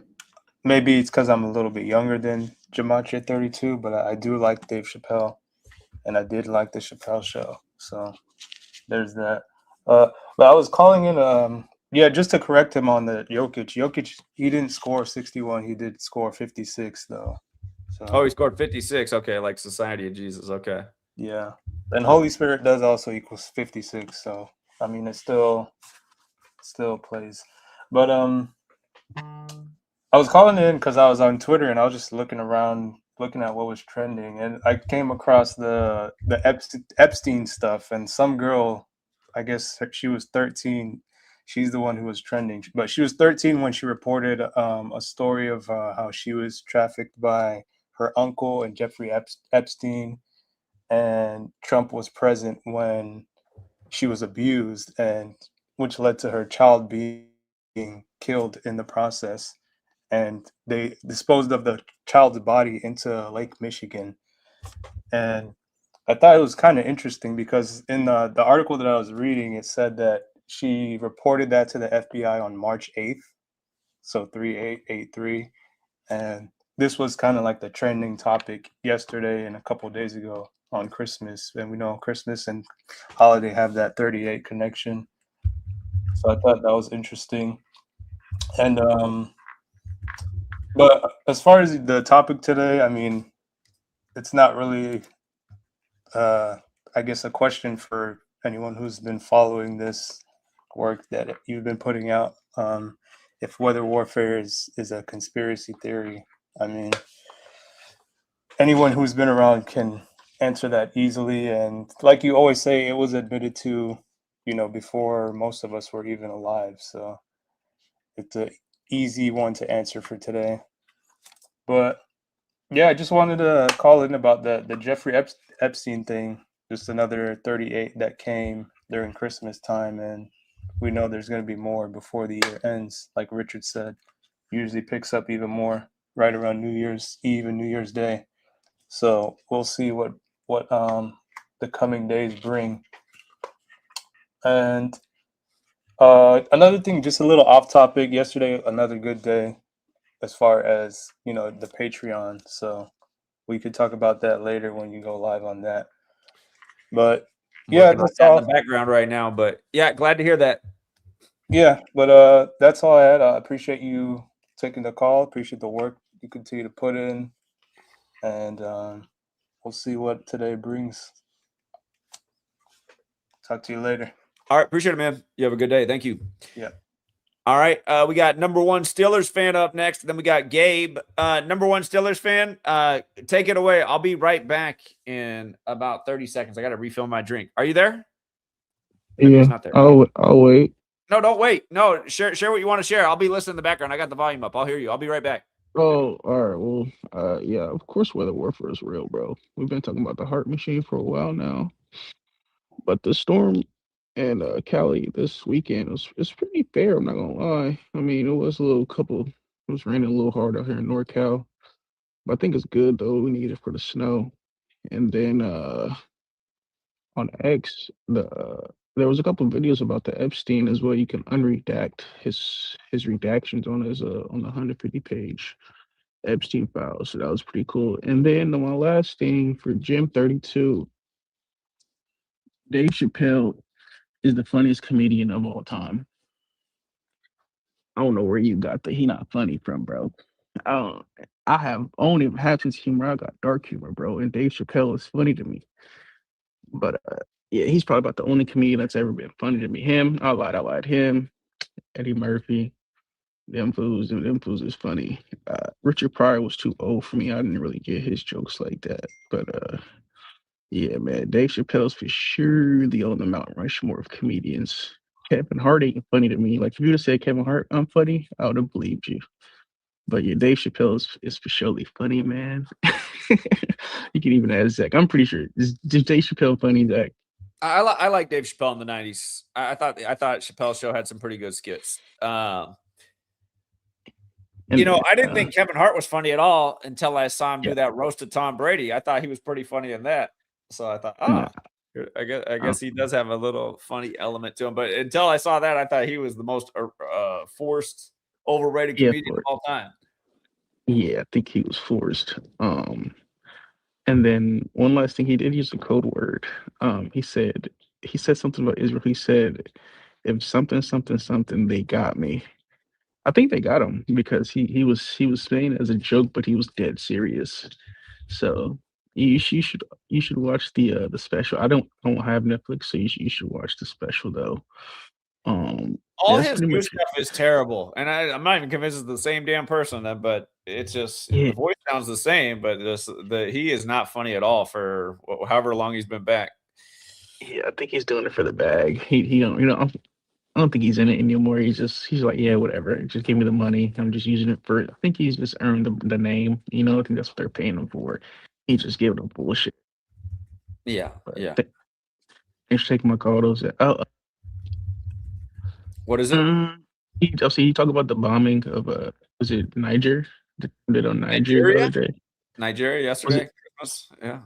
Maybe it's because I'm a little bit younger than Gematria32, but I do like Dave Chappelle, and I did like the Chappelle show. So there's that. But I was calling in, just to correct him on the Jokic. Jokic, he didn't score 61. He did score 56, though. So, oh, he scored 56. Okay, like Society of Jesus. Okay. Yeah. And Holy Spirit does also equals 56. So, I mean, it still plays. But I was calling in because I was on Twitter and I was just looking around, looking at what was trending, and I came across the Epstein stuff, and some girl, I guess she was 13. She's the one who was trending, but she was 13 when she reported a story of how she was trafficked by her uncle and Jeffrey Epstein, and Trump was present when she was abused, and which led to her child being killed in the process. And they disposed of the child's body into Lake Michigan. And I thought it was kind of interesting because in the article that I was reading, it said that she reported that to the FBI on March 8th, so 3883. And this was kind of like the trending topic yesterday and a couple of days ago on Christmas. And we know Christmas and holiday have that 38 connection. So I thought that was interesting. And but as far as the topic today, I mean, it's not really, I guess, a question for anyone who's been following this work that you've been putting out. If weather warfare is a conspiracy theory, I mean, anyone who's been around can answer that easily. And like you always say, it was admitted to, before most of us were even alive. So it's an easy one to answer for today. But yeah, I just wanted to call in about the Jeffrey Epstein thing. Just another 38 that came during Christmas time, and we know there's going to be more before the year ends. Like Richard said, usually picks up even more right around New Year's Eve and New Year's Day. So we'll see what the coming days bring. And another thing, just a little off topic. Yesterday, another good day as far as the Patreon. So we could talk about that later when you go live on that. But yeah, that's all in the background right now. But yeah, glad to hear that. Yeah, but that's all I had. I appreciate you taking the call. Appreciate the work you continue to put in, and we'll see what today brings. Talk to you later. All right, appreciate it, man. You have a good day. Thank you. Yeah. All right, we got number one Steelers fan up next. Then we got Gabe, number one Steelers fan. Take it away. I'll be right back in about 30 seconds. I got to refill my drink. Are you there? Yeah. He's not there. I'll wait. No, don't wait. No, share what you want to share. I'll be listening in the background. I got the volume up. I'll hear you. I'll be right back. Oh, all right. Well, yeah, of course weather warfare is real, bro. We've been talking about the heart machine for a while now. But the storm in Cali this weekend it's pretty fair, I'm not gonna lie. I mean, it was it was raining a little hard out here in NorCal. But I think it's good though. We need it for the snow. And then on X, there was a couple of videos about the Epstein as well. You can unredact his redactions on his on the 150 page Epstein file. So that was pretty cool. And then my last thing for Gym 32, Dave Chappelle is the funniest comedian of all time. I don't know where you got the he not funny from, bro. I have only half his humor. I got dark humor, bro. And Dave Chappelle is funny to me. But yeah, he's probably about the only comedian that's ever been funny to me. I lied. Him, Eddie Murphy, Them fools is funny. Richard Pryor was too old for me. I didn't really get his jokes like that. But yeah, man, Dave Chappelle's for sure the on the Mount Rushmore of comedians. Kevin Hart ain't funny to me. Like if you would have said Kevin Hart, I'm funny, I would have believed you. But yeah, Dave Chappelle is for surely funny, man. You can even ask Zach. I'm pretty sure is Dave Chappelle funny, Zach? I like Dave Chappelle in the '90s. I thought Chappelle's show had some pretty good skits. You know, I didn't think Kevin Hart was funny at all until I saw him do that roast of Tom Brady. I thought he was pretty funny in that. So I thought, I guess he does have a little funny element to him. But until I saw that, I thought he was the most forced, overrated comedian of all time. Yeah, I think he was forced. And then one last thing, he did use a code word. He said something about Israel. He said, "If something, they got me." I think they got him because he was saying it as a joke, but he was dead serious. So you should watch the special. I don't have Netflix, so you should watch the special though. All his new stuff is terrible, and I'm not even convinced it's the same damn person. But it's just the voice sounds the same, but he is not funny at all for however long he's been back. Yeah, I think he's doing it for the bag. He don't, I don't think he's in it anymore. He's like, yeah, whatever. Just give me the money. I'm just using it for. I think he's just earned the name. I think that's what they're paying him for. He just giving them bullshit. Yeah, yeah. Thanks for taking my call. Those. What is it? He talked about the bombing of was it Niger? Did on Nigeria the other day? Nigeria yesterday. Yeah.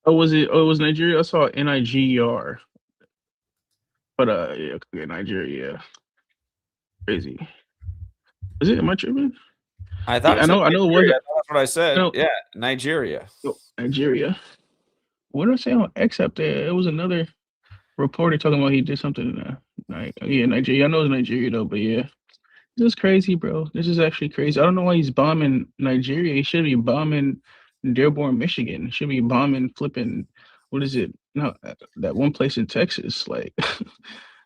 Oh, was it? Oh, it was Nigeria. I saw NIGER. But yeah, Nigeria. Yeah. Crazy. Is it? Am I tripping? I thought. I know it wasn't. That's what I said. No. Yeah, Nigeria. Nigeria. What did I say on X up there? It was another reporter talking about he did something in Nigeria. I know it's Nigeria though, but yeah. This is crazy, bro. This is actually crazy. I don't know why he's bombing Nigeria. He should be bombing Dearborn, Michigan. He should be bombing flipping what is it? No, that one place in Texas. Like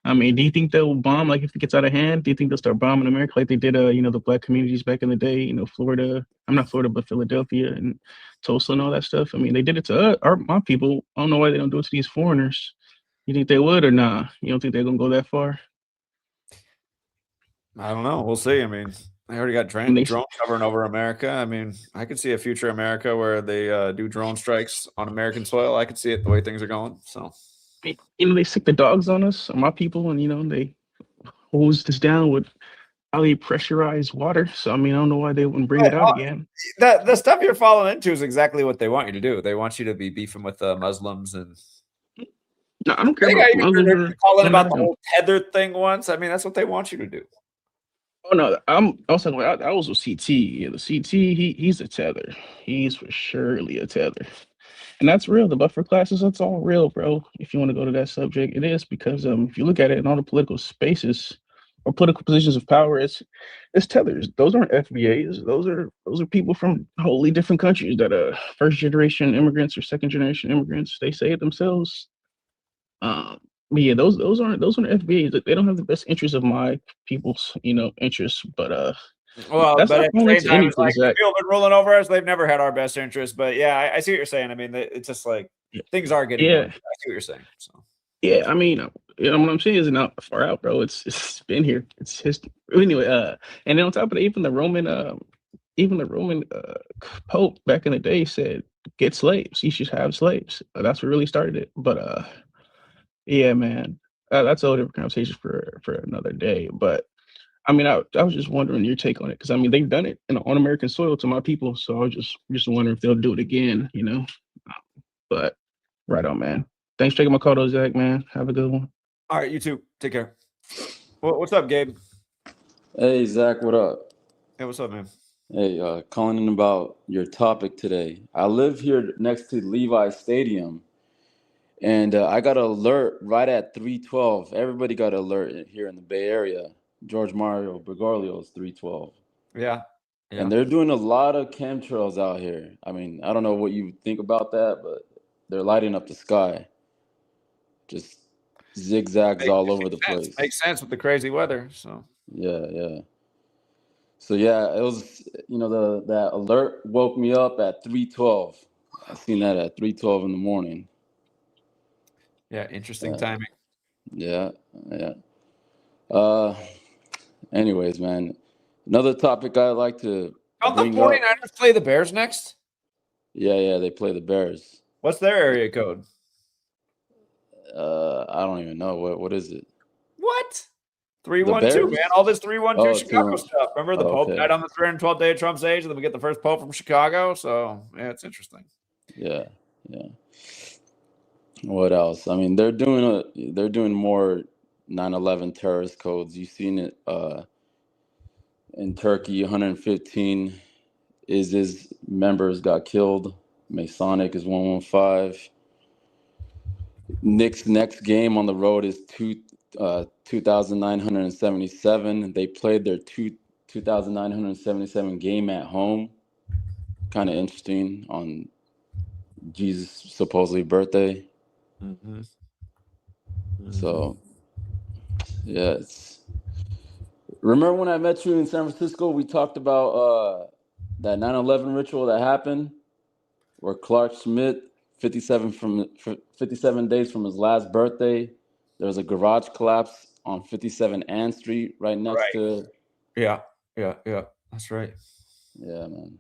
I mean, do you think they'll bomb like if it gets out of hand? Do you think they'll start bombing America like they did the black communities back in the day, Florida. I'm not Florida, but Philadelphia and Tulsa and all that stuff. I mean, they did it to my people. I don't know why they don't do it to these foreigners. You think they would or nah? You don't think they're gonna go that far? I don't know. We'll see. I mean, they already got drones hovering over America. I mean, I could see a future America where they do drone strikes on American soil. I could see it the way things are going. So, they sick the dogs on us, on my people, and they hose this down with highly pressurized water. So I mean, I don't know why they wouldn't bring it out again. The stuff you're falling into is exactly what they want you to do. They want you to be beefing with Muslims and. No, I don't care about Muslims. Calling about the whole tether thing once. I mean, that's what they want you to do. Oh no, I was talking about I was with CT. Yeah, the CT, he's a tether. He's for surely a tether. And that's real. The buffer classes, that's all real, bro. If you want to go to that subject, it is because if you look at it in all the political spaces or political positions of power, it's tethers. Those aren't FBAs. Those are people from wholly different countries that first generation immigrants or second generation immigrants. They say it themselves. But yeah, those aren't FBAs. They don't have the best interests of my people's interests. But well, but at the same time, it's like the people have been rolling over us. They've never had our best interests. But yeah, I see what you're saying. I mean, it's just like things are getting. I see what you're saying. So yeah, I mean, what I'm saying is not far out, bro. It's been here. It's history. Anyway, and then on top of that, even the Roman Pope back in the day said, "Get slaves. You should have slaves." That's what really started it. But yeah, man, that's a whole different conversation for another day. But I mean, I was just wondering your take on it because I mean they've done it on American soil to my people, so I was just wondering if they'll do it again, But right on, man. Thanks for taking my call, though, Zach. Man, have a good one. All right, you too. Take care. What's up, Gabe? Hey, Zach. What up? Hey, what's up, man? Hey, calling in about your topic today. I live here next to Levi Stadium. And I got an alert right at 3:12. Everybody got an alert here in the Bay Area. George Mario Bergoglio's 3:12. Yeah. And they're doing a lot of chemtrails out here. I mean, I don't know what you think about that, but they're lighting up the sky. Just zigzags all over the place. Makes sense with the crazy weather. So yeah. So yeah, it was, that alert woke me up at 3:12. I seen that at 3:12 in the morning. Yeah, interesting timing. Yeah, yeah. Uh, anyways, man, another topic I'd like to Don't the bring up. 49ers play the Bears next? Yeah, they play the Bears. What's their area code? I don't even know what is it. What? The 312, man. Bears? All this 312 Oh, Chicago 3-1. stuff. Remember the Oh, Pope okay. died on the 312th day of Trump's age, and then we get the first Pope from Chicago. So yeah, it's interesting. Yeah. What else? I mean, they're doing more 9/11 terrorist codes. You've seen it in Turkey. 115 ISIS members got killed. Masonic is 115. Knicks' next game on the road is 2,977. They played their 2,977 game at home. Kind of interesting on Jesus' supposedly birthday. Mm-hmm. So, yeah. Remember when I met you in San Francisco? We talked about that 9/11 ritual that happened, where Clark Schmidt, 57 days from his last birthday, there was a garage collapse on 57 Ann Street, right next to. Yeah. That's right. Yeah, man.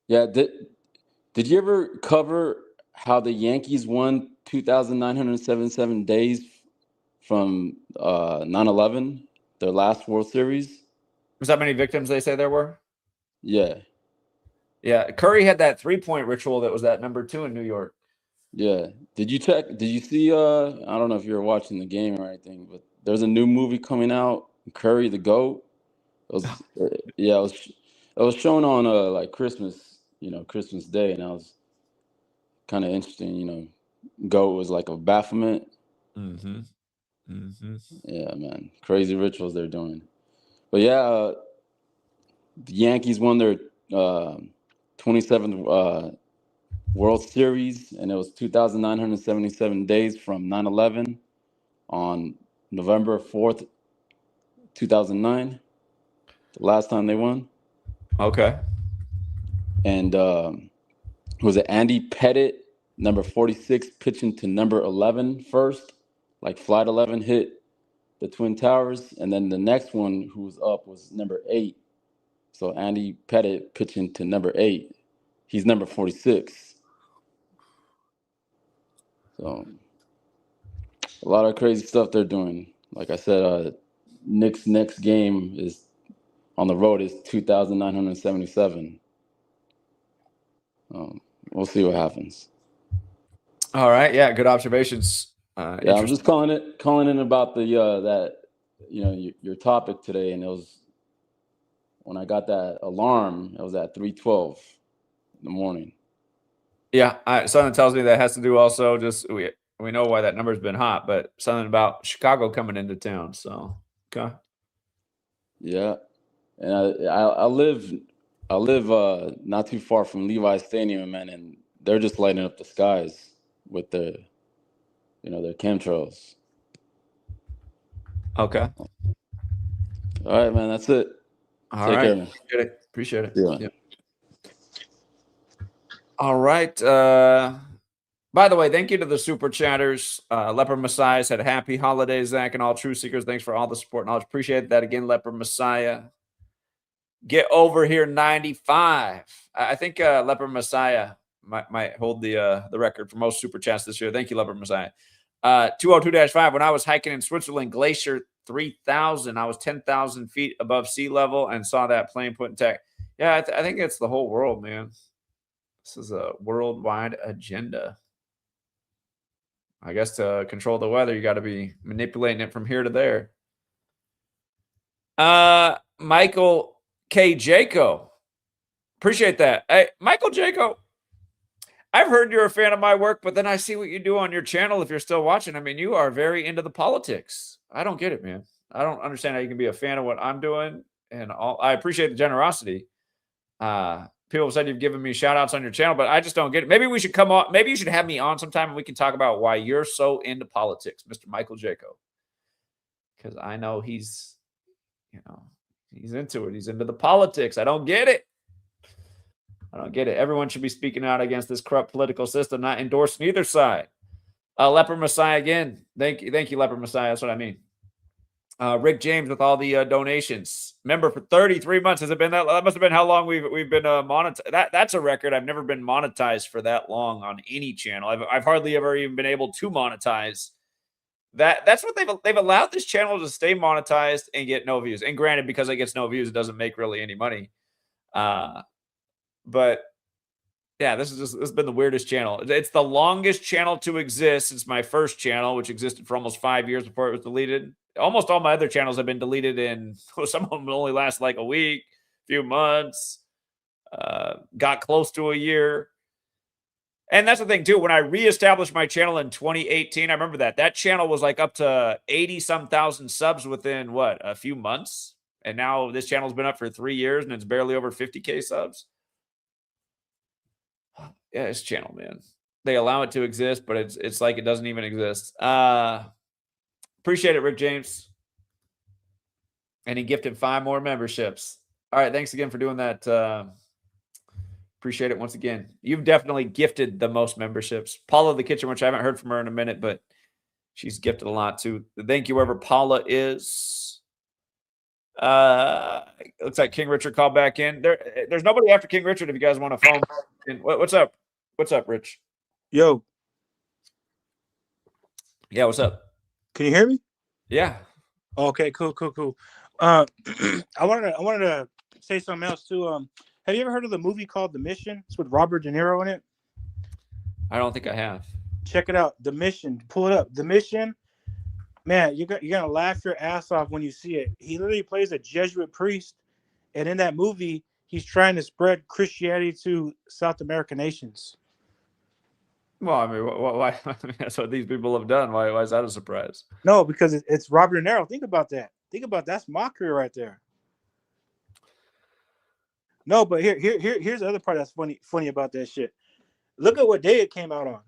Yeah, did you ever cover how the Yankees won 2,977 days from 9/11, their last World Series? Was that many victims they say there were? Yeah. Yeah. Curry had that 3-point ritual that was at number 2 in New York. Yeah. Did you see I don't know if you were watching the game or anything, but there's a new movie coming out, Curry the GOAT. It was it was shown on like Christmas, Christmas Day, and that was kind of interesting, GOAT was like a Baphomet. Mm-hmm. Mm-hmm. Yeah, man. Crazy rituals they're doing. But yeah, the Yankees won their 27th World Series, and it was 2,977 days from 9/11 on November 4th, 2009, the last time they won. Okay. And was it Andy Pettit, number 46, pitching to number 11 first? Like Flight 11 hit the Twin Towers, and then the next one who was up was number 8. So Andy Pettit pitching to number 8. He's number 46. So a lot of crazy stuff they're doing. Like I said, Knicks' next game is on the road is 2,977. We'll see what happens. All right. Yeah. Good observations. Yeah, I'm just calling in about the that your topic today, and it was when I got that alarm. It was at 3:12 in the morning. Yeah. Something tells me that has to do also just we know why that number's been hot, but something about Chicago coming into town. So okay. Yeah, and I live not too far from Levi Stadium, man, and they're just lighting up the skies with their chemtrails. Okay. All right, man. That's it. Take care, man. Appreciate it. Yeah. All right. By the way, thank you to the super chatters. Leopard Messiah said, "Happy holidays, Zach, and all true seekers. Thanks for all the support and knowledge. Appreciate that again, Leopard Messiah. Get over here, 95. I think Leopard Messiah might hold the record for most super chats this year. Thank you, Leopard Messiah. 202-5. When I was hiking in Switzerland, Glacier 3000, I was 10,000 feet above sea level and saw that plane put in tech. Yeah, I think it's the whole world, man. This is a worldwide agenda. I guess to control the weather, you got to be manipulating it from here to there. Michael K. Jaco. Appreciate that. Hey, Michael Jaco, I've heard you're a fan of my work, but then I see what you do on your channel if you're still watching. I mean, you are very into the politics. I don't get it, man. I don't understand how you can be a fan of what I'm doing. And I appreciate the generosity. People have said you've given me shout outs on your channel, but I just don't get it. Maybe we should come on. Maybe you should have me on sometime and we can talk about why you're so into politics, Mr. Michael Jaco. Because I know he's He's into it. He's into the politics. I don't get it. I don't get it. Everyone should be speaking out against this corrupt political system, not endorsing either side. Leper Messiah again. Thank you, Leper Messiah. That's what I mean. Rick James with all the donations. Member for 33 months. Has it been that? That must have been how long we've been monetized. That's a record. I've never been monetized for that long on any channel. I've hardly ever even been able to monetize. That's what they've allowed this channel to stay monetized and get no views. And granted, because it gets no views, it doesn't make really any money. But yeah, this has been the weirdest channel. It's the longest channel to exist since my first channel, which existed for almost 5 years before it was deleted. Almost all my other channels have been deleted in, some of them only last like a week, few months, got close to a year. And that's the thing too. When I reestablished my channel in 2018, I remember that channel was like up to 80-some thousand subs within what, a few months. And now this channel's been up for 3 years and it's barely over 50K subs. Yeah, this channel, man. They allow it to exist, but it's like it doesn't even exist. Appreciate it, Rick James. And he gifted 5 more memberships. All right, thanks again for doing that. Appreciate it once again. You've definitely gifted the most memberships. Paula the Kitchen, which I haven't heard from her in a minute, but she's gifted a lot too. Thank you, wherever Paula is. Looks like King Richard called back in. There's nobody after King Richard if you guys want to phone in. What's up? What's up, Rich? Yo. Yeah, what's up? Can you hear me? Yeah. Okay, cool. I wanted to say something else too. Have you ever heard of the movie called The Mission? It's with Robert De Niro in it. I don't think I have. Check it out. The Mission. Pull it up. The Mission. Man, you're gonna laugh your ass off when you see it. He literally plays a Jesuit priest, and in that movie, he's trying to spread Christianity to South American nations. Well, I mean, why? That's what these people have done. Why is that a surprise? No, because it's Robert De Niro. Think about that. That's mockery right there. No, but here's the other part that's funny about that shit. Look at what day it came out on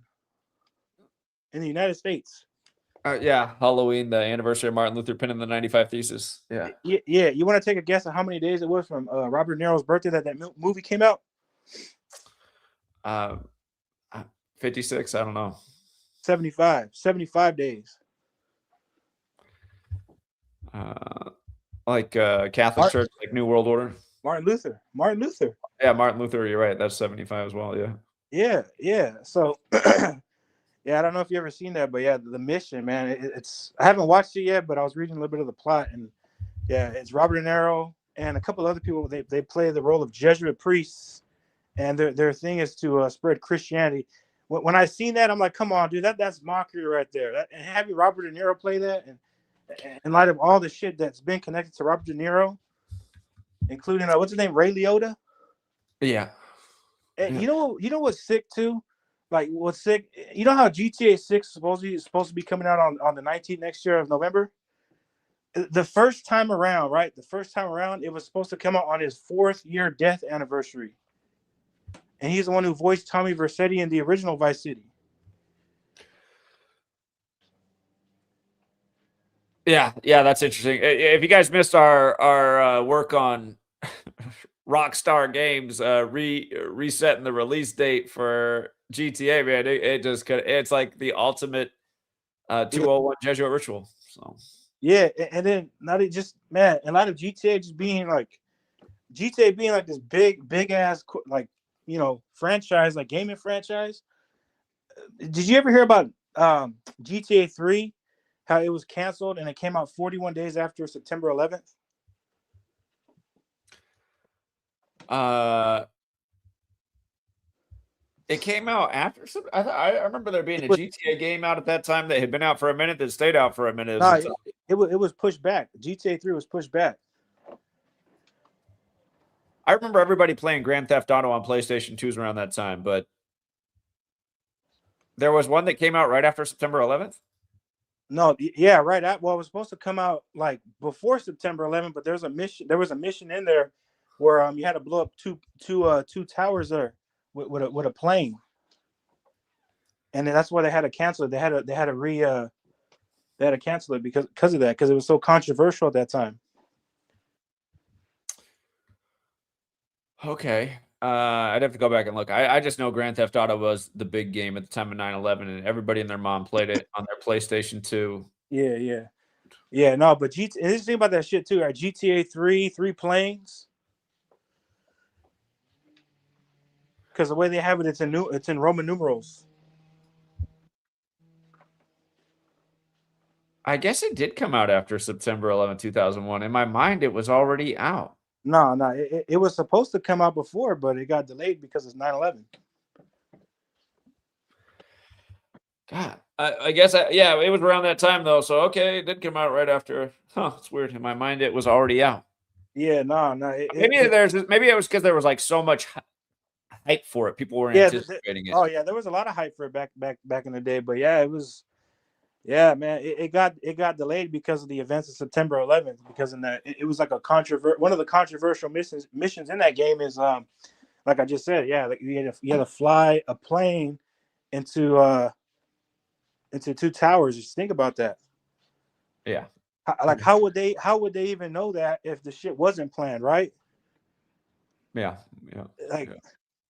in the United States. Yeah, Halloween, the anniversary of Martin Luther penning the 95 Thesis. Yeah. Yeah. You want to take a guess at how many days it was from Robert De Niro's birthday that movie came out? 56. I don't know. 75 days. Like Catholic Church, like New World Order. Martin Luther. Yeah, Martin Luther. You're right. That's 75 as well. Yeah. Yeah. So, yeah, I don't know if you ever seen that, but yeah, The Mission, man. It's I haven't watched it yet, but I was reading a little bit of the plot, and yeah, it's Robert De Niro and a couple other people. They play the role of Jesuit priests, and their thing is to spread Christianity. When I seen that, I'm like, come on, dude, that's mockery right there. And having Robert De Niro play that, and in light of all the shit that's been connected to Robert De Niro, including what's his name, Ray Liotta. Yeah. And you know what's sick too? Like what's sick? You know how GTA 6 is supposed to be coming out on the 19th next year of November? The first time around, right? The first time around, it was supposed to come out on his 4th year death anniversary. And he's the one who voiced Tommy Vercetti in the original Vice City. Yeah, that's interesting. If you guys missed our work on Rockstar Games resetting the release date for GTA, man, it's like the ultimate 201 Jesuit ritual. So yeah, and then not just man, in light of GTA just being like this big ass like franchise, like gaming franchise. Did you ever hear about GTA 3? How it was canceled and it came out 41 days after September 11th? It came out after some. I remember there being a GTA game out at that time that had been out for a minute, that stayed out for a minute. It was pushed back. GTA 3 was pushed back. I remember everybody playing Grand Theft Auto on PlayStation 2s around that time, but there was one that came out right after September 11th. No, yeah, right. Well, it was supposed to come out like before September 11th, but there was a mission in there where you had to blow up two towers there with a plane, and that's why they had to cancel it. They had to cancel it because of that, because it was so controversial at that time. Okay. I'd have to go back and look. I just know Grand Theft Auto was the big game at the time of 9/11, and everybody and their mom played it on their PlayStation 2. Yeah. No, but and this thing about that shit too. Right? GTA 3 planes. Because the way they have it, it's in Roman numerals. I guess it did come out after September 11, 2001. In my mind, it was already out. No, it was supposed to come out before, but it got delayed because it's 9/11. God, I guess, yeah, it was around that time though. So okay, it did come out right after. Huh, it's weird. In my mind, it was already out. Yeah, no. Maybe it was because there was like so much hype for it. People were anticipating it. Oh yeah, there was a lot of hype for it back in the day. But yeah, it was. Yeah, man, it got delayed because of the events of September 11th. Because it was like one of the controversial missions in that game is like I just said, yeah, like you had to fly a plane into two towers. Just think about that. Yeah. Like how would they even know that if the shit wasn't planned, right? Yeah. Like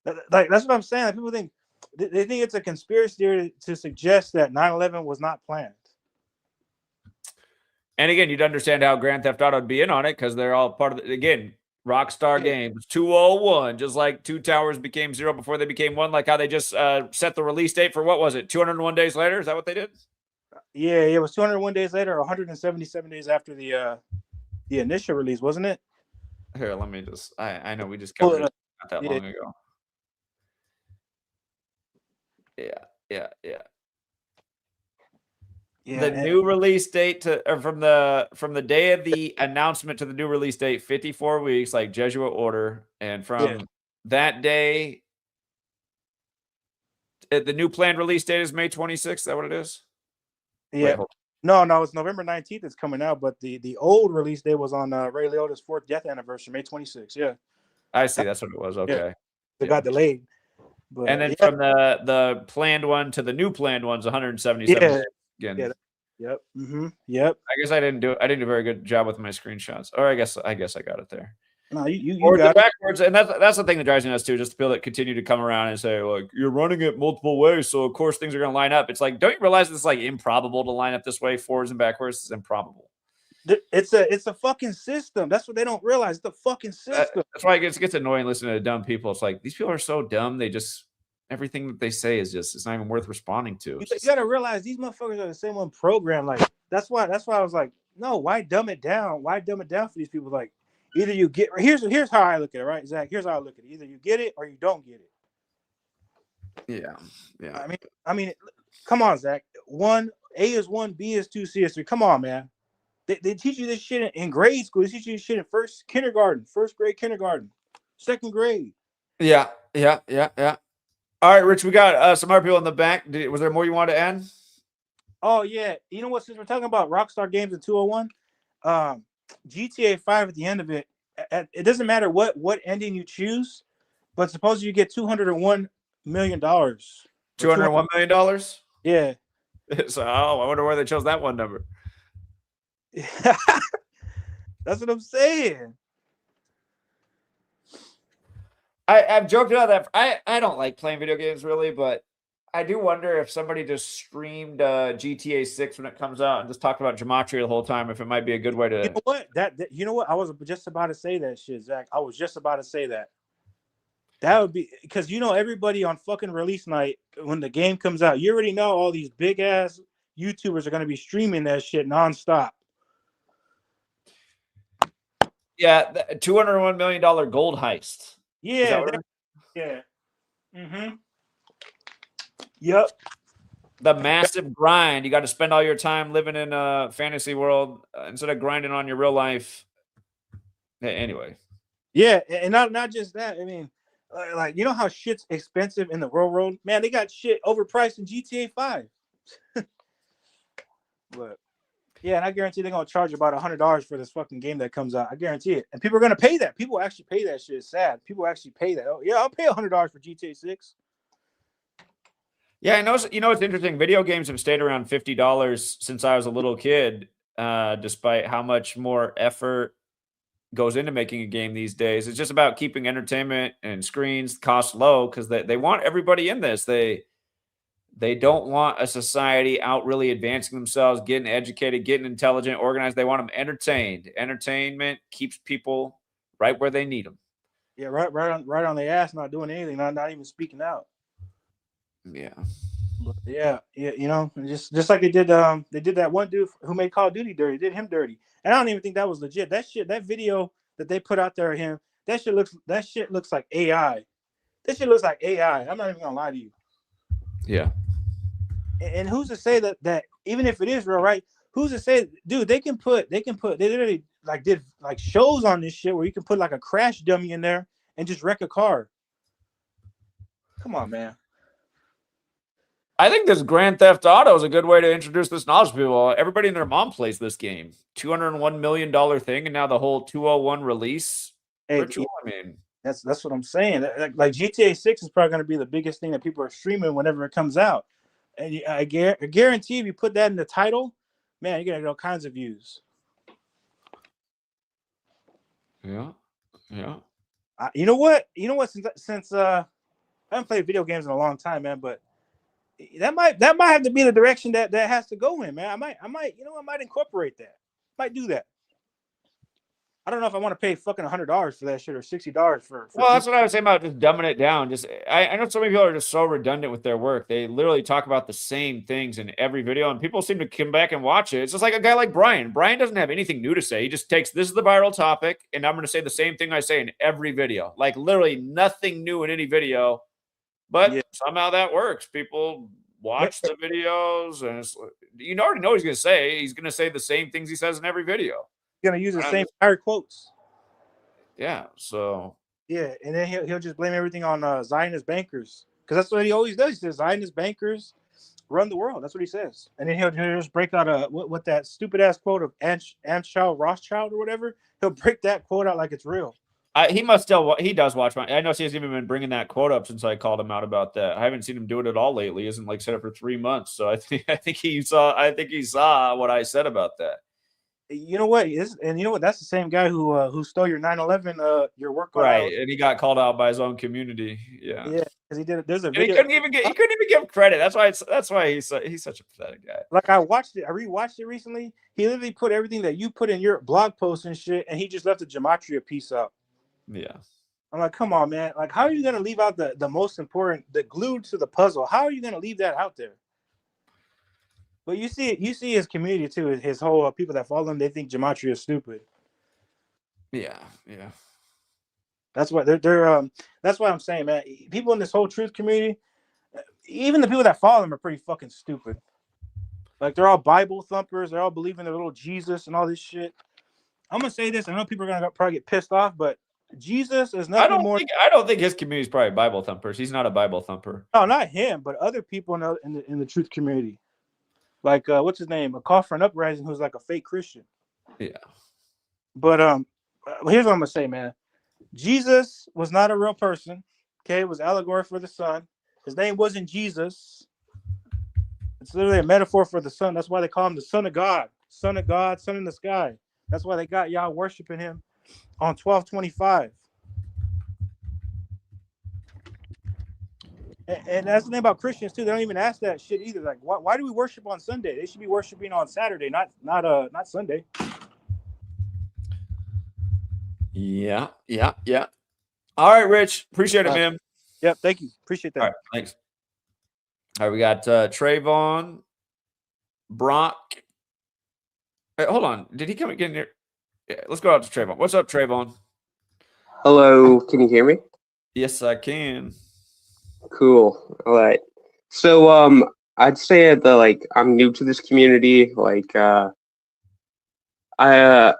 that's what I'm saying. Like, people think they think it's a conspiracy theory to suggest that 9/11 was not planned. And again, you'd understand how Grand Theft Auto would be in on it because they're all part of it. Again, Rockstar Games, 201, just like two towers became zero before they became one, like how they just set the release date for, what was it, 201 days later? Is that what they did? Yeah, it was 201 days later, 177 days after the initial release, wasn't it? Here, let me just, I know we just covered it not that long ago. Yeah. The new release date from the day of the announcement to the new release date, 54 weeks, like Jesuit order. And from that day, the new planned release date is May 26th. Is that what it is? Yeah. Wait, no, it's November 19th. It's coming out, but the old release date was on Ray Liotta's 4th death anniversary, May 26th. Yeah. I see. That's what it was. Okay. It got delayed. But, and then from the planned one to the new planned one's 177 days again. Yeah. Yep. Mm-hmm. Yep. I guess I didn't do a very good job with my screenshots. Or I guess I got it there. No, you got it backwards, and that's the thing that drives me nuts too. Just people that continue to come around and say, like, you're running it multiple ways, so of course things are going to line up. It's like, don't you realize it's like improbable to line up this way, forwards and backwards? It's improbable. It's a fucking system. That's what they don't realize. It's a fucking system. That's why it gets annoying listening to dumb people. It's like these people are so dumb. They just everything that they say is just it's not even worth responding to. You gotta realize these motherfuckers are the same one programmed. Like that's why I was like, no, why dumb it down? Why dumb it down for these people? Like either you get here's how I look at it, right, Zach? Here's how I look at it. Either you get it or you don't get it. Yeah. I mean, come on, Zach. A is 1, B is 2, C is 3. Come on, man. They teach you this shit in grade school. They teach you this shit in first grade kindergarten, second grade. Yeah. All right, Rich, we got some other people in the back. Was there more you wanted to add? Oh, yeah. You know what? Since we're talking about Rockstar Games in 201, GTA 5 at the end of it, it doesn't matter what ending you choose, but suppose you get $201 million. $201 million? Yeah. So, I wonder where they chose that one number. That's what I'm saying. I've joked about that. I don't like playing video games really, but I do wonder if somebody just streamed GTA 6 when it comes out and just talked about Gematria the whole time, if it might be a good way to. You know what? You know what? I was just about to say that shit, Zach. I was just about to say that. That would be because everybody on fucking release night when the game comes out, you already know all these big ass YouTubers are going to be streaming that shit nonstop. Yeah, $201 million gold heist. Yeah. Yeah. Mm-hmm. Yep. The massive grind. You got to spend all your time living in a fantasy world instead of grinding on your real life. Anyway. Yeah, and not just that. I mean, like how shit's expensive in the real world? Man, they got shit overpriced in GTA 5. But yeah, and I guarantee they're gonna charge about $100 for this fucking game that comes out. I guarantee it. And people are gonna pay that. People actually pay that shit. It's sad. People actually pay that. Oh yeah, I'll pay $100 for GTA 6. Yeah, I know. It's interesting. Video games have stayed around $50 since I was a little kid, despite how much more effort goes into making a game these days. It's just about keeping entertainment and screens costs low because they want everybody in this. They don't want a society out really advancing themselves, getting educated, getting intelligent, organized. They want them entertained. Entertainment keeps people right where they need them. Yeah, right on their ass, not doing anything, not even speaking out. Yeah. But yeah, you know, just like they did that one dude who made Call of Duty dirty, did him dirty. And I don't even think that was legit. That video that they put out there of him, that shit looks like AI. That shit looks like AI. I'm not even gonna lie to you. Yeah. And who's to say that even if it is real, right? Who's to say, dude, they literally did shows on this shit where you can put like a crash dummy in there and just wreck a car. Come on, man. I think this Grand Theft Auto is a good way to introduce this knowledge to people. Everybody and their mom plays this game. $201 million thing, and now the whole 201 release ritual. I mean, that's what I'm saying. Like GTA 6 is probably going to be the biggest thing that people are streaming whenever it comes out. And I guarantee if you put that in the title, man, you're going to get all kinds of views. Yeah. You know what? Since I haven't played video games in a long time, man, but that might have to be the direction that has to go in, man. I might incorporate that. Might do that. I don't know if I want to pay fucking $100 for that shit or $60 for. Well, that's what I was saying about just dumbing it down. Just I know so many people are just so redundant with their work. They literally talk about the same things in every video, and people seem to come back and watch it. It's just like a guy like Brian. Brian doesn't have anything new to say. He just takes this is the viral topic, and I'm going to say the same thing I say in every video. Like literally nothing new in any video, but somehow that works. People watch the videos, and you already know what he's going to say. He's going to say the same things he says in every video. Gonna use the same fire quotes. Yeah, so yeah, and then he'll just blame everything on Zionist bankers because that's what he always does. He says Zionist bankers run the world. That's what he says, and then he'll just break out what that stupid ass quote of Anschau Rothschild or whatever. He'll break that quote out like it's real. He does watch my. I know he hasn't even been bringing that quote up since I called him out about that. I haven't seen him do it at all lately. He hasn't said it for 3 months. So I think he saw what I said about that. You know what? And you know what? That's the same guy who stole your 9/11 your work right, and he got called out by his own community. Yeah, because he did. There's a video. He couldn't even give credit. That's why he's such a pathetic guy. Like I rewatched it recently. He literally put everything that you put in your blog post and shit, and he just left the gematria piece up. Yeah, I'm like, come on, man. Like, how are you gonna leave out the most important, the glue to the puzzle? How are you gonna leave that out there? But you see his community too. His whole people that follow him, they think gematria is stupid. Yeah. That's what they're. That's what I'm saying, man. People in this whole truth community, even the people that follow him, are pretty fucking stupid. Like they're all Bible thumpers. They're all believing in little Jesus and all this shit. I'm gonna say this. I know people are gonna probably get pissed off, but Jesus is nothing more. I don't think his community is probably Bible thumpers. He's not a Bible thumper. No, not him, but other people in the truth community. Like what's his name? A Call for an Uprising, who's like a fake Christian. Yeah. But here's what I'm gonna say, man. Jesus was not a real person. Okay, it was allegory for the Son. His name wasn't Jesus. It's literally a metaphor for the Son. That's why they call him the Son of God, Son in the sky. That's why they got y'all worshiping him on 12/25. And that's the thing about Christians too. They don't even ask that shit either. Like, why do we worship on Sunday? They should be worshiping on Saturday, not Sunday. Yeah. All right, Rich. Appreciate it, man. Yep, thank you. Appreciate that. All right, thanks. All right, we got Trayvon, Brock. Hey, hold on. Did he come again here? Yeah, let's go out to Trayvon. What's up, Trayvon? Hello, can you hear me? Yes, I can. Cool. All right. So I'd say that I'm new to this community. I had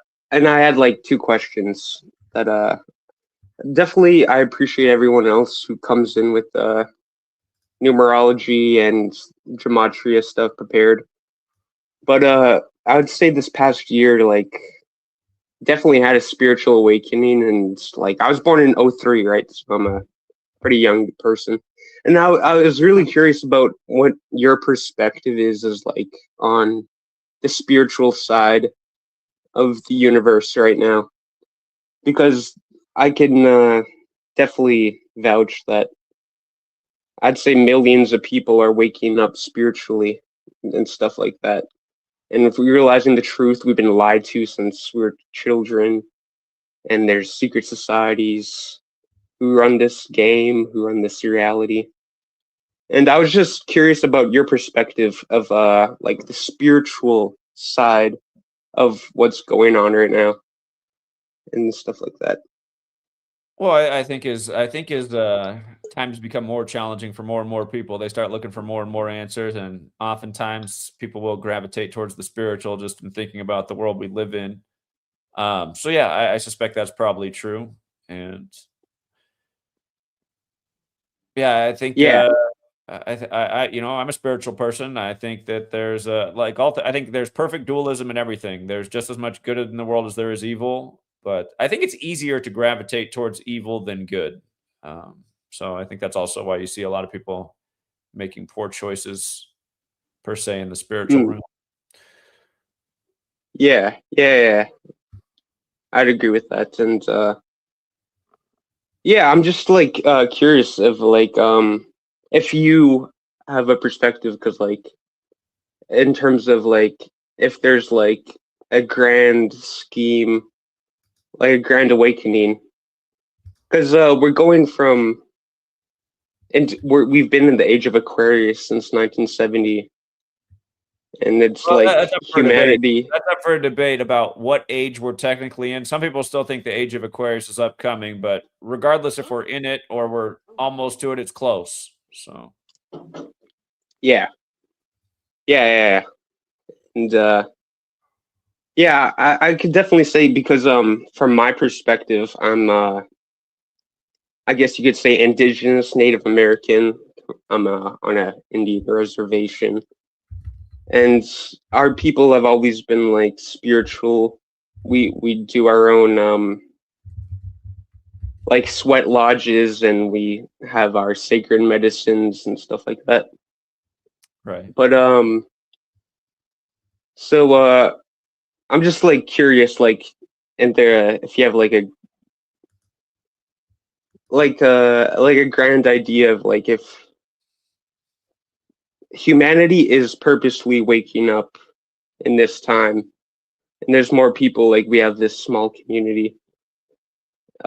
2 questions that definitely I appreciate everyone else who comes in with numerology and gematria stuff prepared. But I would say this past year definitely had a spiritual awakening, and I was born in 03, right? So I'm a pretty young person. And I was really curious about what your perspective is on the spiritual side of the universe right now. because I can definitely vouch that I'd say millions of people are waking up spiritually and stuff like that. And if we're realizing the truth, we've been lied to since we were children, and there's secret societies who run this game, who run this reality. And I was just curious about your perspective of like the spiritual side of what's going on right now and stuff like that. Well, I think as times become more challenging for more and more people, they start looking for more and more answers, and oftentimes people will gravitate towards the spiritual just in thinking about the world we live in. So yeah, I suspect that's probably true, and yeah, I think Yeah. you know, I'm a spiritual person. I think that there's I think there's perfect dualism in everything. There's just as much good in the world as there is evil, but I think it's easier to gravitate towards evil than good. So I think that's also why you see a lot of people making poor choices per se in the spiritual Mm. realm. Yeah. I'd agree with that. And yeah, I'm just like curious of like if you have a perspective, because like in terms of like if there's like a grand scheme, like a grand awakening, because we're going from, and we've been in the age of Aquarius since 1970, and it's Well, like that's up for debate. humanity. That's up for a debate about what age we're technically in. Some people still think the age of Aquarius is upcoming, but regardless if we're in it or we're almost to it, it's close. So Yeah. And yeah, I could definitely say, because from my perspective, I'm I guess you could say indigenous Native American. I'm on a Indian reservation, and our people have always been like spiritual. We do our own like sweat lodges, and we have our sacred medicines and stuff like that. right. But so I'm just like curious, like, and there if you have like a grand idea of like if humanity is purposely waking up in this time, and there's more people, like we have this small community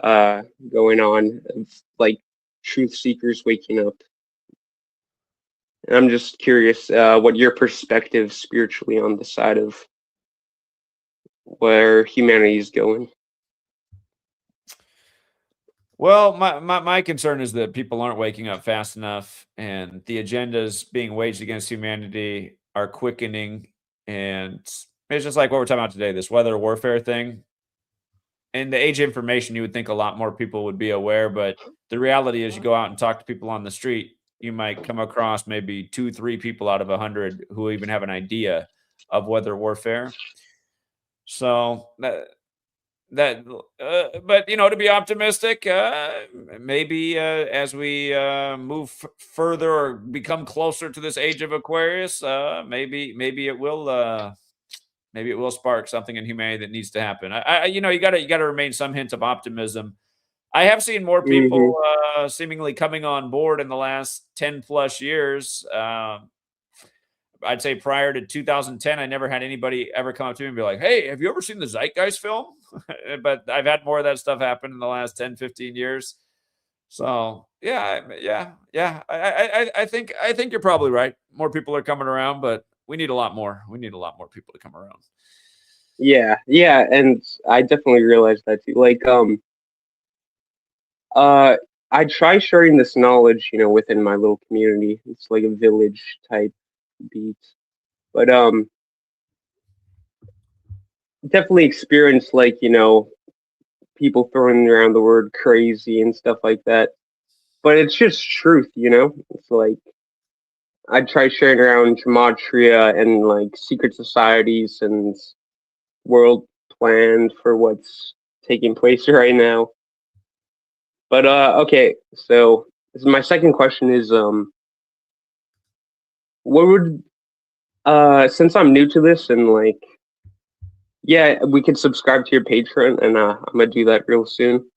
going on of like truth seekers waking up. And I'm just curious what your perspective spiritually on the side of where humanity is going. Well, my concern is that people aren't waking up fast enough, and the agendas being waged against humanity are quickening. And it's just like what we're talking about today, this weather warfare thing. In the age of information, you would think a lot more people would be aware, but the reality is you go out and talk to people on the street, you might come across maybe 2, 3 people out of 100 who even have an idea of weather warfare. So but you know, to be optimistic, maybe as we move further or become closer to this age of Aquarius, maybe it will. Maybe it will spark something in humanity that needs to happen. You know, you gotta remain some hint of optimism. I have seen more Hmm. people seemingly coming on board in the last 10 plus years. I'd say prior to 2010, I never had anybody ever come up to me and be like, "Hey, have you ever seen the Zeitgeist film?" But I've had more of that stuff happen in the last 10, 15 years. So yeah. I think you're probably right. More people are coming around, but we need a lot more. We need a lot more people to come around. Yeah, and I definitely realized that too. Like uh I try sharing this knowledge, within my little community. It's like a village type beat. But definitely experience, like, people throwing around the word crazy and stuff like that. But it's just truth. It's like I try sharing around gematria and like secret societies and world plan for what's taking place right now. But okay, so my second question is what would since I'm new to this, and like Yeah, we can subscribe to your Patreon, and I'm gonna do that real soon.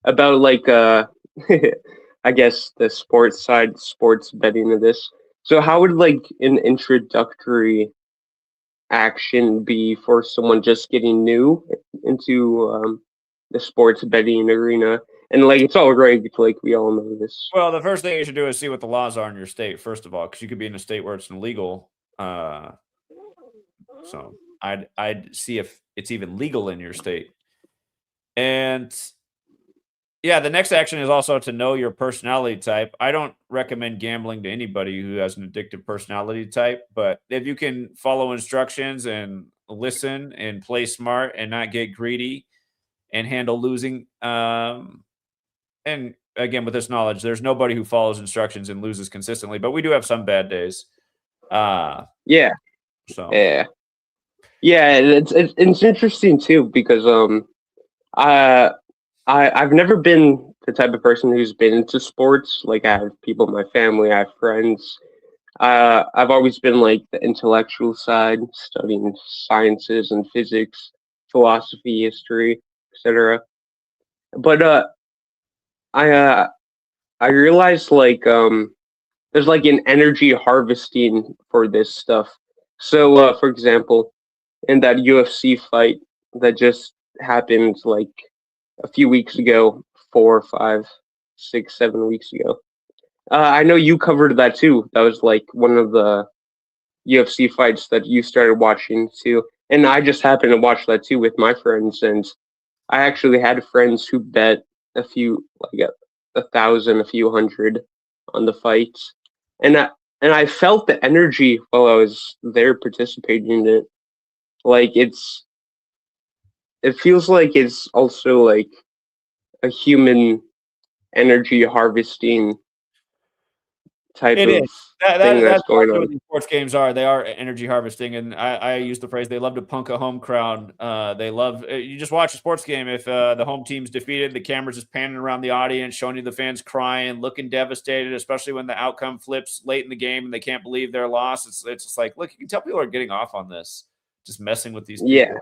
About like I guess the sports side, sports betting of this. So how would like an introductory action be for someone just getting new into the sports betting arena? And like it's all rigged, like we all know this. Well, the first thing you should do is see what the laws are in your state, first of all, because you could be in a state where it's illegal. So I'd see if it's even legal in your state. And yeah, the next action is also to know your personality type. I don't recommend gambling to anybody who has an addictive personality type, but if you can follow instructions and listen and play smart and not get greedy and handle losing, and again with this knowledge, there's nobody who follows instructions and loses consistently, but we do have some bad days. Yeah, So yeah, it's interesting too because I've never been the type of person who's been into sports. Like I have people in my family, I have friends. I've always been like the intellectual side, studying sciences and physics, philosophy, history, etc. But I I realized like there's like an energy harvesting for this stuff. So for example, in that UFC fight that just happened like a few weeks ago, 4, 5, 6, 7 weeks ago. I know you covered that too. That was like one of the UFC fights that you started watching too. And I just happened to watch that too with my friends. And I actually had friends who bet a few, like 1,000, a few hundred on the fights. And I felt the energy while I was there participating in it. Like it feels like it's also like a human energy harvesting type it of is. That, thing that that's that's going what on. these sports games are. They are energy harvesting, and I use the phrase they love to punk a home crowd. They love you just watch a sports game. If the home team's defeated, the camera's just panning around the audience, showing you the fans crying, looking devastated, especially when the outcome flips late in the game and they can't believe their loss. It's just like, look, you can tell people are getting off on this, just messing with these Yeah, people.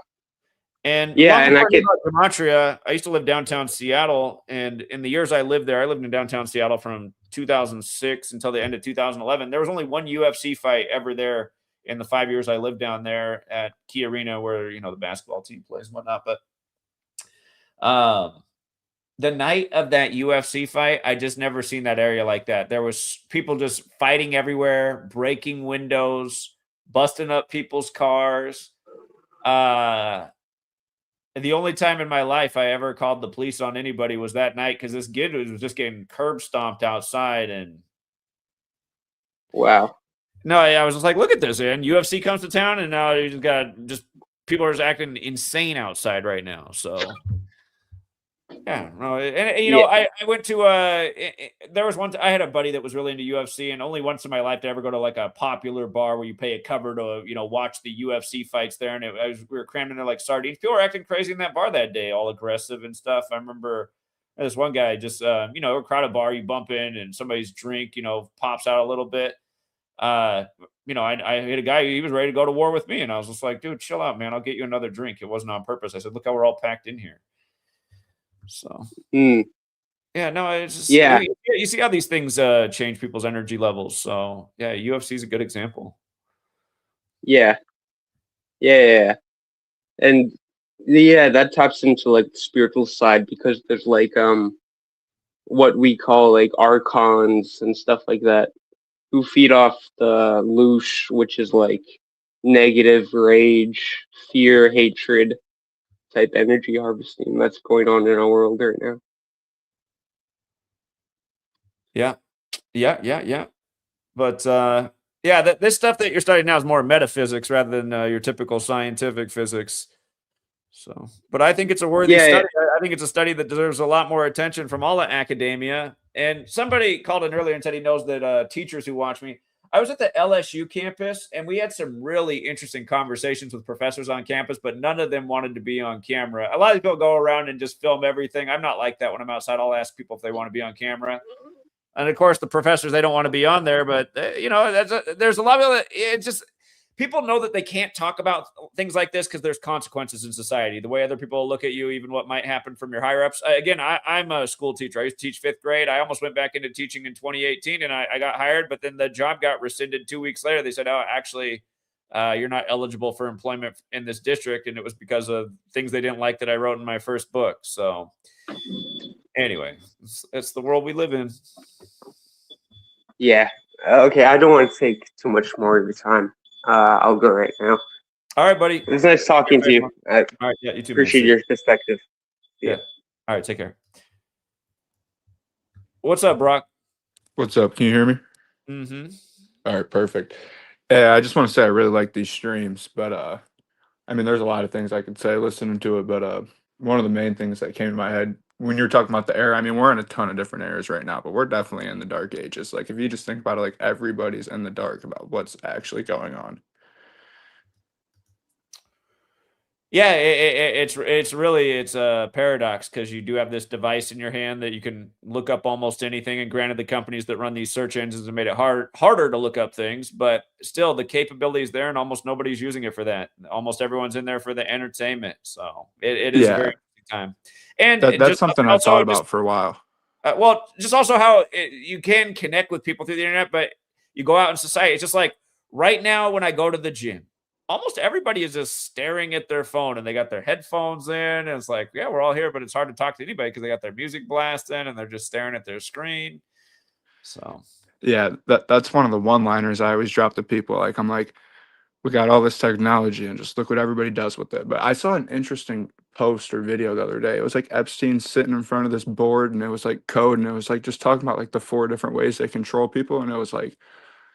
And yeah, long and I before I knew could. about Gematria, I used to live downtown Seattle. And in the years I lived there, I lived in downtown Seattle from 2006 until the end of 2011. There was only one UFC fight ever there in the 5 years I lived down there at Key Arena, where the basketball team plays and whatnot. But the night of that UFC fight, I just never seen that area like that. There was people just fighting everywhere, breaking windows, busting up people's cars. The only time in my life I ever called the police on anybody was that night because this kid was just getting curb stomped outside. And Wow. no, I was just like, look at this, and UFC comes to town, and now you just got people are just acting insane outside right now. So yeah, no, and Yeah, I went to there was I had a buddy that was really into UFC, and only once in my life did I ever go to like a popular bar where you pay a cover to watch the UFC fights there, and we were crammed in there like sardines. People were acting crazy in that bar that day, all aggressive and stuff. I remember this one guy just a crowded bar, you bump in and somebody's drink pops out a little bit. I hit a guy, he was ready to go to war with me, and I was just like, dude, chill out, man, I'll get you another drink. It wasn't on purpose. I said, look how we're all packed in here. So mm, yeah, no, it's just yeah, you see how these things change people's energy levels. So yeah, UFC is a good example. yeah, yeah. And yeah, that taps into like the spiritual side because there's like what we call like archons and stuff like that who feed off the loosh, which is like negative rage, fear, hatred type energy harvesting that's going on in our world right now. Yeah, yeah. But yeah, this stuff that you're studying now is more metaphysics rather than your typical scientific physics. So, but I think it's a worthy Yeah, study. I think it's a study that deserves a lot more attention from all of academia. And somebody called in earlier and said he knows that teachers who watch me. I was at the LSU campus, and we had some really interesting conversations with professors on campus, but none of them wanted to be on camera. A lot of people go around and just film everything. I'm not like that when I'm outside. I'll ask people if they want to be on camera. And of course, the professors, they don't want to be on there, but there's a lot of it's just people know that they can't talk about things like this because there's consequences in society, the way other people look at you, even what might happen from your higher ups. Again, I'm a school teacher. I used to teach 5th grade. I almost went back into teaching in 2018 and I got hired, but then the job got rescinded 2 weeks later. They said, oh, actually, you're not eligible for employment in this district. And it was because of things they didn't like that I wrote in my first book. So anyway, it's the world we live in. Yeah. Okay, I don't want to take too much more of your time. I'll go right now. All right, buddy. It was nice talking to you. All right, yeah, you too. Appreciate your perspective. Yeah. All right, take care. What's up, Brock? What's up? Can you hear me? Mm-hmm. All right, perfect. Yeah, I just want to say I really like these streams, but I mean, there's a lot of things I could say listening to it, but one of the main things that came to my head when you were talking about the era, I mean, we're in a ton of different eras right now, but we're definitely in the dark ages. Like, if you just think about it, like everybody's in the dark about what's actually going on. Yeah, it's really a paradox because you do have this device in your hand that you can look up almost anything. And granted, the companies that run these search engines have made it harder to look up things, but still the capability is there, and almost nobody's using it for that. Almost everyone's in there for the entertainment. So it is a very interesting time. And that's something I thought about for a while. Well, just also how you can connect with people through the internet, but you go out in society. It's just like right now when I go to the gym, almost everybody is just staring at their phone and they got their headphones in. And it's like, yeah, we're all here, but it's hard to talk to anybody because they got their music blasting and they're just staring at their screen. So, yeah, that's one of the one-liners I always drop to people. Like, I'm like, we got all this technology and just look what everybody does with it. But I saw an interesting post or video the other day. It was like Epstein sitting in front of this board and it was like code and it was like just talking about like the 4 different ways they control people. And it was like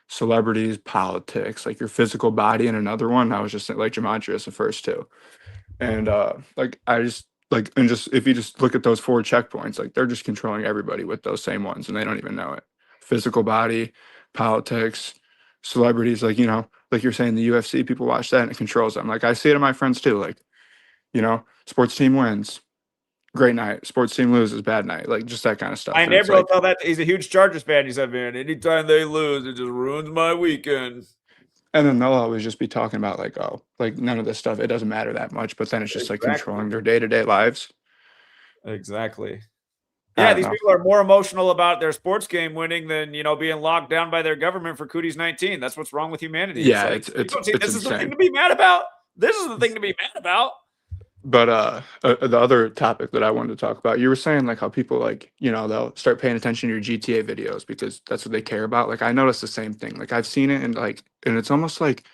celebrities, politics, like your physical body, and another one. I was just like Gematria is the first 2. And like I just like, and just if you just look at those 4 checkpoints, like they're just controlling everybody with those same ones and they don't even know it. Physical body, politics, celebrities, like, you know, like you're saying, the UFC, people watch that and it controls them. Like I see it in my friends too. Like, you know, sports team wins, great night. Sports team loses, bad night. Like just that kind of stuff. My And it's neighbor will like, tell that he's a huge Chargers fan. He said, man, anytime they lose, it just ruins my weekend. and then they'll always just be talking about like, oh, like none of this stuff, it doesn't matter that much. But then it's just like controlling their day-to-day lives. Exactly. I Yeah, don't these know. people are more emotional about their sports game winning than, you know, being locked down by their government for Cooties 19. That's what's wrong with humanity. Yeah, It's like, you don't see, it's this is the thing insane. to be mad about. This is the thing to be mad about. But the other topic that I wanted to talk about, you were saying like how people like, you know, they'll start paying attention to your GTA videos because that's what they care about. Like I noticed the same thing. Like I've seen it and it's almost like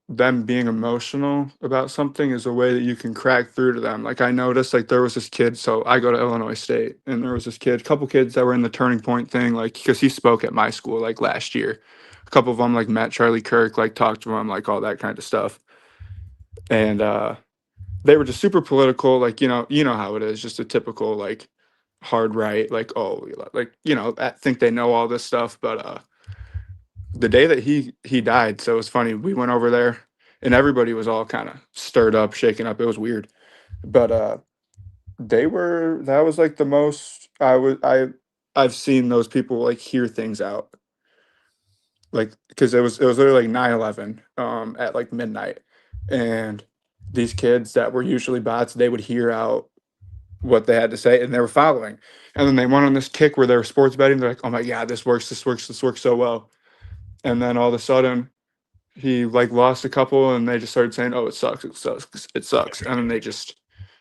them being emotional about something is a way that you can crack through to them. Like I noticed like there was this kid, so I go to Illinois State, and there was this kid, a couple kids that were in the Turning Point thing, like because he spoke at my school like last year. A couple of them like met Charlie Kirk, like talked to him, like all that kind of stuff. And they were just super political, like you know how it is, just a typical like hard right, like oh like you know, I think they know all this stuff, but the day that he died, so it was funny, we went over there and everybody was all kind of stirred up, shaken up. It was weird. But that was like the most I've seen those people like hear things out. Like because it was literally like 9/11 at like midnight. And these kids that were usually bots, they would hear out what they had to say and they were following. And then they went on this kick where they were sports betting. They're like, oh my God, this works so well. And then all of a sudden he like lost a couple and they just started saying, oh, it sucks, it sucks. And then they just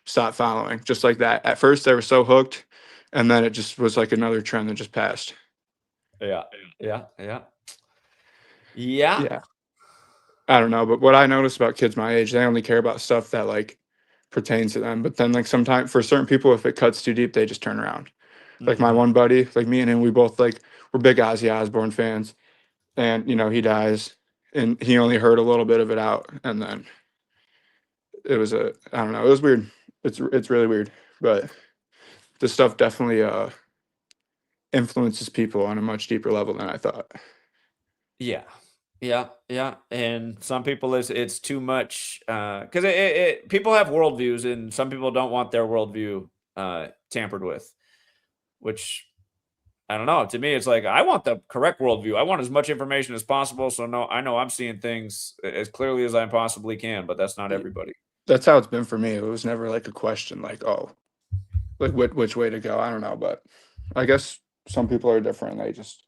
stopped following just like that. At first they were so hooked and then it just was like another trend that just passed. Yeah. I don't know, but what I notice about kids my age, they only care about stuff that like pertains to them. But then like sometimes for certain people, if it cuts too deep, they just turn around. Like my one buddy, like me and him, we both like we're big Ozzy Osbourne fans. And you know, he dies and he only heard a little bit of it out and then it was I don't know, it was weird. It's really weird. But this stuff definitely influences people on a much deeper level than I thought. Yeah. And some people it's too much because people have worldviews and some people don't want their worldview tampered with, which I don't know. To me, it's like I want the correct worldview. I want as much information as possible. So I know I'm seeing things as clearly as I possibly can, but that's not everybody. That's how it's been for me. It was never like a question like, oh, like which way to go. I don't know, but I guess some people are different. They just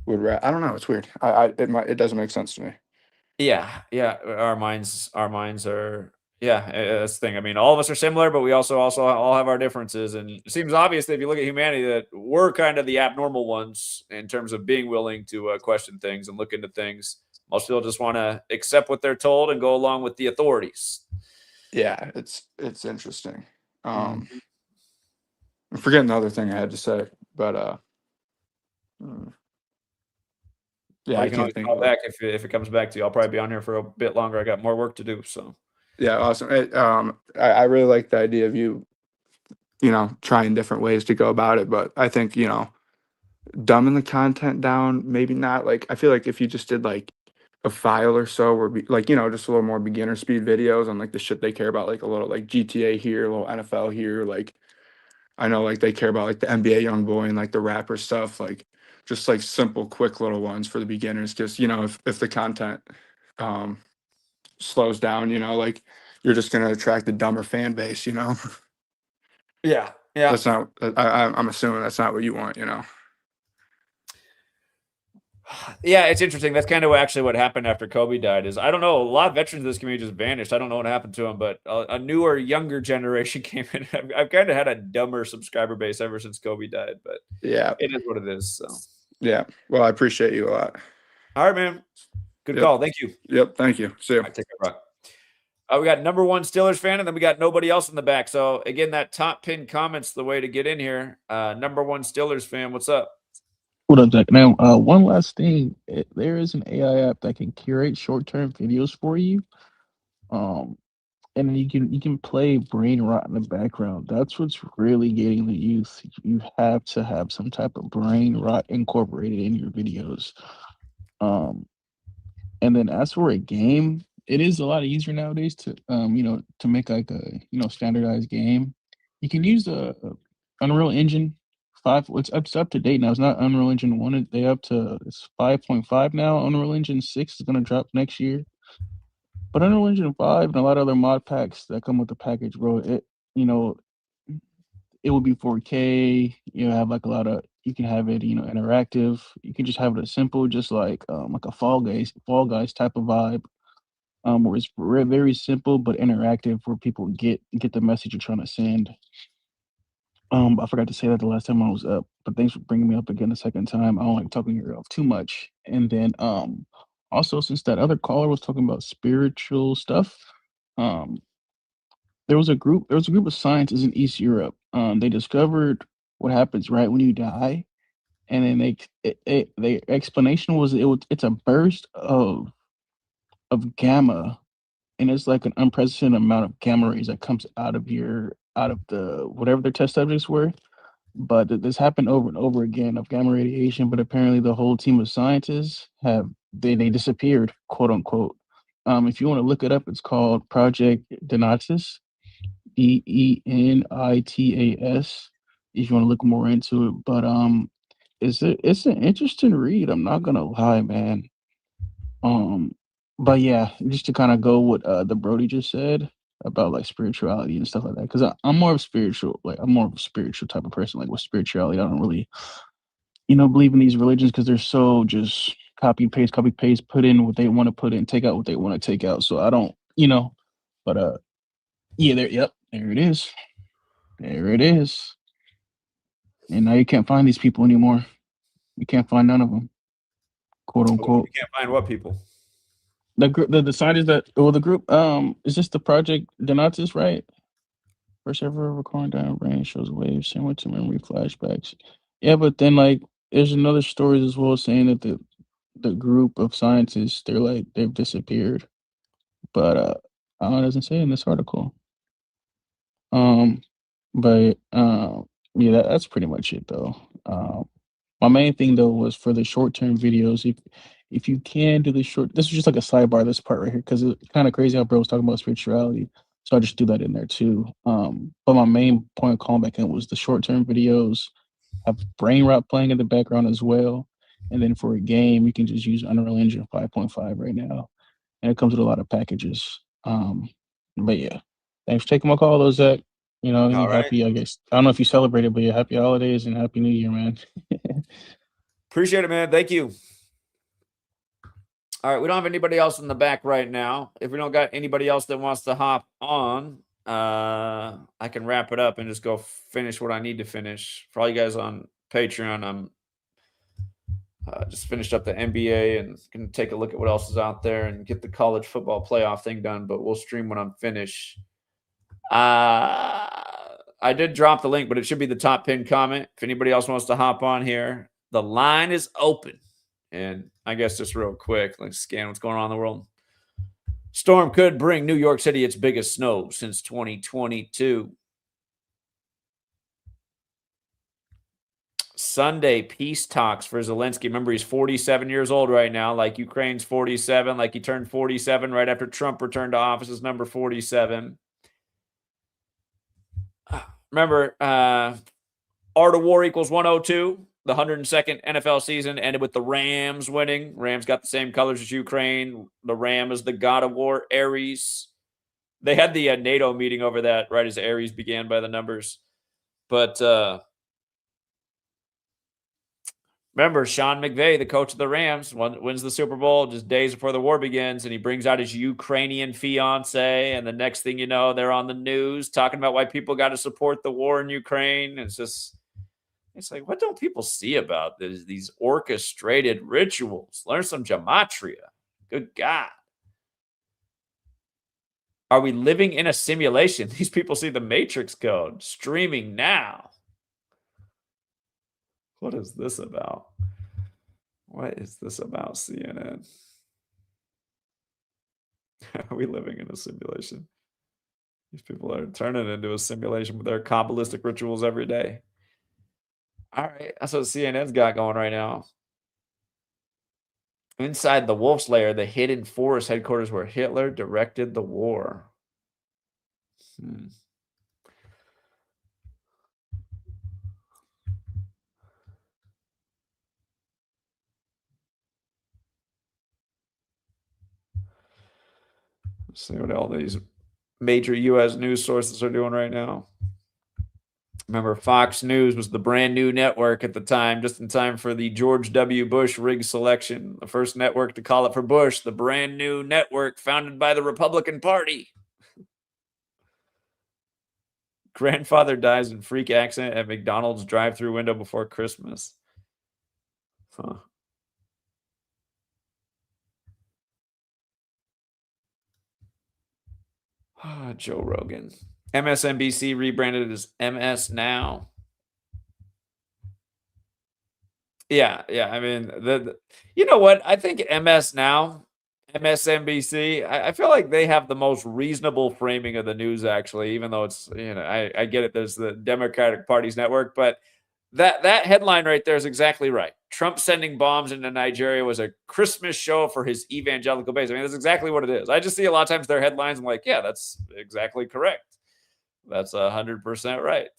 would. I don't know. It's weird. It doesn't make sense to me. Yeah, yeah. Our minds are. Yeah, that's the thing. I mean, all of us are similar, but we also all have our differences. And it seems obvious that if you look at humanity, that we're kind of the abnormal ones in terms of being willing to question things and look into things. Most people just want to accept what they're told and go along with the authorities. Yeah, it's interesting. I'm forgetting the other thing I had to say, but yeah, Well, I you can can't always think call of it. back if it comes back to you. I'll probably be on here for a bit longer. I got more work to do. So Yeah, awesome. I really like the idea of you know, trying different ways to go about it, but I think, you know, dumbing the content down, maybe not. Like, I feel like if you just did like a file or so, or like, you know, just a little more beginner speed videos on like the shit they care about, like a little like GTA here, a little NFL here, like I know like they care about like the NBA young boy and like the rapper stuff, like just like simple, quick little ones for the beginners. Because you know, if the content um, slows down, you know, like you're just gonna attract a dumber fan base. You know, yeah, yeah. that's not. I'm assuming that's not what you want. You know. Yeah, it's interesting. That's kind of actually what happened after Kobe died. Is I don't know. A lot of veterans of this community just vanished. I don't know what happened to them, but a newer, younger generation came in. I've kind of had a dumber subscriber base ever since Kobe died, but Yeah. it is what it is. So Yeah. Well, I appreciate you a lot. all right, man. Good Yep. call. Thank you. Yep. Thank you. See you. All right, take care, Brock. We got number one Steelers fan, and then we got nobody else in the back. So again, that top pin comment's the way to get in here. Number one Steelers fan, what's up? What up, Zach? Now, one last thing. There is an AI app that can curate short-term videos for you. And then you can play brain rot in the background. That's what's really getting the youth. You have to have some type of brain rot incorporated in your videos. And then as for a game, it is a lot easier nowadays to you know, to make like a, you know, standardized game. You can use the Unreal Engine 5. It's up to date now. It's not Unreal Engine 1. They up to it's 5.5 now. Unreal Engine 6 is gonna drop next year. But Unreal Engine 5 and a lot of other mod packs that come with the package, bro, it, you know, it will be 4K. You have like a lot of, you can have it, you know, interactive. You can just have it as simple, just like a Fall Guys type of vibe. Where it's very simple but interactive, where people get the message you're trying to send. I forgot to say that the last time I was up, but thanks for bringing me up again the second time. I don't like talking your ear off too much. And then also, since that other caller was talking about spiritual stuff, um there was a group of scientists in East Europe. They discovered what happens right when you die, and then the explanation was it's a burst of gamma, and it's like an unprecedented amount of gamma rays that comes out of the whatever their test subjects were. But this happened over and over again of gamma radiation. But apparently, the whole team of scientists they disappeared, quote unquote. If you want to look it up, it's called Project Donatus, Denitas. If you want to look more into it, but it's an interesting read. I'm not gonna lie, man. Um, but yeah, just to kind of go what the Brody just said about like spirituality and stuff like that, because I'm more of spiritual, like I'm more of a spiritual type of person. Like with spirituality, I don't really, you know, believe in these religions because they're so just copy paste, put in what they want to put in, take out what they want to take out. So I don't, you know, but yeah, there it is. There it is. And now you can't find these people anymore. You can't find none of them, quote We unquote. can't find what people. The group, the scientists that, well, the group, is this the Project Donatus, right? First ever recording down brain shows waves similar to memory flashbacks. Yeah, but then like there's another stories as well saying that the group of scientists they've disappeared, but it doesn't say in this article. Um, but yeah, that's pretty much it though. My main thing though was for the short term videos. If you can do the short, this was just like a sidebar. This part right here because it's kind of crazy how bro was talking about spirituality. So I just threw that in there too. But my main point of calling back in was the short term videos. have brain rot playing in the background as well. And then for a game, you can just use Unreal Engine 5.5 right now, and it comes with a lot of packages. But yeah, thanks for taking my call, though, Zach. You know, All right. happy. I guess I don't know if you celebrated, but yeah, happy holidays and happy New Year, man. Appreciate it, man. Thank you. All right, we don't have anybody else in the back right now. If we don't got anybody else that wants to hop on, I can wrap it up and just go finish what I need to finish. For all you guys on Patreon, I'm just finished up the NBA and can take a look at what else is out there and get the college football playoff thing done, but we'll stream when I'm finished. I did drop the link, but it should be the top pinned comment. If anybody else wants to hop on here, the line is open. And I guess just real quick, let's scan what's going on in the world. Storm could bring New York City its biggest snow since 2022. Sunday, peace talks for Zelensky. Remember, he's 47 years old right now, like Ukraine's 47, like he turned 47 right after Trump returned to office as number 47. Remember, Art of War equals 102. The 102nd NFL season ended with the Rams winning. Rams got the same colors as Ukraine. The Ram is the god of war, Ares. They had the NATO meeting over that right as Ares began by the numbers. But remember, Sean McVay, the coach of the Rams, wins the Super Bowl just days before the war begins, and he brings out his Ukrainian fiance, and the next thing you know, they're on the news talking about why people got to support the war in Ukraine. It's like, what don't people see about these orchestrated rituals? Learn some gematria. Good God. Are we living in a simulation? These people see the Matrix code streaming now. What is this about? What is this about, CNN? Are we living in a simulation? These people are turning into a simulation with their Kabbalistic rituals every day. All right, that's what CNN's got going right now. Inside the Wolf's Lair, the hidden forest headquarters where Hitler directed the war. Let's see what all these major U.S. news sources are doing right now. Remember, Fox News was the brand new network at the time, just in time for the George W. Bush rig selection. The first network to call it for Bush, the brand new network founded by the Republican Party. Grandfather dies in freak accident at McDonald's drive-thru window before Christmas. Huh. Joe Rogan. MSNBC rebranded as MS Now. Yeah. I mean, you know what? I think MS Now, MSNBC, I feel like they have the most reasonable framing of the news, actually, even though it's, I get it. There's the Democratic Party's network, but that headline right there is exactly right. Trump sending bombs into Nigeria was a Christmas show for his evangelical base. I mean, that's exactly what it is. I just see a lot of times their headlines. I'm like, yeah, that's exactly correct. That's 100% right.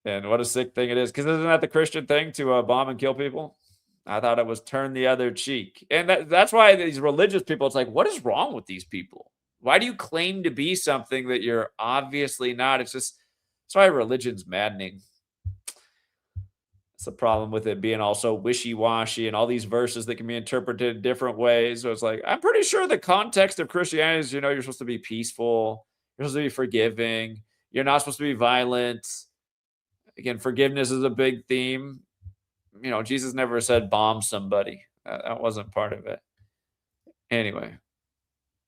And what a sick thing it is. Because isn't that the Christian thing to bomb and kill people? I thought it was turn the other cheek. And that's why these religious people, it's like, what is wrong with these people? Why do you claim to be something that you're obviously not? That's why religion's maddening. It's the problem with it being also wishy-washy and all these verses that can be interpreted different ways. So it's like, I'm pretty sure the context of Christianity is, you're supposed to be peaceful. You're supposed to be forgiving. You're not supposed to be violent. Again, forgiveness is a big theme. Jesus never said bomb somebody. That wasn't part of it. Anyway,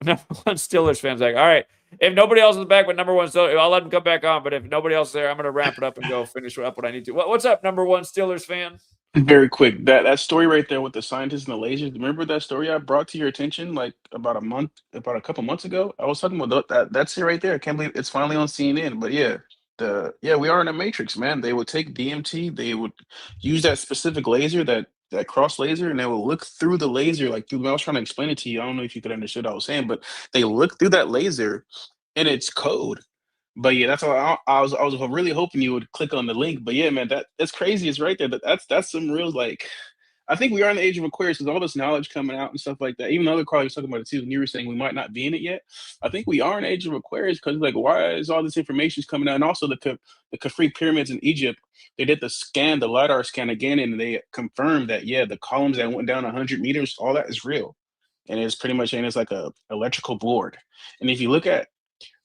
number one Steelers fans like, all right, if nobody else is back but number one Steelers, I'll let him come back on. But if nobody else is there, I'm going to wrap it up and go finish up what I need to. What's up, number one Steelers fan? Very quick, that story right there with the scientists and the lasers. Remember that story I brought to your attention like about a couple months ago? I was talking about that's it right there. I can't believe it's finally on CNN. But yeah, we are in a matrix, man. They would take DMT, they would use that specific laser, that cross laser, and they will look through the laser like I was trying to explain it to you. I don't know if you could understand what I was saying, but they look through that laser and it's code. But yeah, that's all. I was really hoping you would click on the link. But yeah, man, that's crazy. It's right there. That's some real like. I think we are in the age of Aquarius because all this knowledge coming out and stuff like that. Even though other Carly was talking about it too, and you were saying we might not be in it yet. I think we are in the age of Aquarius because like, why is all this information coming out? And also the Khafre pyramids in Egypt, they did the lidar scan again, and they confirmed that yeah, the columns that went down 100 meters, all that is real, and it's pretty much and it's like a electrical board. And if you look at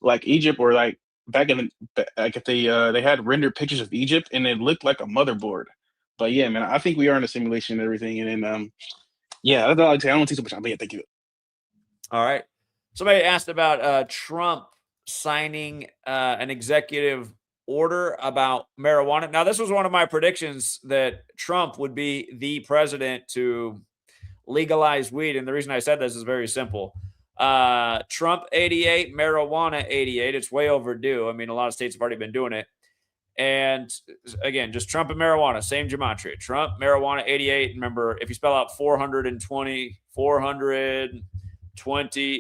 like Egypt or like back in like if they had rendered pictures of Egypt and it looked like a motherboard. But yeah, man, I think we are in a simulation and everything. And then yeah, I don't take so much time. But yeah, thank you. All right. Somebody asked about Trump signing an executive order about marijuana. Now, this was one of my predictions that Trump would be the president to legalize weed. And the reason I said this is very simple. Trump 88, marijuana 88. It's way overdue. I mean, a lot of states have already been doing it. And again, just Trump and marijuana, same gematria. Trump, marijuana 88. Remember, if you spell out 420,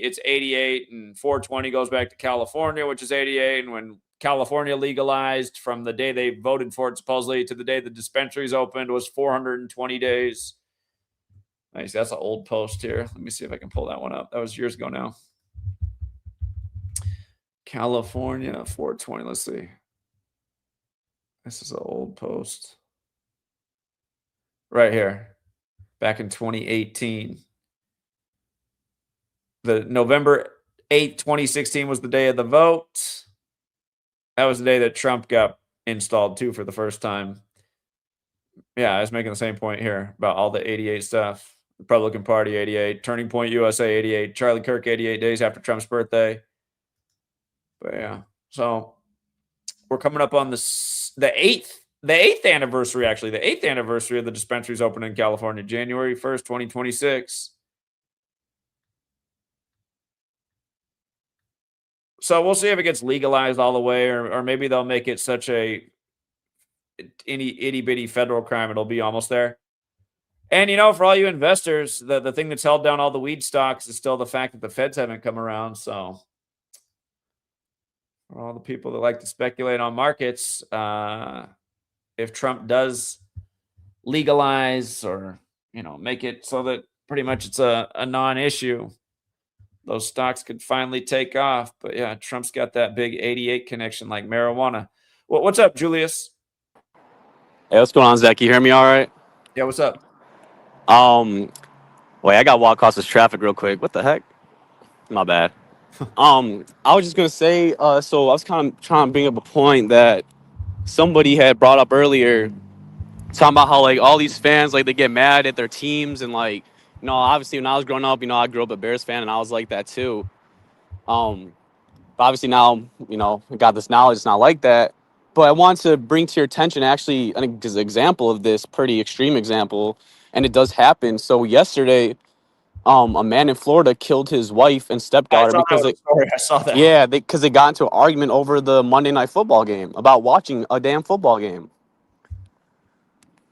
it's 88. And 420 goes back to California, which is 88. And when California legalized, from the day they voted for it supposedly to the day the dispensaries opened, was 420 days. Nice. That's an old post here. Let me see if I can pull that one up. That was years ago now. California, 420. Let's see. This is an old post. Right here. Back in 2018. The November 8th, 2016 was the day of the vote. That was the day that Trump got installed too for the first time. Yeah, I was making the same point here about all the 88 stuff. Republican Party 88, Turning Point USA 88, Charlie Kirk 88 days after Trump's birthday. But yeah, so we're coming up on the 8th anniversary, actually. The 8th anniversary of the dispensaries opening in California, January 1st, 2026. So we'll see if it gets legalized all the way, or maybe they'll make it such a itty bitty federal crime. It'll be almost there. And, you know, for all you investors, the thing that's held down all the weed stocks is still the fact that the feds haven't come around. So for all the people that like to speculate on markets, if Trump does legalize or, you know, make it so that pretty much it's a non-issue, those stocks could finally take off. But yeah, Trump's got that big 88 connection like marijuana. Well, what's up, Julius? Hey, what's going on, Zach? You hear me all right? Yeah, what's up? Wait, I got to walk across this traffic real quick. What the heck? My bad. I was just going to say, so I was kind of trying to bring up a point that somebody had brought up earlier, talking about how, like, all these fans, like, they get mad at their teams. And, like, you know, obviously when I was growing up, you know, I grew up a Bears fan and I was like that too. But obviously now, you know, I got this knowledge, it's not like that. But I want to bring to your attention, actually, I think there's an example of this, pretty extreme example, and it does happen. So yesterday, a man in Florida killed his wife and stepdaughter because I saw that. Yeah, because they got into an argument over the Monday Night Football game, about watching a damn football game.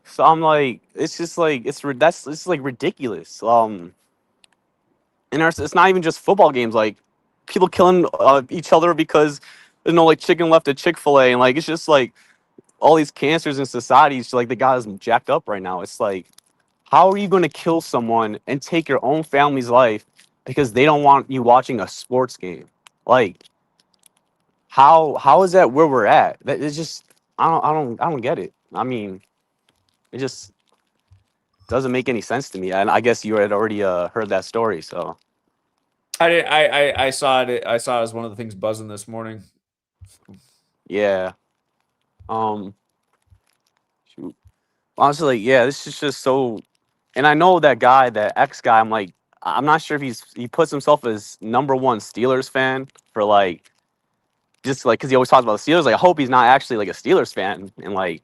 So I'm like, it's just like it's like ridiculous. And it's not even just football games, like people killing each other because there's no like chicken left at Chick-fil-A, and like it's just like all these cancers in society, like they got us jacked up right now. It's like, how are you going to kill someone and take your own family's life because they don't want you watching a sports game? Like, how is that where we're at? That it's just I don't get it. I mean, it just doesn't make any sense to me. And I guess you had already heard that story, so. I saw it. I saw it as one of the things buzzing this morning. Yeah. Shoot. Honestly, yeah, this is just so. And I know that guy, that ex guy. I'm like, I'm not sure if he puts himself as #1 Steelers fan for like, just like because he always talks about the Steelers. Like, I hope he's not actually like a Steelers fan and like,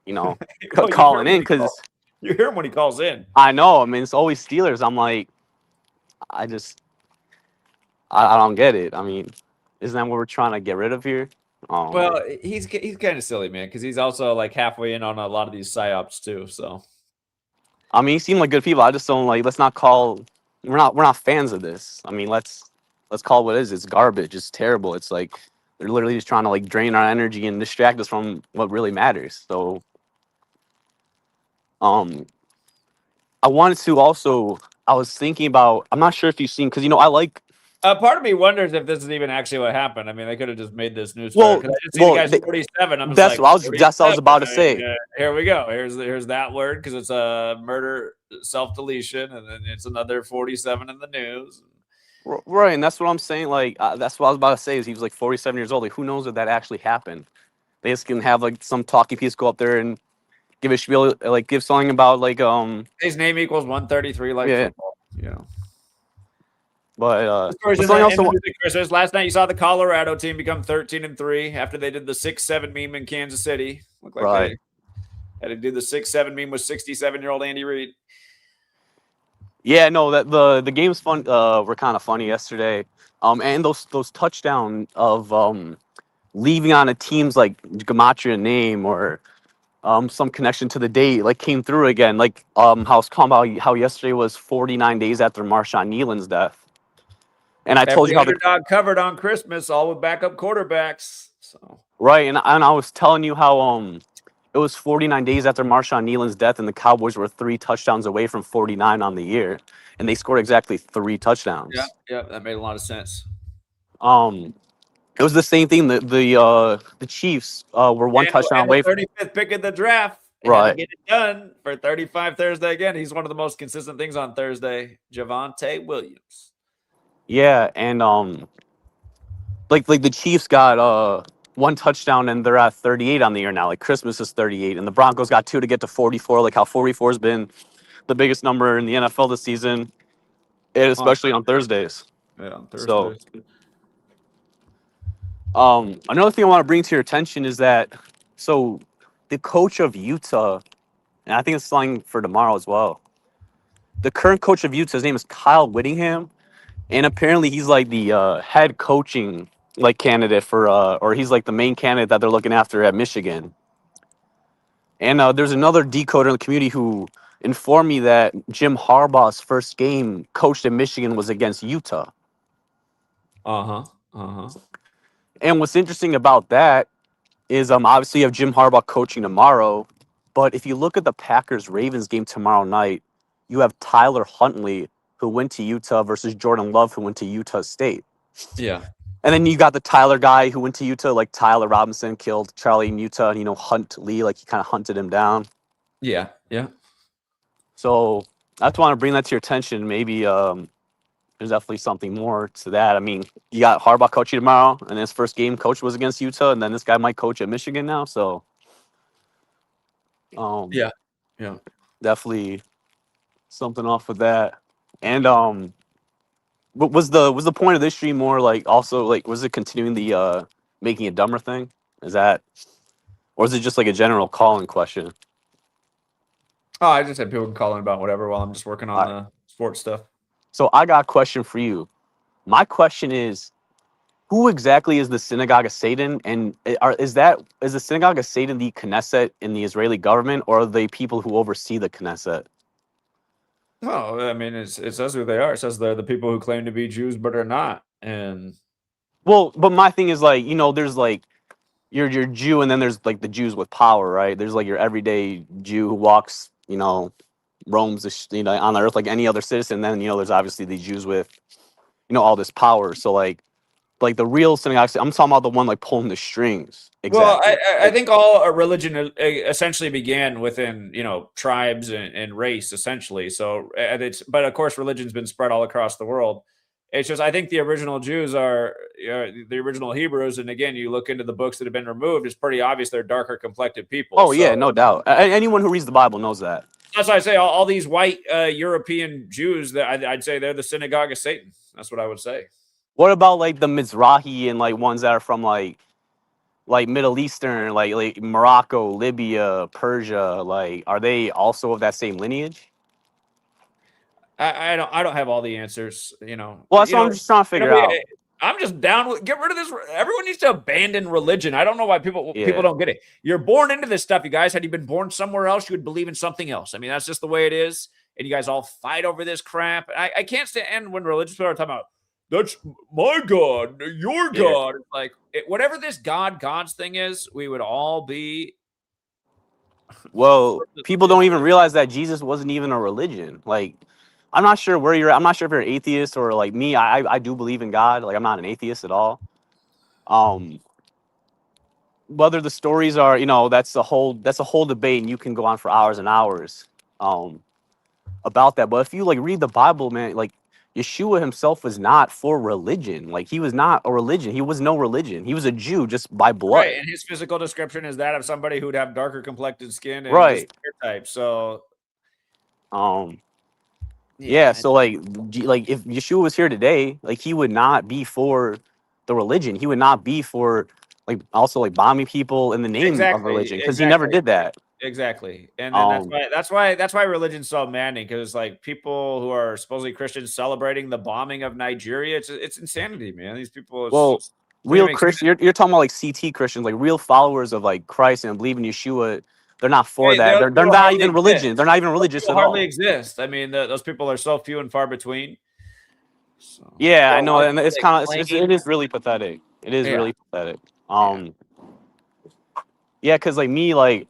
you know, Well, calling in because you hear him when he calls in. I know. I mean, it's always Steelers. I'm like, I don't get it. I mean, isn't that what we're trying to get rid of here? Well, he's kind of silly, man, because he's also like halfway in on a lot of these psyops too. So, I mean, he seemed like good people. I just don't like. Let's not call. We're not fans of this. I mean, let's call it what it is. It's garbage. It's terrible. It's like They're literally just trying to like drain our energy and distract us from what really matters. So, I wanted to also. I was thinking about. I'm not sure if you've seen because I like. Part of me wonders if this is even actually what happened. I mean, they could have just made this news story Well, because I just see the guy's they, 47. I'm just that's like, what I was. That's what I was 47. about to I mean, say. here we go. Here's that word because it's a murder self deletion, and then it's another 47 in the news. Right, and that's what I'm saying. Like, that's what I was about to say. Is he was like 47 years old? Like, who knows if that actually happened? They just can have like some talking piece go up there and give a spiel, like give something about like his name equals 133, like yeah. football. Yeah. But Stories in something the else. music, Christmas. Last night you saw the Colorado team become 13-3 after they did the 6-7 meme in Kansas City. Looked like Right. they had to do the 6-7 meme with 67-year-old Andy Reid. Yeah, no, that the games fun were kind of funny yesterday. And those touchdown of leaving on a team's like gematria name or some connection to the date like came through again. Like how it's talking about how yesterday was 49 days after Marshawn Nealon's death. And I told Every you how the underdog covered on Christmas, all with backup quarterbacks. So right, and I was telling you how it was 49 days after Marshawn Nealon's death, and the Cowboys were 3 touchdowns away from 49 on the year, and they scored exactly 3 touchdowns. yeah, that made a lot of sense. It was the same thing. The Chiefs were 1 touchdown And the away from 35th pick of the draft. Had to right. get it done for 35 Thursday again. He's one of the most consistent things on Thursday. Javonte Williams. Yeah, and like the Chiefs got 1 touchdown and they're at 38 on the year now. Like Christmas is 38, and the Broncos got 2 to get to 44. Like how 44 has been the biggest number in the NFL this season, and especially on Thursdays. Yeah, on So, Thursdays. another thing I want to bring to your attention is that the coach of Utah, and I think it's something for tomorrow as well. The current coach of Utah, his name is Kyle Whittingham, and apparently he's like the head coaching like candidate for or he's like the main candidate that they're looking after at Michigan. And there's another decoder in the community who informed me that Jim Harbaugh's first game coached in Michigan was against Utah. And what's interesting about that is obviously you have Jim Harbaugh coaching tomorrow, but if you look at the Packers-Ravens game tomorrow night, you have Tyler Huntley, who went to Utah, versus Jordan Love, who went to Utah State. Yeah. And then you got the Tyler guy who went to Utah, like Tyler Robinson killed Charlie in Utah, and Hunt Lee, like he kind of hunted him down. Yeah. So I just want to bring that to your attention. Maybe there's definitely something more to that. I mean, you got Harbaugh coaching tomorrow, and his first game coach was against Utah, and then this guy might coach at Michigan now. So Yeah. definitely something off of that. And what was the point of this stream more like also like was it continuing the making it dumber thing? Is that, or is it just like a general call-in question? Oh, I just had people calling about whatever while I'm just working on the sports stuff. So I got a question for you. My question is, who exactly is the Synagogue of Satan, and is the Synagogue of Satan the Knesset in the Israeli government, or are they people who oversee the Knesset? Oh, I mean, it says who they are. It says they're the people who claim to be Jews but are not. And well, but my thing is like, there's like you're Jew, and then there's like the Jews with power, right? There's like your everyday Jew who walks, roams on the earth like any other citizen. Then there's obviously the Jews with all this power. So like the real synagogue, I'm talking about the one like pulling the strings. Exactly. Well, I think all a religion essentially began within tribes and race essentially. So but of course religion's been spread all across the world. It's just I think the original Jews are the original Hebrews, and again, you look into the books that have been removed, it's pretty obvious they're darker complected people. Oh yeah, no doubt. Anyone who reads the Bible knows that. That's why I say all these white European Jews that I'd say they're the synagogue of Satan. That's what I would say. What about like the Mizrahi and like ones that are from like Middle Eastern, like Morocco, Libya, Persia? Like, are they also of that same lineage? I don't have all the answers. Well, that's what I'm just trying to figure out. I'm just down with get rid of this. Everyone needs to abandon religion. I don't know why people don't get it. You're born into this stuff, you guys. Had you been born somewhere else, you would believe in something else. I mean, that's just the way it is. And you guys all fight over this crap. I can't stand when religious people are talking about that's my God, your Yeah. God. It's like whatever this God's thing is, we would all be. Well, people don't even realize that Jesus wasn't even a religion. Like, I'm not sure where you're at. I'm not sure if you're an atheist or like me. I do believe in God. Like, I'm not an atheist at all. Whether the stories are, that's a whole debate, and you can go on for hours and hours about that. But if you like read the Bible, man, like Yeshua himself was not for religion. Like, he was not a religion. He was no religion. He was a Jew just by blood. Right, and his physical description is that of somebody who'd have darker complected skin and Right. this hair type. So, yeah. So like if Yeshua was here today, like he would not be for the religion. He would not be for like also like bombing people in the name of religion, because he never did that. Exactly, and then that's why religion's so maddening, because like people who are supposedly Christians celebrating the bombing of Nigeria, it's insanity, man. These people. Well, real Christian, you're talking about like CT Christians, like real followers of like Christ and believe in Yeshua. They're not for that. They're not even religion. They're not even religious at all. Hardly exist. I mean, those people are so few and far between. So, yeah, I know, and it's kind of it is really pathetic. It is really pathetic. Yeah, because like me, like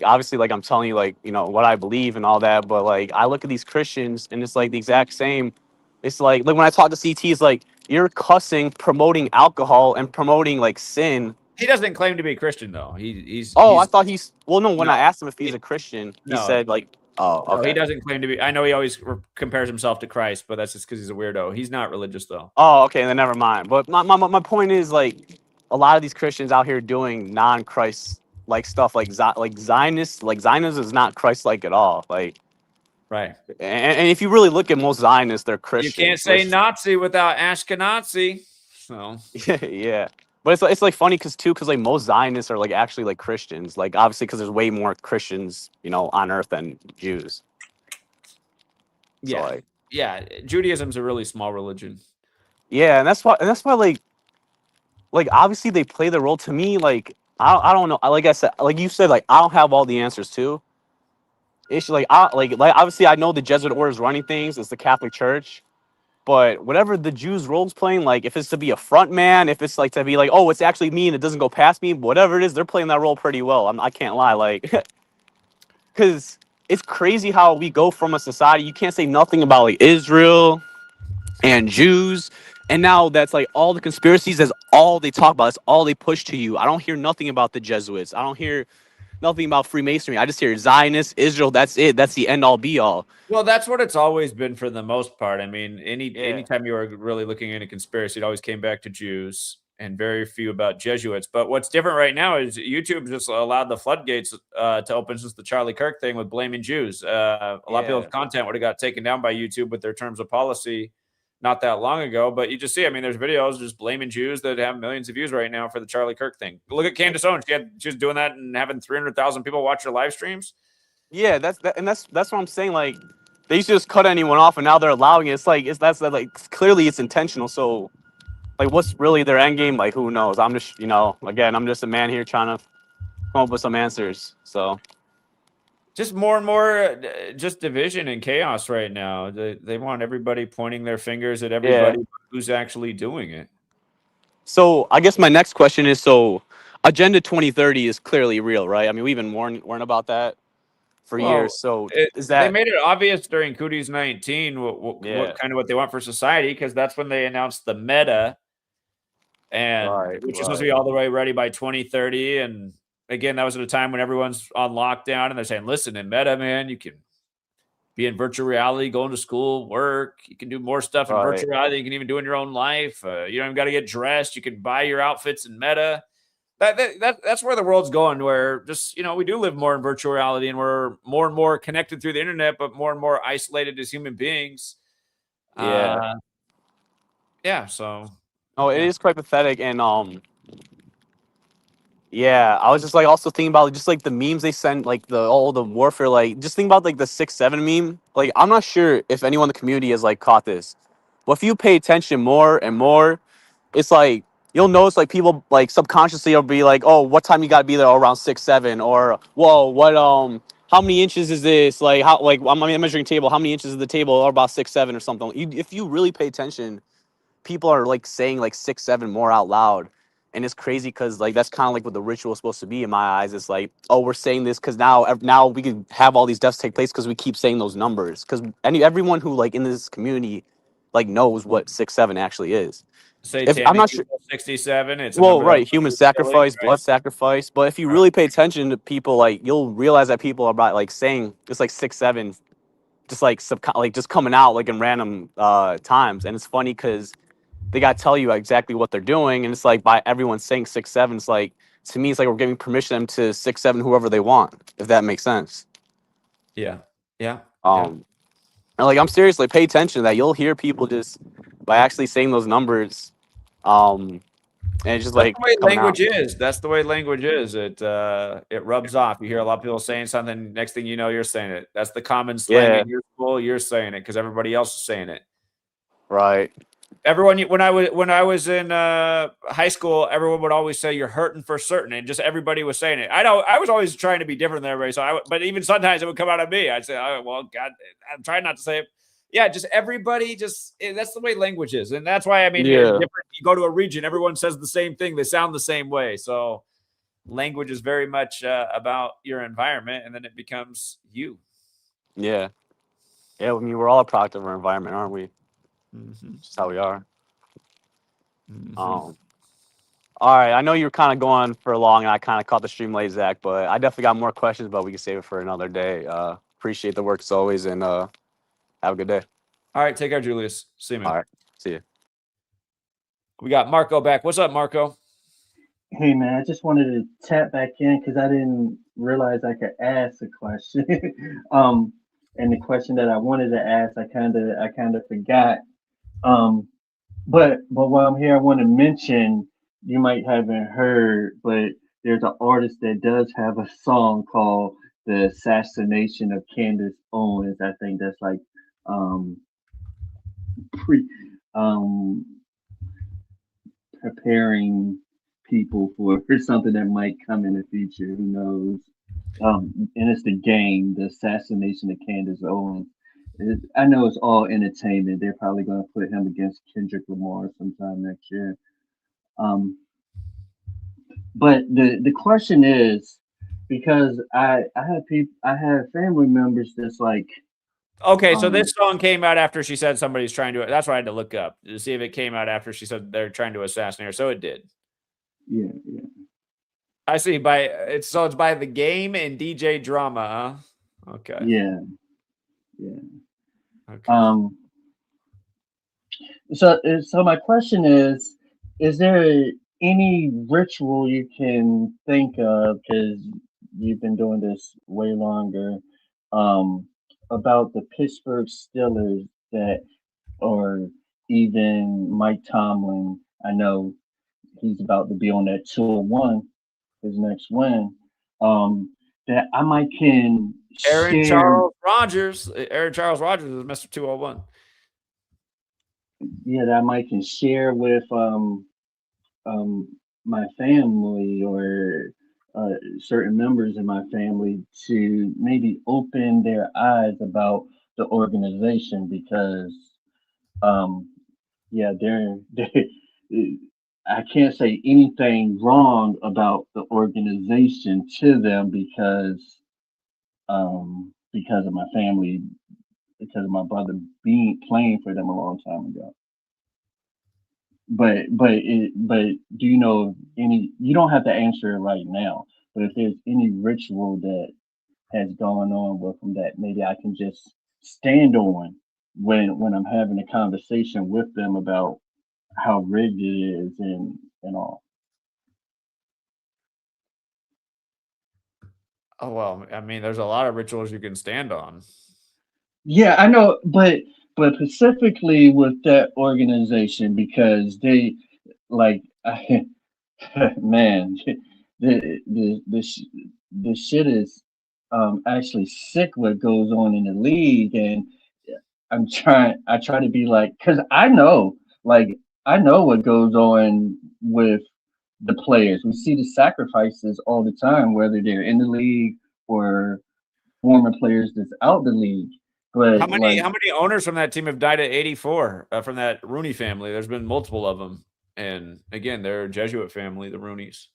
obviously, like I'm telling you, like what I believe and all that, but like I look at these Christians and it's like the exact same. It's like when I talk to CT, it's like you're cussing, promoting alcohol, and promoting like sin. He doesn't claim to be Christian though. He's. I thought he's. Well, no. When I asked him if he's a Christian, he said like, "Oh, okay." No, he doesn't claim to be. I know he always compares himself to Christ, but that's just because he's a weirdo. He's not religious though. Oh, okay. Then never mind. But my point is like a lot of these Christians out here doing non-Christ like stuff, like Zionists. Like Zionism is not Christ-like at all. Like. Right. And if you really look at most Zionists, they're Christians. You can't say Nazi without Ashkenazi. So yeah. But it's like funny because like most Zionists are like actually like Christians. Like obviously because there's way more Christians, on earth than Jews. Yeah. So, yeah. Judaism's a really small religion. Yeah, and that's why like obviously they play the role. To me, like I don't know. Like I said, like you said, like I don't have all the answers too. It's like obviously I know the Jesuit order is running things. It's the Catholic Church, but whatever the Jews' role's playing, like if it's to be a front man, if it's like to be like, oh, it's actually me and it doesn't go past me, whatever it is, they're playing that role pretty well. I can't lie, like, because it's crazy how we go from a society you can't say nothing about like Israel and Jews, and now that's like all the conspiracies. That's all they talk about. That's all they push to you. I don't hear nothing about the Jesuits. I don't hear nothing about Freemasonry. I just hear Zionists, Israel. That's it. That's the end all be all. Well, that's what it's always been for the most part. I mean, anytime you were really looking into conspiracy, it always came back to Jews and very few about Jesuits. But what's different right now is YouTube just allowed the floodgates to open since the Charlie Kirk thing with blaming Jews. A lot of people's content would have got taken down by YouTube with their terms of policy not that long ago. But you just see, I mean, there's videos just blaming Jews that have millions of views right now for the Charlie Kirk thing. Look at Candace Owens. She was doing that and having 300,000 people watch her live streams. Yeah, that's what I'm saying. Like they used to just cut anyone off, and now they're allowing it. It's like that's like clearly it's intentional. So like, what's really their end game? Like, who knows? I'm just again, I'm just a man here trying to come up with some answers. So just more and more just division and chaos right now. They want everybody pointing their fingers at everybody who's actually doing it. So I guess my next question is, so Agenda 2030 is clearly real, right? I mean, we've been warning about that for years. So is that... They made it obvious during Cooties 19 what kind of what they want for society, because that's when they announced the Meta, and which is supposed to be all the way ready by 2030. And again, that was at a time when everyone's on lockdown, and they're saying, listen, in Meta, man, you can be in virtual reality, going to school, work. You can do more stuff in virtual reality. You can even do in your own life. You don't even got to get dressed. You can buy your outfits in Meta. That's where the world's going, where just, we do live more in virtual reality, and we're more and more connected through the internet, but more and more isolated as human beings. So. Oh, it is quite pathetic. And I was just like also thinking about just like the memes they send, like all the warfare, like just think about like the 6-7 meme. Like I'm not sure if anyone in the community has like caught this, but if you pay attention more and more, it's like you'll notice like people like subconsciously will be like, oh, what time you got to be there around 6-7, or whoa, what how many inches is this? Like how like I'm a measuring table. How many inches is the table? Or about 6'7" or something. If you really pay attention, people are like saying like 6'7" more out loud, and it's crazy because like that's kind of like what the ritual is supposed to be in my eyes. It's like, oh, we're saying this because now we can have all these deaths take place because we keep saying those numbers. Because everyone who like in this community like knows what 6'7" actually is. If I'm Satanic not sure. equals 67. It's a Well, number that right, human is killing, sacrifice, right? blood sacrifice. But if you really pay attention to people, like you'll realize that people are about like saying it's like 6'7", just like like just coming out like in random times. And it's funny because they got to tell you exactly what they're doing, and it's like by everyone saying 6'7", it's like to me it's like we're giving permission them to 6'7" whoever they want, if that makes sense. Yeah. Yeah. And like I'm seriously pay attention to that. You'll hear people just by actually saying those numbers, and it's just That's like the way coming out. language is. That's the way language is. It rubs off. You hear a lot of people saying something. Next thing you know, you're saying it. That's the common slang Yeah. in your school. You're saying it because everybody else is saying it. Right. Everyone, when I was in high school, everyone would always say you're hurting for certain, and just everybody was saying it. I know I was always trying to be different than everybody, but even sometimes it would come out of me. I'd say, oh, well, God, I'm trying not to say it. Yeah, just everybody, that's the way language is, and that's why I mean, Yeah. different. You go to a region, everyone says the same thing. They sound the same way. So language is very much about your environment, and then it becomes you. Yeah. Yeah. I mean, we're all a product of our environment, aren't we? Mm-hmm. Just how we are. Mm-hmm. All right. I know you're kind of going for long, and I kind of caught the stream late, Zach, but I definitely got more questions, but we can save it for another day. Appreciate the work as always, and have a good day. All right. Take care, Julius. See you, man. All right. See you. We got Marco back. What's up, Marco? Hey man, I just wanted to tap back in because I didn't realize I could ask a question. And the question that I wanted to ask, I kind of forgot. Um, but while I'm here, I want to mention you might haven't heard, but there's an artist that does have a song called "The Assassination of Candace Owens." I think that's like um pre um preparing people for something that might come in the future. Who knows? And it's the game, the assassination of Candace Owens. I know it's all entertainment. They're probably going to put him against Kendrick Lamar sometime next year. But the question is because I have family members that's like Okay, so this song came out after she said somebody's trying to. That's what I had to look up to see if it came out after she said they're trying to assassinate her. So it did. Yeah. I see. It's by The Game and DJ Drama. Huh? Okay. Yeah. Okay. So my question is there any ritual you can think of, because you've been doing this way longer, about the Pittsburgh Steelers or even Mike Tomlin? I know he's about to be on that 2-1, his next win. That I might can Aaron share. Charles Rogers is Mr. 201. Yeah, that I might can share with my family or certain members in my family to maybe open their eyes about the organization, because yeah, I can't say anything wrong about the organization to them because of my family, because of my brother playing for them a long time ago. But do you know any? You don't have to answer it right now. But if there's any ritual that has gone on with them that maybe I can just stand on when I'm having a conversation with them about how rigged it is and all. Oh well, I mean, there's a lot of rituals you can stand on. Yeah, I know, but specifically with that organization, because they like man, the shit is actually sick what goes on in the league. And I try to be like, because I know what goes on with the players. We see the sacrifices all the time, whether they're in the league or former players that's out the league. But How many owners from that team have died at 84 from that Rooney family? There's been multiple of them, and again, they're a Jesuit family, the Rooneys.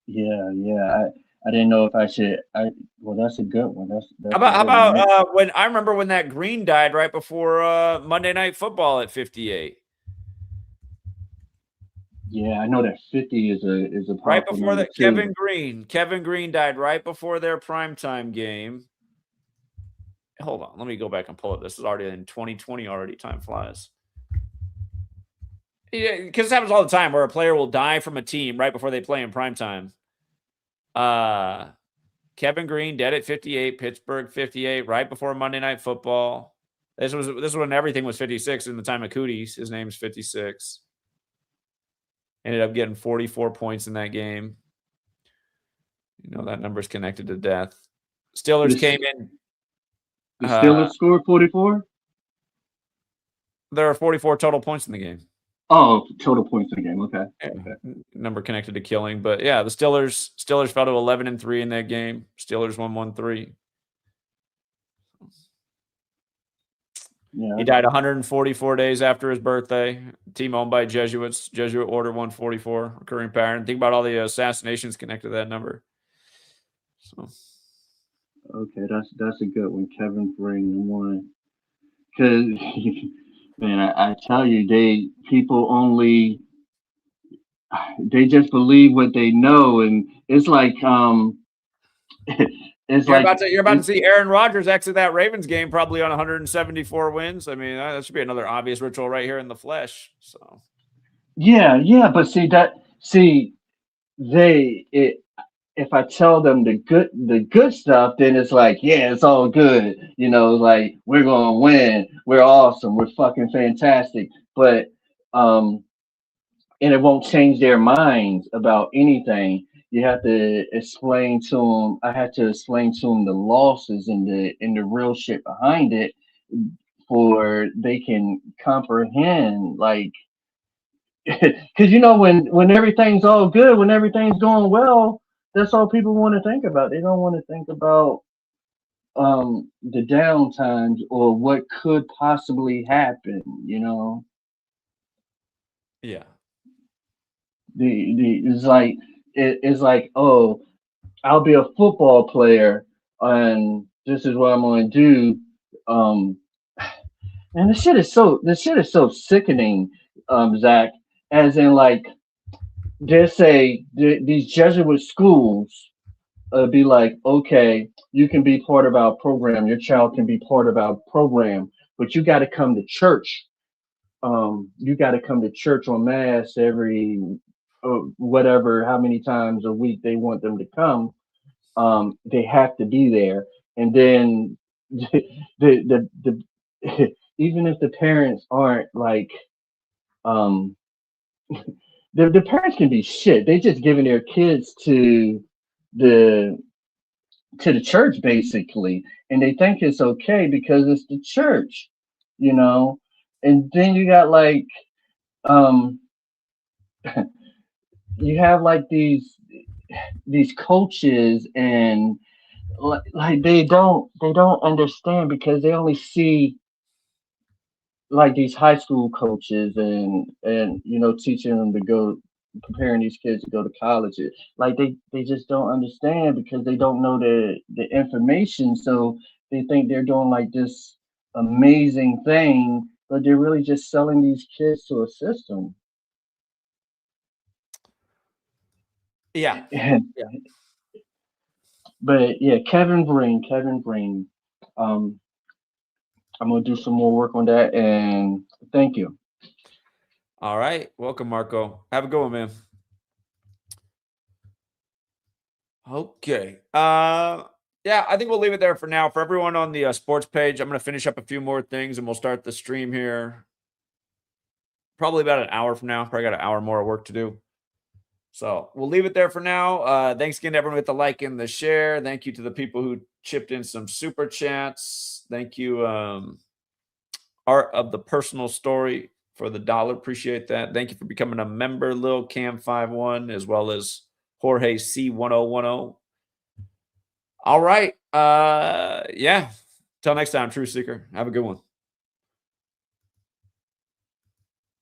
yeah, I didn't know if I should. Well, that's a good one. That's How about when I remember when that Green died right before Monday Night Football at 58. Yeah, I know that 50 is a Right powerful before number that, too. Kevin Green died right before their primetime game. Hold on, let me go back and pull it. This is already in 2020 already. Time flies. Yeah, because it happens all the time where a player will die from a team right before they play in primetime. Kevin Green dead at 58, Pittsburgh 58, right before Monday Night Football. This was when everything was 56 in the time of Cooties. His name's 56. Ended up getting 44 points in that game. You know, that number's connected to death. Steelers came in. The Steelers scored 44? There are 44 total points in the game. Oh, total points in the game. Okay. Yeah. Okay. Number connected to killing. But yeah, the Steelers fell to 11-3 in that game. Steelers won 1-3. Yeah. He died 144 days after his birthday. Team owned by Jesuits. Jesuit Order 144. Recurring pattern. Think about all the assassinations connected to that number. So. Okay, that's a good one. Kevin Green one. Because man, I tell you, they just believe what they know, and it's like it's You're like about to see Aaron Rodgers exit that Ravens game probably on 174 wins. I mean, that should be another obvious ritual right here in the flesh. So yeah, but if I tell them the good stuff, then it's like, yeah, it's all good. You know, like we're gonna win, we're awesome, we're fucking fantastic. But and it won't change their minds about anything. You have to explain to them. I had to explain to them the losses and the real shit behind it, for they can comprehend. Like, because when everything's all good, when everything's going well, that's all people want to think about. They don't want to think about the down times or what could possibly happen. yeah. It's like, oh, I'll be a football player and this is what I'm going to do. And this shit is so sickening, Zach. As in, like, they say these Jesuit schools be like, okay, you can be part of our program, your child can be part of our program, but you got to come to church. You got to come to church on mass every whatever, how many times a week they want them to come. They have to be there, and then the even if the parents aren't like, the parents can be shit. They just giving their kids the to the church basically, and they think it's okay because it's the church, and then you got like you have like these coaches, and like they don't understand because they only see like these high school coaches and teaching them to go, preparing these kids to go to college. Like they just don't understand because they don't know the information, so they think they're doing like this amazing thing, but they're really just selling these kids to a system. Yeah. But yeah, Kevin Green. I'm gonna do some more work on that, and thank you. All right. Welcome, Marco. Have a good one, man. Okay. Yeah, I think we'll leave it there for now. For everyone on the sports page, I'm going to finish up a few more things, and we'll start the stream here probably about an hour from now. Probably got an hour more of work to do. So we'll leave it there for now. Thanks again to everyone with the like and the share. Thank you to the people who chipped in some super chats. Thank you, Art of the Personal Story, for the $1. Appreciate that. Thank you for becoming a member, Lil Cam 51, as well as Jorge C1010. All right. Yeah. Till next time, Truth Seeker. Have a good one.